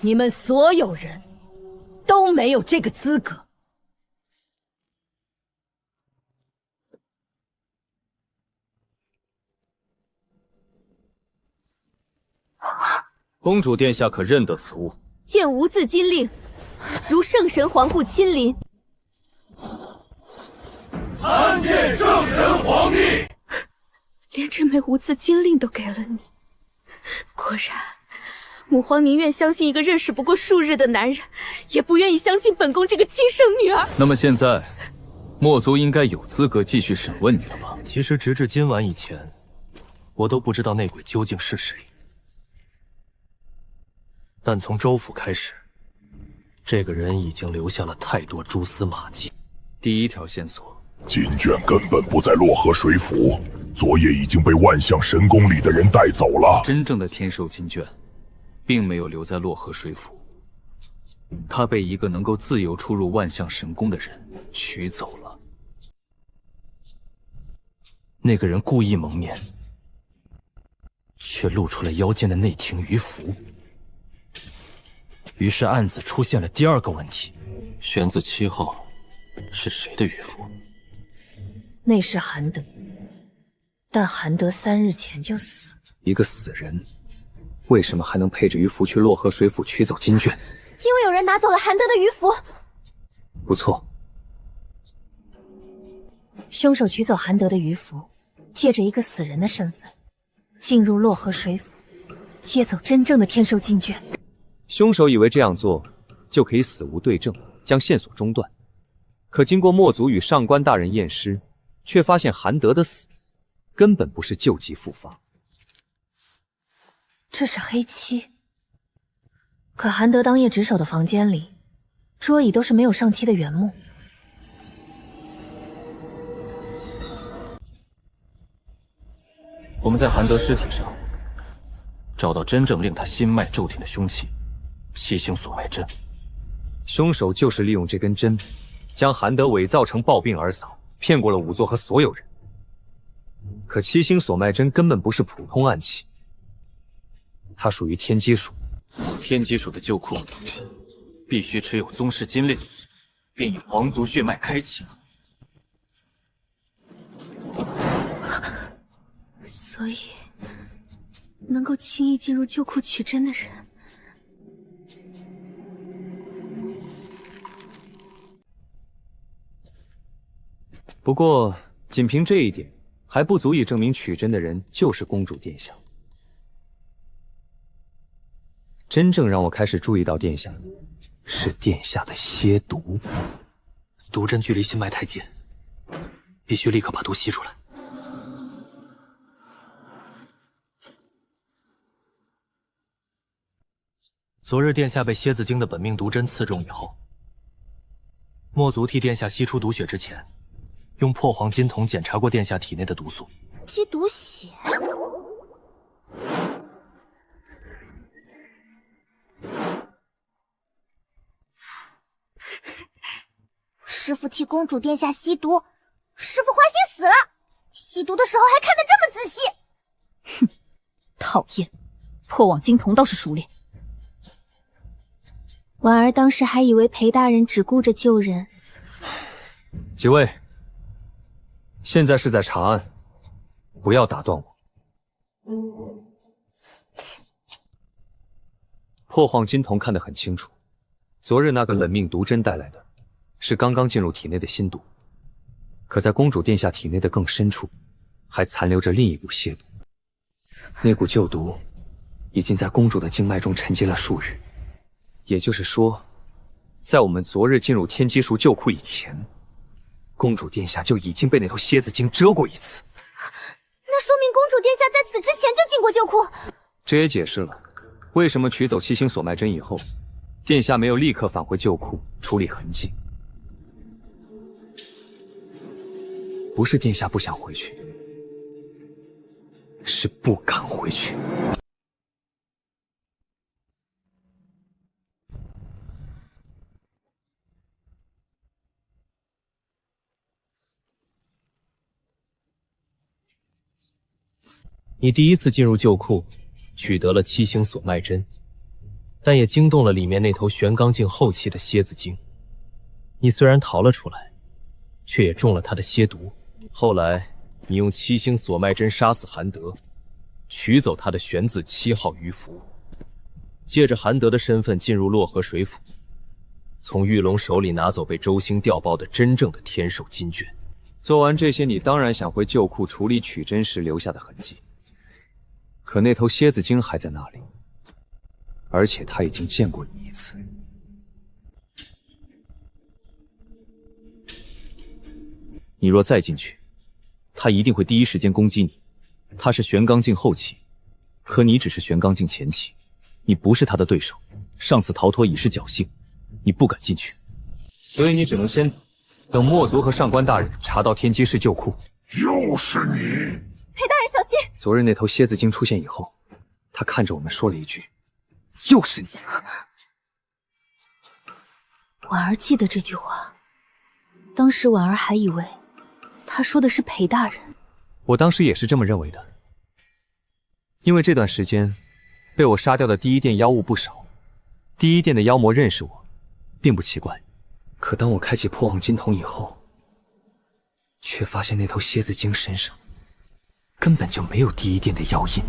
你们所有人都没有这个资格。公主殿下可认得此物？见无字金令，如圣神皇护亲临。参见圣神皇帝。连这枚无字金令都给了你，果然，母皇宁愿相信一个认识不过数日的男人，也不愿意相信本宫这个亲生女儿。那么现在，墨族应该有资格继续审问你了吧？其实直至今晚以前，我都不知道内鬼究竟是谁。但从州府开始，这个人已经留下了太多蛛丝马迹。第一条线索，金卷根本不在洛河水府，昨夜已经被万象神宫里的人带走了。真正的天寿金卷，并没有留在洛河水府，他被一个能够自由出入万象神宫的人取走了。那个人故意蒙面，却露出了腰间的内廷鱼符。于是案子出现了第二个问题：玄子7号是谁的渔夫？那是韩德，但韩德3日前就死了。一个死人，为什么还能配着鱼符去洛河水府取走金卷？因为有人拿走了韩德的鱼符。不错，凶手取走韩德的鱼符，借着一个死人的身份，进入洛河水府，接走真正的天寿金卷。凶手以为这样做就可以死无对证，将线索中断。可经过墨族与上官大人验尸，却发现韩德的死根本不是旧疾复发。这是黑漆。可韩德当夜值守的房间里，桌椅都是没有上漆的原木。我们在韩德尸体上找到真正令他心脉骤停的凶器——七星锁脉针。凶手就是利用这根针，将韩德伪造成暴病而死，骗过了仵作和所有人。可七星锁脉针根本不是普通暗器，它属于天机属。天机属的旧库必须持有宗室金链，并以皇族血脉开启。所以，能够轻易进入旧库取真的人，不过，仅凭这一点，还不足以证明取真的人就是公主殿下。真正让我开始注意到殿下的，是殿下的蝎毒。毒针距离心脉太近，必须立刻把毒吸出来。昨日殿下被蝎子精的本命毒针刺中以后，墨族替殿下吸出毒血之前，用破黄金筒检查过殿下体内的毒素。吸毒血。师傅替公主殿下吸毒，师傅花心死了。吸毒的时候还看得这么仔细。哼，讨厌！破网金童倒是熟练。婉儿当时还以为裴大人只顾着救人。几位，现在是在查案，不要打断我。破晃金童看得很清楚，昨日那个本命毒针带来的是刚刚进入体内的新毒，可在公主殿下体内的更深处，还残留着另一股邪毒。那股旧毒已经在公主的经脉中沉积了数日，也就是说，在我们昨日进入天机树旧库以前，公主殿下就已经被那头蝎子精蛰过一次。那说明公主殿下在此之前就进过旧库。这也解释了为什么取走七星锁脉针以后，殿下没有立刻返回旧库处理痕迹。不是殿下不想回去，是不敢回去。你第一次进入旧库，取得了七星锁脉针，但也惊动了里面那头玄刚境后期的蝎子精。你虽然逃了出来，却也中了他的蝎毒。后来，你用七星锁脉针杀死韩德，取走他的玄子7号鱼符，借着韩德的身份进入洛河水府，从玉龙手里拿走被周兴调包的真正的天寿金卷。做完这些，你当然想回旧库处理取真时留下的痕迹。可那头蝎子精还在那里，而且他已经见过你一次。你若再进去，他一定会第一时间攻击你。他是玄刚境后期，可你只是玄刚境前期，你不是他的对手。上次逃脱已是侥幸，你不敢进去，所以你只能先等墨族和上官大人查到天机市旧库。又是你！裴大人小心！昨日那头蝎子精出现以后，他看着我们说了一句：“又是你。”婉儿记得这句话，当时婉儿还以为他说的是裴大人。我当时也是这么认为的，因为这段时间被我杀掉的第一殿妖物不少，第一殿的妖魔认识我，并不奇怪。可当我开启破网金筒以后，却发现那头蝎子精身上根本就没有第一殿的妖印。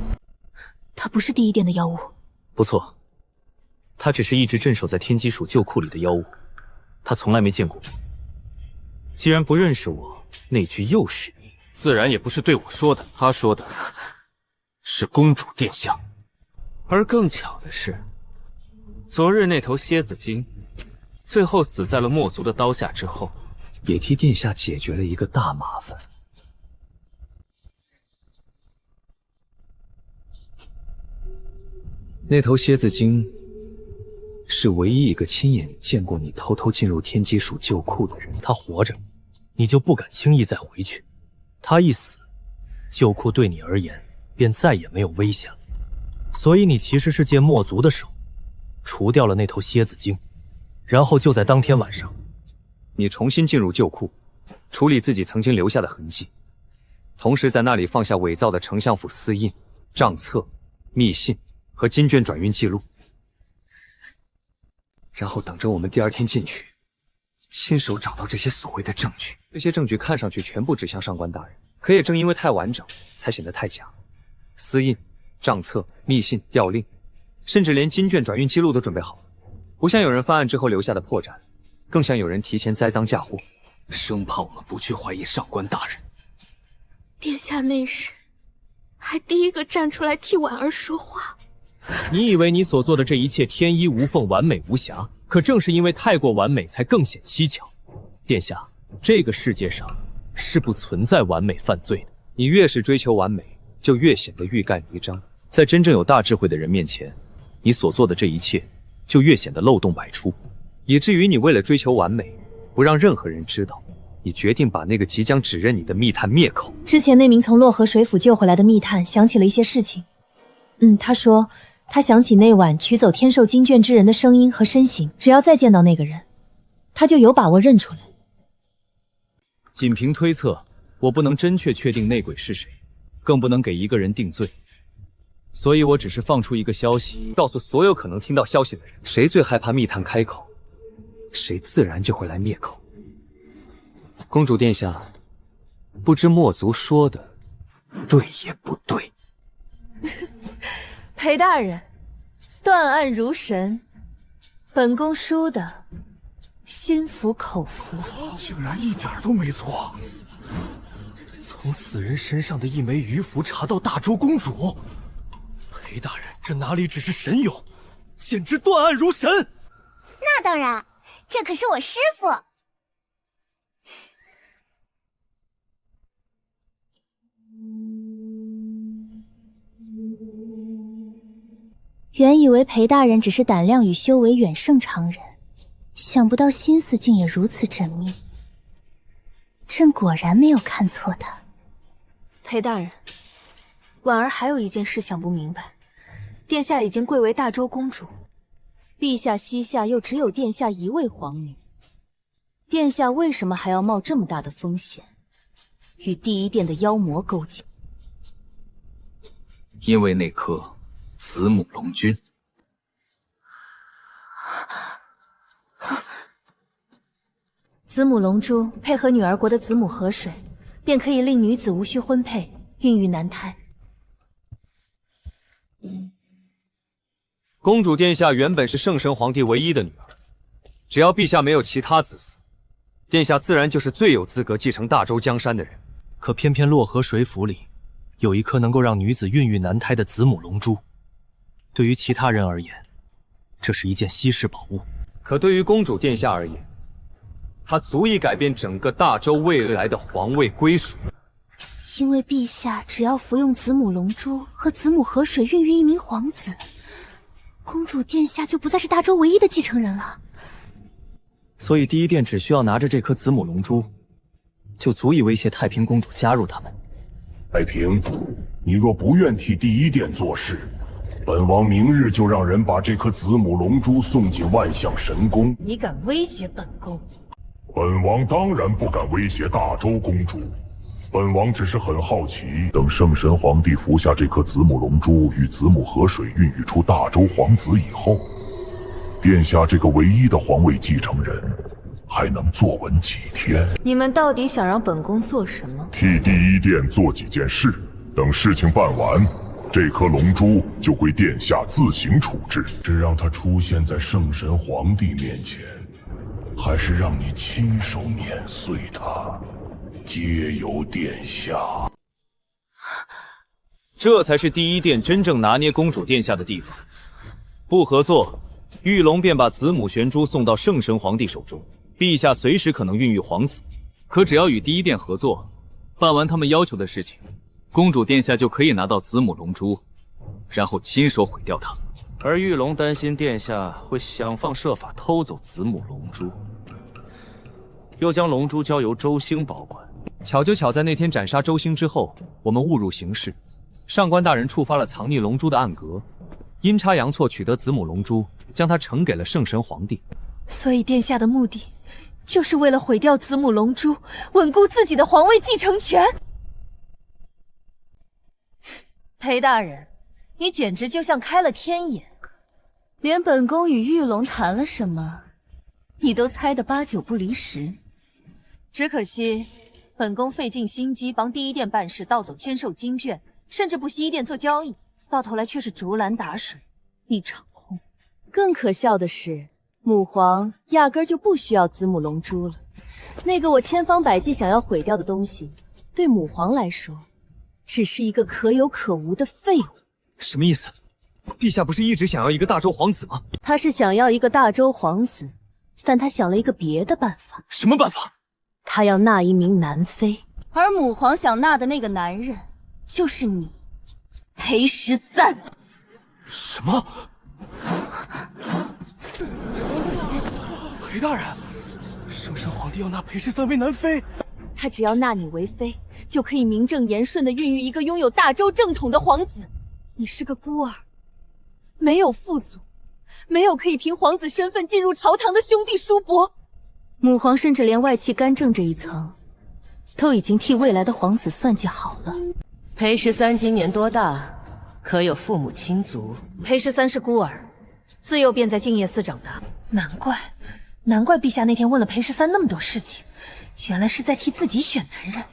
他不是第一殿的妖物。不错，他只是一直镇守在天机署旧库里的妖物，他从来没见过我。既然不认识我，那句又是你，自然也不是对我说的，他说的是公主殿下。而更巧的是，昨日那头蝎子精最后死在了墨族的刀下之后，也替殿下解决了一个大麻烦。那头蝎子精是唯一一个亲眼见过你偷偷进入天机署旧库的人。他活着，你就不敢轻易再回去；他一死，旧库对你而言便再也没有危险了。所以你其实是借墨族的手，除掉了那头蝎子精，然后就在当天晚上，你重新进入旧库，处理自己曾经留下的痕迹，同时在那里放下伪造的丞相府私印、账册、密信和金卷转运记录，然后等着我们第二天进去，亲手找到这些所谓的证据。这些证据看上去全部指向上官大人，可也正因为太完整，才显得太假。私印、账册、密信、调令，甚至连金卷转运记录都准备好了，不像有人犯案之后留下的破绽，更像有人提前栽赃嫁祸，生怕我们不去怀疑上官大人。殿下那日还第一个站出来替婉儿说话。你以为你所做的这一切天衣无缝、完美无瑕，可正是因为太过完美，才更显蹊跷。殿下，这个世界上是不存在完美犯罪的。你越是追求完美，就越显得欲盖弥彰。在真正有大智慧的人面前，你所做的这一切就越显得漏洞百出，以至于你为了追求完美，不让任何人知道，你决定把那个即将指认你的密探灭口。之前那名从洛河水府救回来的密探想起了一些事情。他说他想起那晚取走天寿金卷之人的声音和身形，只要再见到那个人，他就有把握认出来。仅凭推测，我不能真确确定内鬼是谁，更不能给一个人定罪。所以我只是放出一个消息，告诉所有可能听到消息的人，谁最害怕密探开口，谁自然就会来灭口。公主殿下，不知墨族说的对也不对？裴大人，断案如神，本宫输的心服口服。竟然一点都没错。从死人身上的一枚鱼符查到大周公主，裴大人这哪里只是神勇，简直断案如神。那当然，这可是我师傅。原以为裴大人只是胆量与修为远胜常人，想不到心思竟也如此缜密。朕果然没有看错他。裴大人，婉儿还有一件事想不明白，殿下已经贵为大周公主，陛下膝下又只有殿下一位皇女，殿下为什么还要冒这么大的风险，与第一殿的妖魔勾结？因为那颗子母龙君。子母龙珠配合女儿国的子母河水，便可以令女子无需婚配，孕育男胎。公主殿下原本是圣神皇帝唯一的女儿，只要陛下没有其他子嗣，殿下自然就是最有资格继承大周江山的人。可偏偏洛河水府里有一颗能够让女子孕育男胎的子母龙珠，对于其他人而言，这是一件稀世宝物。可对于公主殿下而言，它足以改变整个大周未来的皇位归属。因为陛下只要服用子母龙珠和子母河水孕育一名皇子，公主殿下就不再是大周唯一的继承人了。所以第一殿只需要拿着这颗子母龙珠，就足以威胁太平公主加入他们。太平，你若不愿替第一殿做事，本王明日就让人把这颗子母龙珠送进万象神宫。你敢威胁本宫？本王当然不敢威胁大周公主，本王只是很好奇，等圣神皇帝服下这颗子母龙珠与子母河水孕育出大周皇子以后，殿下这个唯一的皇位继承人还能坐稳几天？你们到底想让本宫做什么？替第一殿做几件事，等事情办完，这颗龙珠就归殿下自行处置。是让它出现在圣神皇帝面前，还是让你亲手碾碎它，皆由殿下。这才是第一殿真正拿捏公主殿下的地方。不合作，玉龙便把子母玄珠送到圣神皇帝手中，陛下随时可能孕育皇子。可只要与第一殿合作，办完他们要求的事情，公主殿下就可以拿到子母龙珠，然后亲手毁掉它。而玉龙担心殿下会想方设法偷走子母龙珠，又将龙珠交由周兴保管。巧就巧在那天斩杀周兴之后，我们误入形势，上官大人触发了藏匿龙珠的暗格，阴差阳错取得子母龙珠，将它呈给了圣神皇帝。所以殿下的目的就是为了毁掉子母龙珠，稳固自己的皇位继承权。裴大人，你简直就像开了天眼，连本宫与玉龙谈了什么，你都猜得8、9不离十。只可惜，本宫费尽心机帮第一殿办事，盗走天寿金卷，甚至不惜一殿做交易，到头来却是竹篮打水，一场空。更可笑的是，母皇压根儿就不需要子母龙珠了。那个我千方百计想要毁掉的东西，对母皇来说，只是一个可有可无的废物。什么意思？陛下不是一直想要一个大周皇子吗？他是想要一个大周皇子，但他想了一个别的办法。什么办法？他要纳一名男妃，而母皇想纳的那个男人，就是你，裴13。什么？裴大人，圣神皇帝要纳裴13为男妃？他只要纳你为妃，就可以名正言顺地孕育一个拥有大周正统的皇子。你是个孤儿，没有父祖，没有可以凭皇子身份进入朝堂的兄弟叔伯。母皇甚至连外戚干政这一层，都已经替未来的皇子算计好了。裴13今年多大？可有父母亲族？裴13是孤儿，自幼便在静夜寺长大。难怪陛下那天问了裴13那么多事情，原来是在替自己选男人，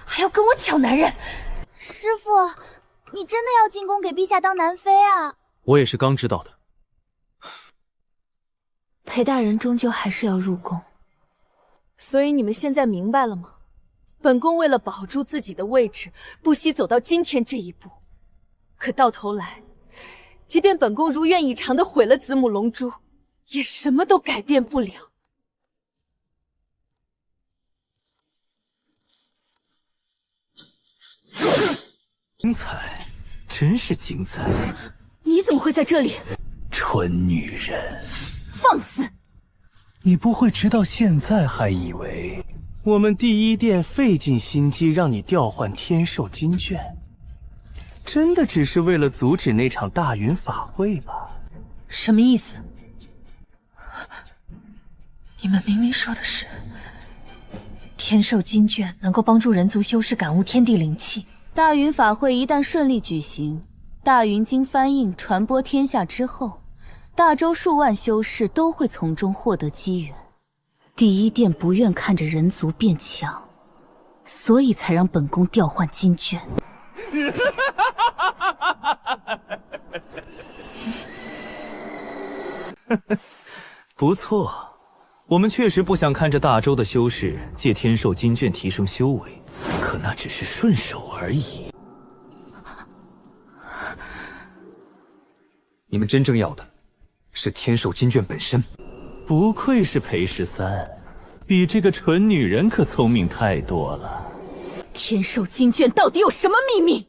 还要跟我抢男人。师父，你真的要进宫给陛下当男妃啊？我也是刚知道的。裴大人终究还是要入宫，所以你们现在明白了吗？本宫为了保住自己的位置，不惜走到今天这一步。可到头来，即便本宫如愿以偿的毁了子母龙珠，也什么都改变不了。精彩，真是精彩！你怎么会在这里？蠢女人，放肆！你不会直到现在还以为我们第一殿费尽心机让你调换天寿金卷，真的只是为了阻止那场大云法会吧？什么意思？你们明明说的是天寿金卷能够帮助人族修士感悟天地灵气。大云法会一旦顺利举行，大云经翻印传播天下之后，大周数万修士都会从中获得机缘。第一殿不愿看着人族变强，所以才让本宫调换金卷。不错，我们确实不想看着大周的修士借天寿金卷提升修为，可那只是顺手而已。你们真正要的是天寿金卷本身。不愧是裴13，比这个蠢女人可聪明太多了。天寿金卷到底有什么秘密？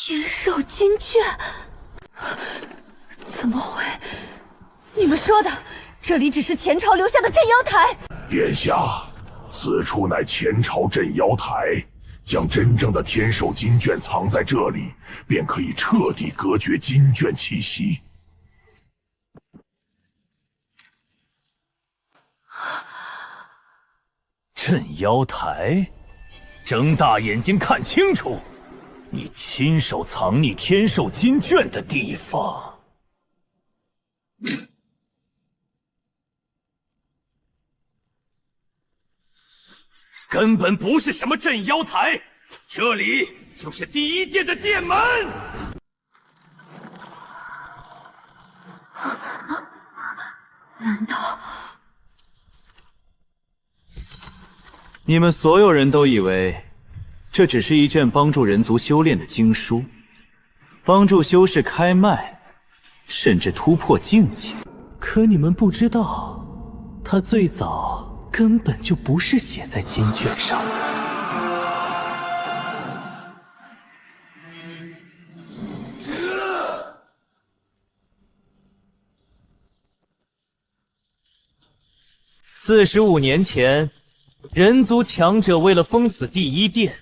天寿金卷？怎么会？你们说的，这里只是前朝留下的镇妖台。殿下，此处乃前朝镇妖台，将真正的天寿金卷藏在这里，便可以彻底隔绝金卷气息。镇妖台，睁大眼睛看清楚，你亲手藏匿天寿金卷的地方。根本不是什么镇妖台，这里就是第一殿的殿门。难道你们所有人都以为这只是一卷帮助人族修炼的经书，帮助修士开脉，甚至突破境界？可你们不知道，它最早根本就不是写在金卷上的。45年前，人族强者为了封死第一殿，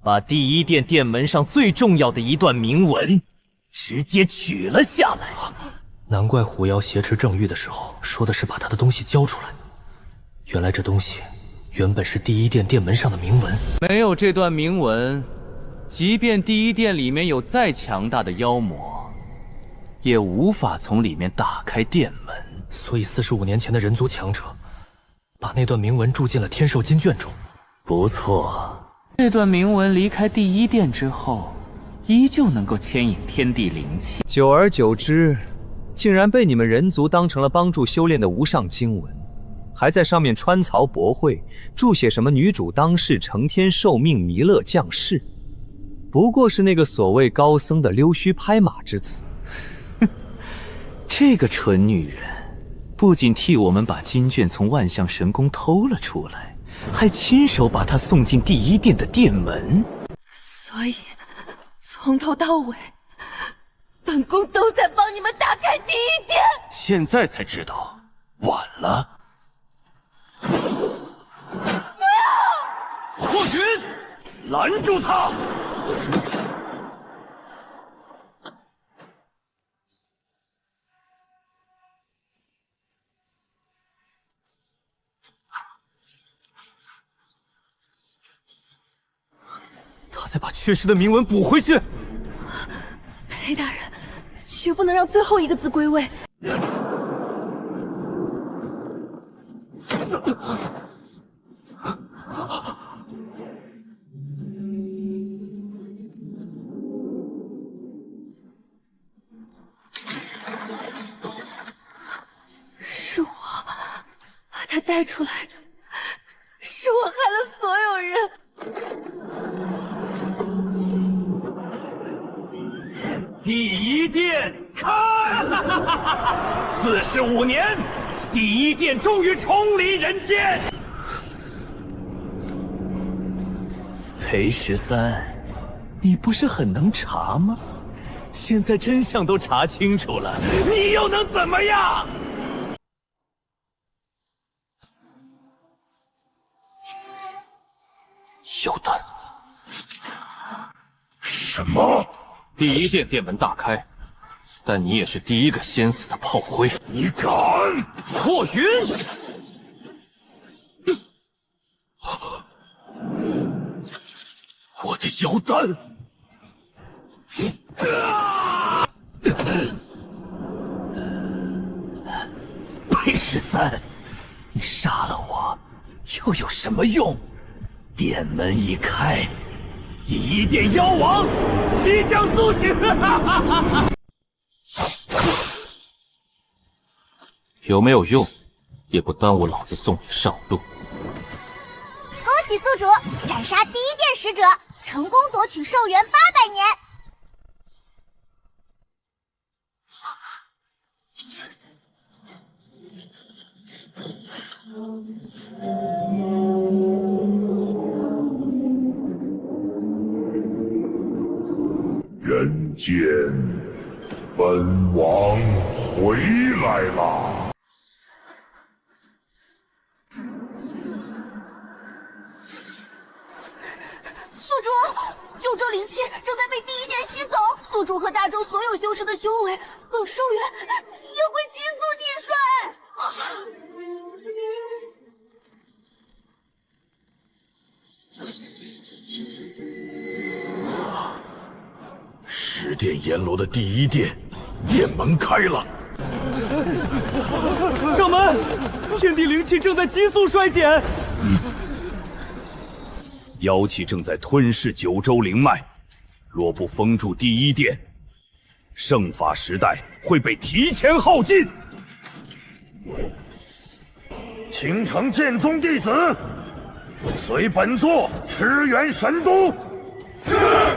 把第一殿殿门上最重要的一段铭文直接取了下来。难怪狐妖挟持郑玉的时候说的是把他的东西交出来，原来这东西原本是第一殿殿门上的铭文。没有这段铭文，即便第一殿里面有再强大的妖魔，也无法从里面打开殿门。所以45年前的人族强者，把那段铭文注进了天寿金卷中。不错，这段铭文离开第一殿之后，依旧能够牵引天地灵气。久而久之，竟然被你们人族当成了帮助修炼的无上经文，还在上面穿槽驳秽，注写什么女主当世，承天受命，弥勒降世，不过是那个所谓高僧的溜须拍马之词。这个蠢女人，不仅替我们把金卷从万象神宫偷了出来，还亲手把它送进第一殿的殿门。所以，从头到尾，本宫都在帮你们打开第一殿。现在才知道，晚了。霍云，拦住他！他再把缺失的铭文补回去。裴大人，绝不能让最后一个字归位。是我把他带出来的，是我害了所有人。第一殿开！45年，第一殿终于重临人间。裴13，你不是很能查吗？现在真相都查清楚了，你又能怎么样？妖丹！什么？第一殿殿门大开，但你也是第一个先死的炮灰。你敢？霍云！我的妖丹！裴13，你杀了我又有什么用？殿门一开，第一殿妖王即将苏醒！有没有用，也不耽误老子送你上路。恭喜宿主斩杀第一殿使者，成功夺取寿元800年。人间，本王回来了。宿主，九州灵气正在被第一殿吸走，宿主和大周所有修士的修为和寿元也会急速逆衰。十殿阎罗的第一殿，殿门开了。掌门，天地灵气正在急速衰减。妖气正在吞噬九州灵脉，若不封住第一殿，圣法时代会被提前耗尽。青城剑宗弟子，随本座驰援神都。是。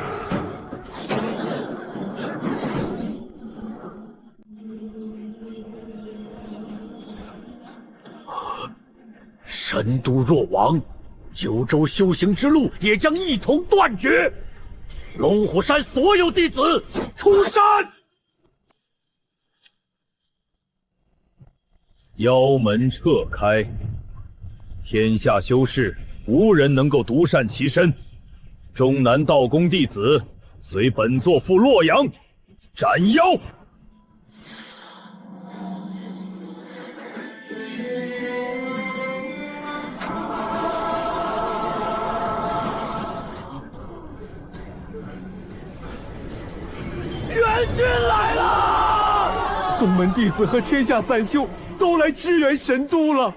神都若亡，九州修行之路也将一同断绝。龙虎山所有弟子出山！妖门撤开，天下修士无人能够独善其身。中南道宫弟子随本座赴洛阳斩妖。军来了！宗门弟子和天下散修都来支援神都了。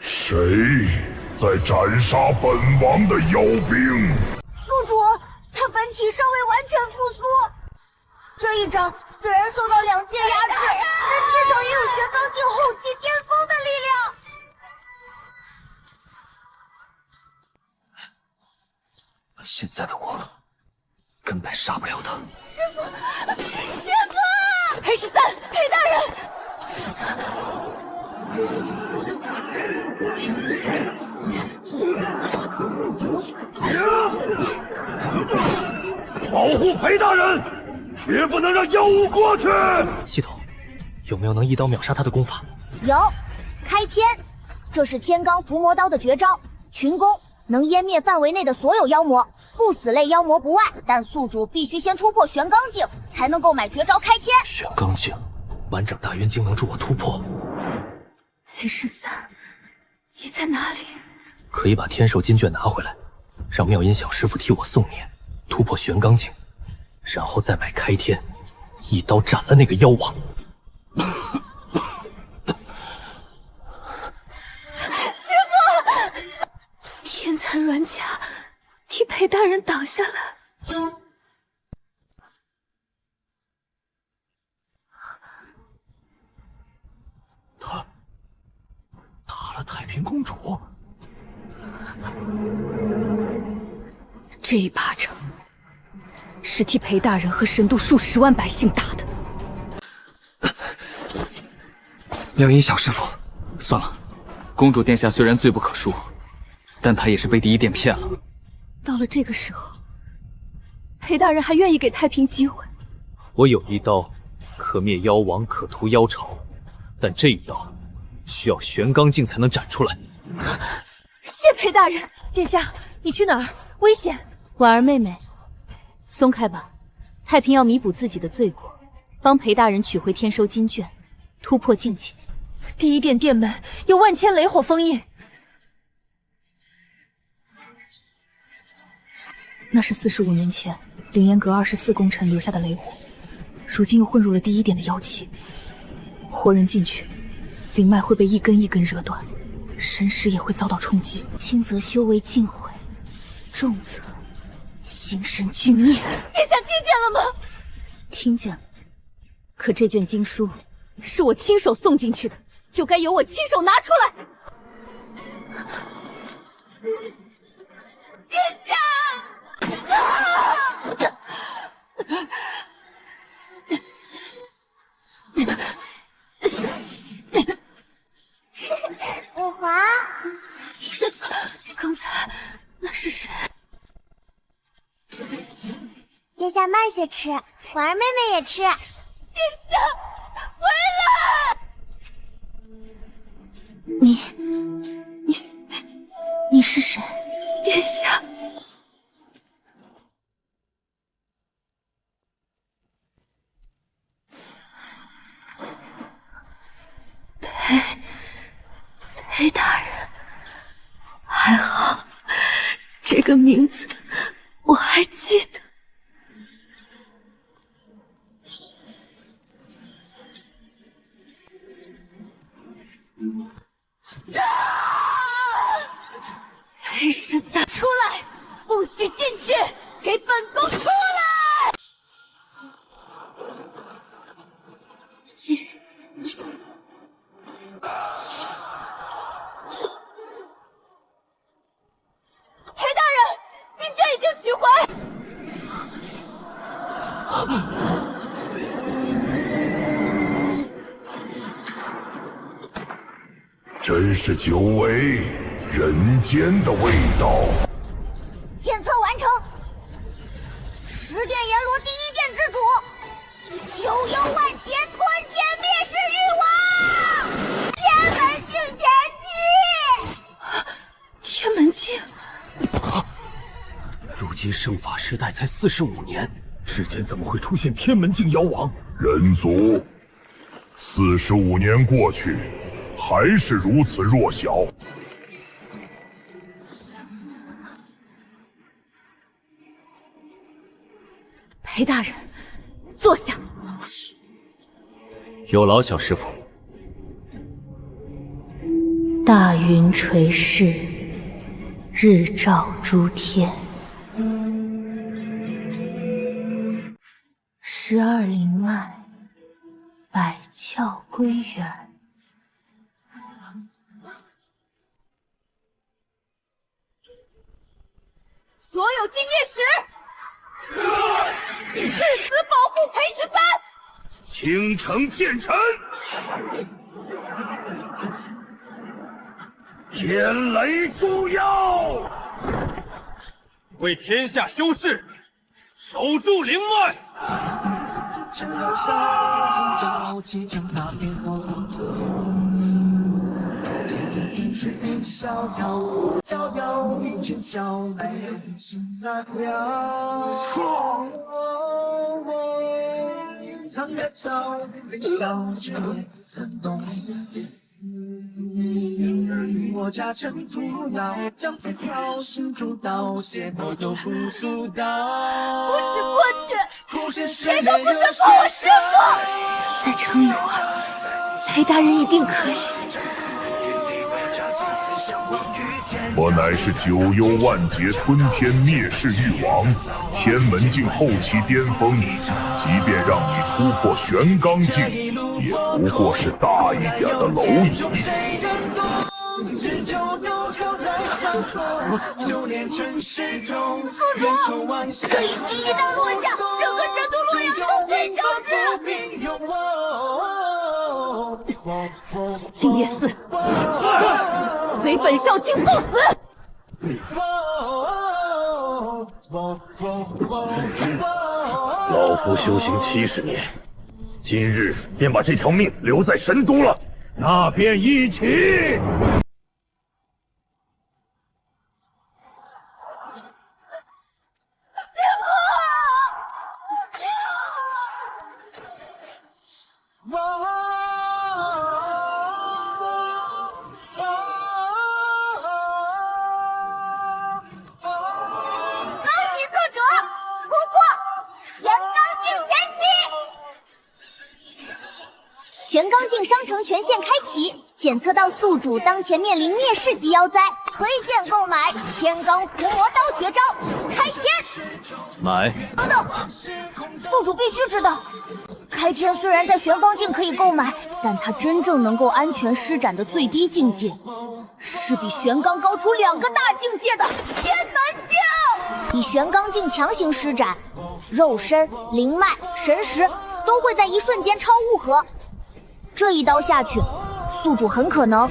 谁在斩杀本王的妖兵？宿主，他本体尚未完全复苏。这一掌虽然受到2阶压制，但至少也有玄罡境后期巅峰的力量。现在的我根本杀不了他。师父，师父，裴13，裴大人。保护裴大人，绝不能让妖物过去。系统，有没有能一刀秒杀他的功法？有，开天，这是天罡伏魔刀的绝招，群攻，能湮灭范围内的所有妖魔，不死类妖魔不外。但宿主必须先突破玄罡境，才能购买绝招开天。玄罡境，完整大元经能助我突破。裴13，你在哪里？可以把天寿金卷拿回来，让妙音小师傅替我诵念，突破玄罡境，然后再买开天，一刀斩了那个妖王。师父，天残软甲替裴大人挡下来。他打了太平公主。这一巴掌是替裴大人和神都数10万百姓打的。妙音小师傅，算了，公主殿下虽然罪不可恕，但她也是被第一殿骗了。到了这个时候，裴大人还愿意给太平机会？我有一刀可灭妖王，可屠妖潮，但这一刀需要玄罡境才能斩出来。谢裴大人。殿下，你去哪儿？危险！婉儿妹妹，松开吧。太平要弥补自己的罪过，帮裴大人取回天收金卷，突破境界。第一殿殿门有万千雷火封印，那是45年前凌烟阁24功臣留下的雷火，如今又混入了第一殿的妖气。活人进去，灵脉会被一根一根red断，神识也会遭到冲击，轻则修为尽毁，重则形神俱灭。殿下听见了吗？听见了。可这卷经书是我亲手送进去的，就该由我亲手拿出来。殿下！五华，刚才那是谁？殿下慢些吃，婉儿妹妹也吃。殿下，回来！你是谁？殿下。裴大人，还好，这个名字我还记得。裴13，出来！不许进去！给本宫出来！裴大人，金卷已经取回。真是久违人间的味道。检测完成。10殿阎罗第一殿之主，九幽万劫，吞天灭世欲王，天门境前期。天门境。如今圣法时代才45年，之前怎么会出现天门境妖王？人族45年过去，还是如此弱小。裴大人，坐下。有劳小师傅。大云垂世，日照诸天，12灵脉，百窍归元。所有敬业使，誓死保护裴13。倾城见臣，天雷诛妖，为天下修士，守住灵脉。城楼上，今朝气将那片火走。天边逍遥，逍遥云间笑，来人心难了。苍月照，笑却曾动。我家尘土绕，将这条心主刀，邪魔都不阻挡。不许过去，谁都不准碰我师父！再撑一会儿，裴大人一定可以。我乃是九幽万劫吞天灭世欲王，天门境后期巅峰，即便让你突破玄刚境，也不过是大一点的蝼蚁。只求有朝在上头，修炼成始终。宿主，这一击一旦落下，整个神都洛阳都会消失。静夜寺，随本少卿送死！老夫修行70年，今日便把这条命留在神都了，那便一起。玄刚境商城权限开启，检测到宿主当前面临灭世级妖灾，推荐购买天罡伏魔刀绝招，开天。买。等等，宿主必须知道，开天虽然在玄方境可以购买，但它真正能够安全施展的最低境界，是比玄刚高出2个大境界的天门境。以玄刚境强行施展，肉身、灵脉、神识都会在一瞬间超物合。这一刀下去，宿主很可能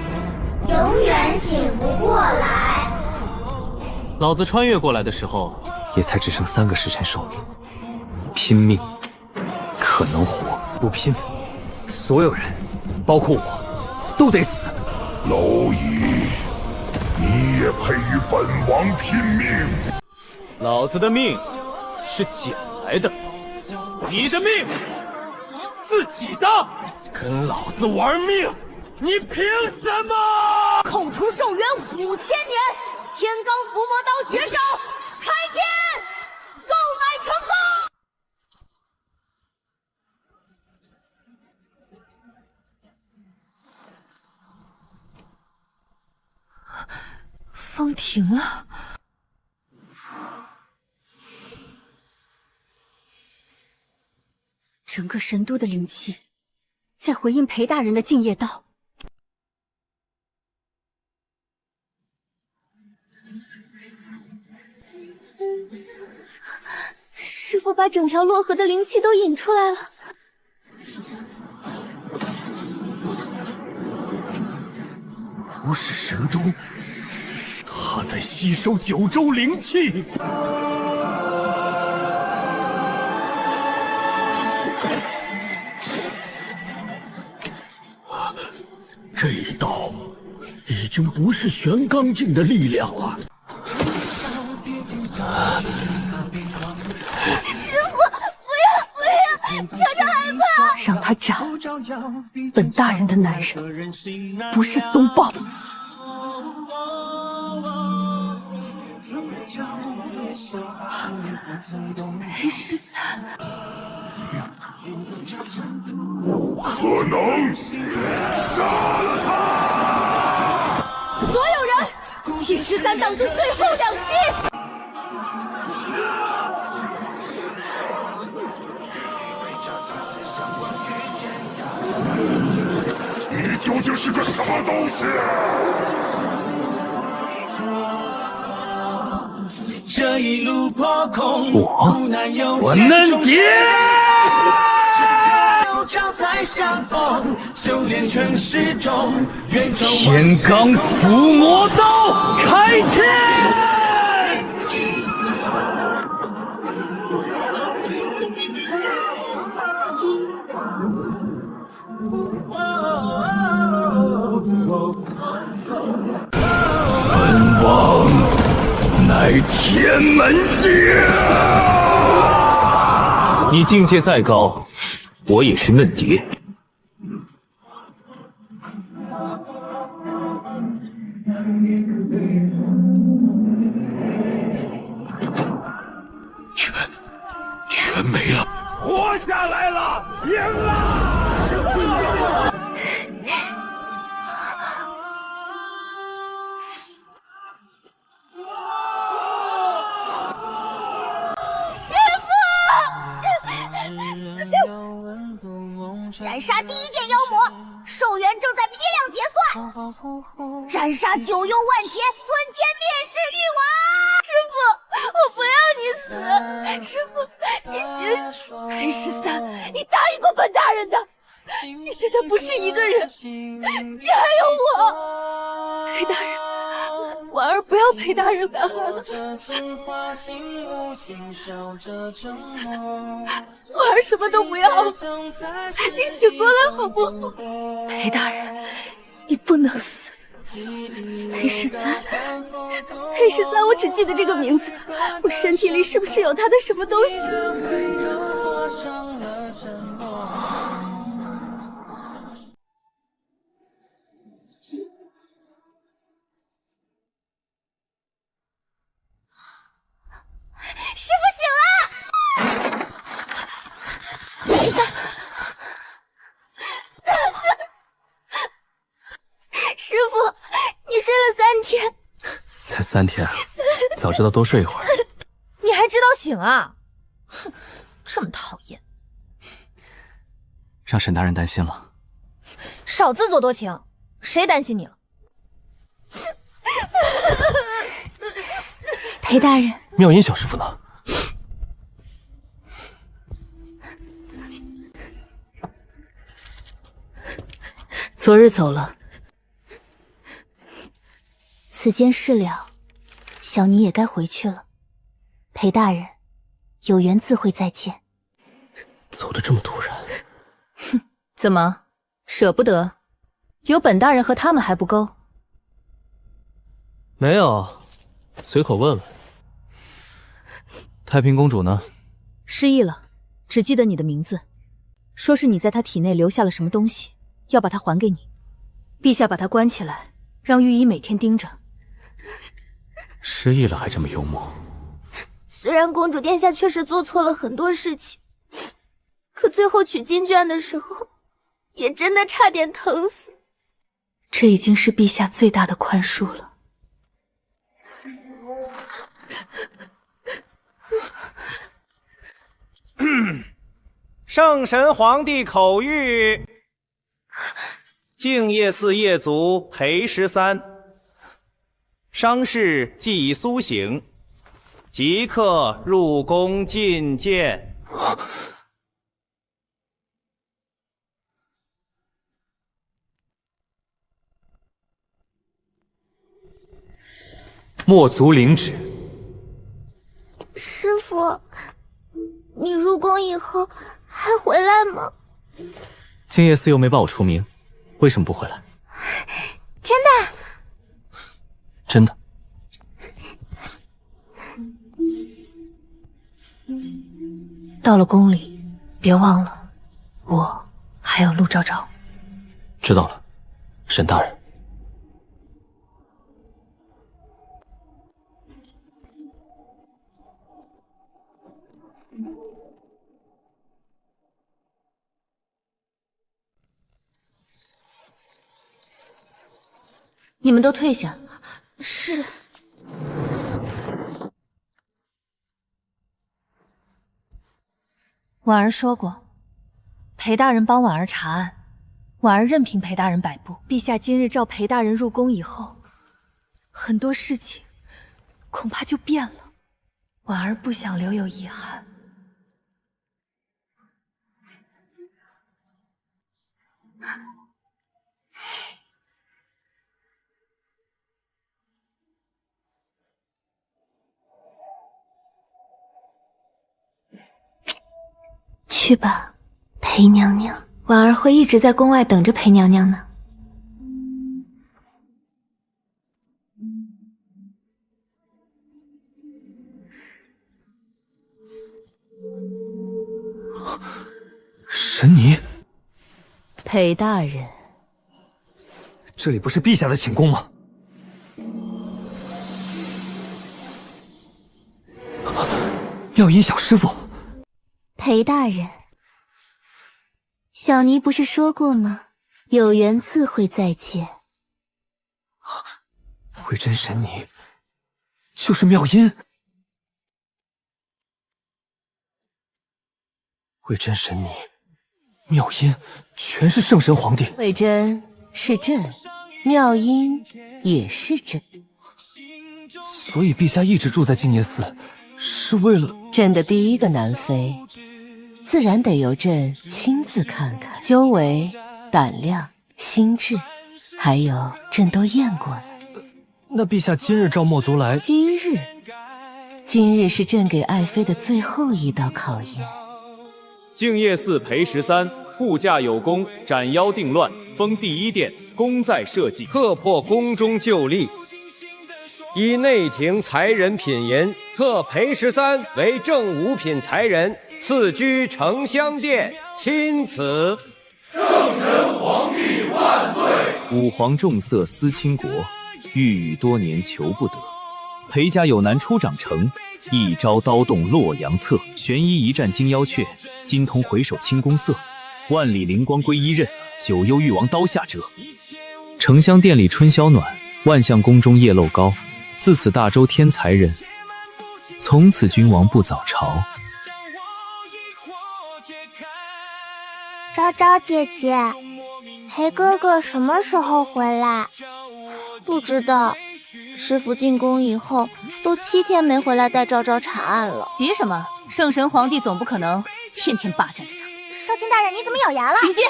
永远醒不过来。老子穿越过来的时候，也才只剩3个时辰寿命，拼命可能活，不拼，所有人，包括我，都得死。蝼蚁，你也配与本王拼命？老子的命是捡来的，你的命是自己的。跟老子玩命，你凭什么？扣除寿元5000年，天罡伏魔刀绝招，开天，购买成功。风停了。整个神都的灵气在回应裴大人的敬业道。师父把整条洛河的灵气都引出来了。不是神都，他在吸收9州灵气。这一刀已经不是玄刚境的力量了。师父，不要，求求害怕！让他斩本大人的男人，不是松豹。裴十三，可能，杀了他！所有人，替13挡住最后2击！你究竟是个什么东西？这一路破空，我能跌。在上风，修炼成始终，远走天罡伏魔刀开天！本王乃天门界，你境界再高，我也是嫩蝶。全没了，活下来了，赢了！斩杀第1件妖魔，寿元正在批量结算。斩杀9幽万劫，尊天烈士女王。师父，我不要你死！师父，你醒醒！裴13，你答应过本大人的，你现在不是一个人，你还有我。裴大人，婉儿不要裴大人干活了。婉儿什么都不要了，你醒过来好不好？裴大人，你不能死。裴13，裴13，我只记得这个名字，我身体里是不是有他的什么东西？师父醒了！师父，你睡了3天，才3天，早知道多睡一会儿。你还知道醒啊？哼，这么讨厌，让沈大人担心了。少自作多情，谁担心你了？裴大人，妙音小师傅呢？昨日走了。此间事了，小尼也该回去了。裴大人，有缘自会再见。走得这么突然。哼，怎么舍不得？有本大人和他们还不够？没有，随口问问。太平公主呢？失忆了，只记得你的名字，说是你在她体内留下了什么东西，要把它还给你。陛下把她关起来，让御医每天盯着。失忆了还这么幽默。虽然公主殿下确实做错了很多事情，可最后取经卷的时候，也真的差点疼死。这已经是陛下最大的宽恕了。圣神皇帝口谕：净业寺业族裴13，伤势既已苏醒，即刻入宫觐见。莫足领旨。师父，你入宫以后还回来吗？净业寺又没把我除名，为什么不回来？真的？真的。到了宫里，别忘了，我还有陆昭昭。知道了，沈大人。你们都退下。是。婉儿说过，裴大人帮婉儿查案，婉儿任凭裴大人摆布。陛下今日召裴大人入宫以后，很多事情恐怕就变了。婉儿不想留有遗憾。去吧，裴娘娘。婉儿会一直在宫外等着裴娘娘呢。神尼，裴大人，这里不是陛下的寝宫吗？妙音小师傅，裴大人，小尼不是说过吗？有缘自会再见。慧真神尼，就是妙音。慧真神尼，妙音，全是圣神皇帝。慧真是朕，妙音也是朕，所以陛下一直住在静夜寺，是为了朕的第一个南妃，自然得由朕亲自看看，修为、胆量、心智，还有朕都验过了。那陛下今日召墨族来，今日是朕给爱妃的最后一道考验。静夜寺裴13护驾有功，斩妖定乱，封第一殿，功在社稷，特破宫中旧例，依内廷才人品言，特裴13为正五品才人，赐居承香殿，钦此。圣神皇帝万岁！武皇重色思倾国，欲语多年求不得。裴家有难出长成，一朝刀动洛阳侧。玄衣一战惊妖阙，金童回首清宫色。万里灵光归一刃，九幽玉王刀下折。承香殿里春宵暖，万象宫中夜漏高。自此大周天才人，从此君王不早朝。昭昭姐姐，裴哥哥什么时候回来？不知道。师傅进宫以后，都7天没回来带昭昭查案了。急什么？圣神皇帝总不可能天天霸占着他。少卿大人，你怎么咬牙了？行接。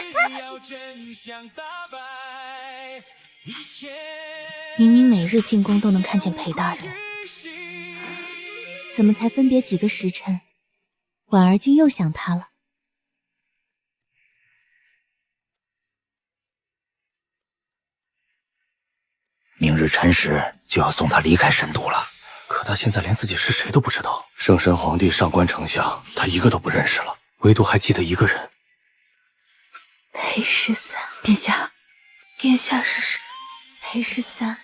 明明每日进宫都能看见裴大人，怎么才分别几个时辰，婉儿竟又想他了？明日辰时就要送他离开神都了，可他现在连自己是谁都不知道。圣神皇帝上官丞相，他一个都不认识了，唯独还记得一个人。裴13，殿下，殿下是谁？裴13，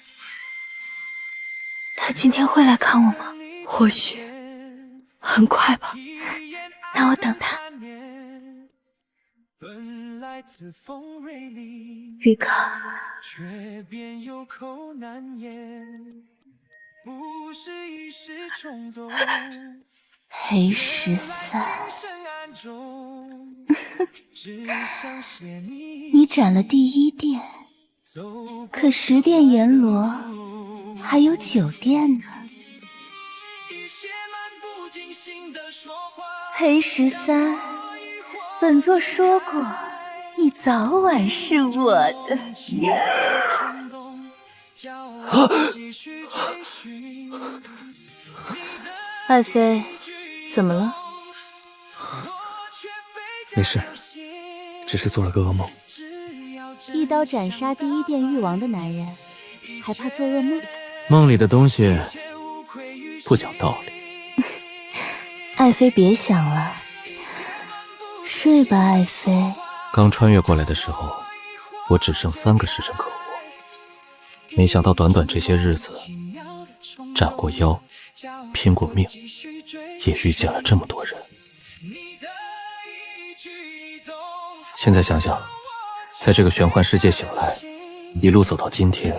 他今天会来看我吗？或许很快吧，那我等他。玉哥，裴13，你斩了第一殿，可10殿阎罗还有9殿呢。裴13，本座说过，你早晚是我的。爱妃，怎么了？没事，只是做了个噩梦。一刀斩杀第一殿誉王的男人，还怕做噩梦？梦里的东西不讲道理。爱妃别想了，睡吧，爱妃。刚穿越过来的时候，我只剩3个时辰可活，没想到短短这些日子，斩过妖，拼过命，也遇见了这么多人。现在想想，在这个玄幻世界醒来，一路走到今天，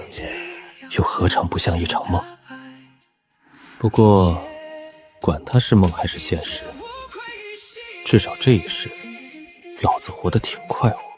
又何尝不像一场梦？不过，管它是梦还是现实，至少这一世，老子活得挺快活。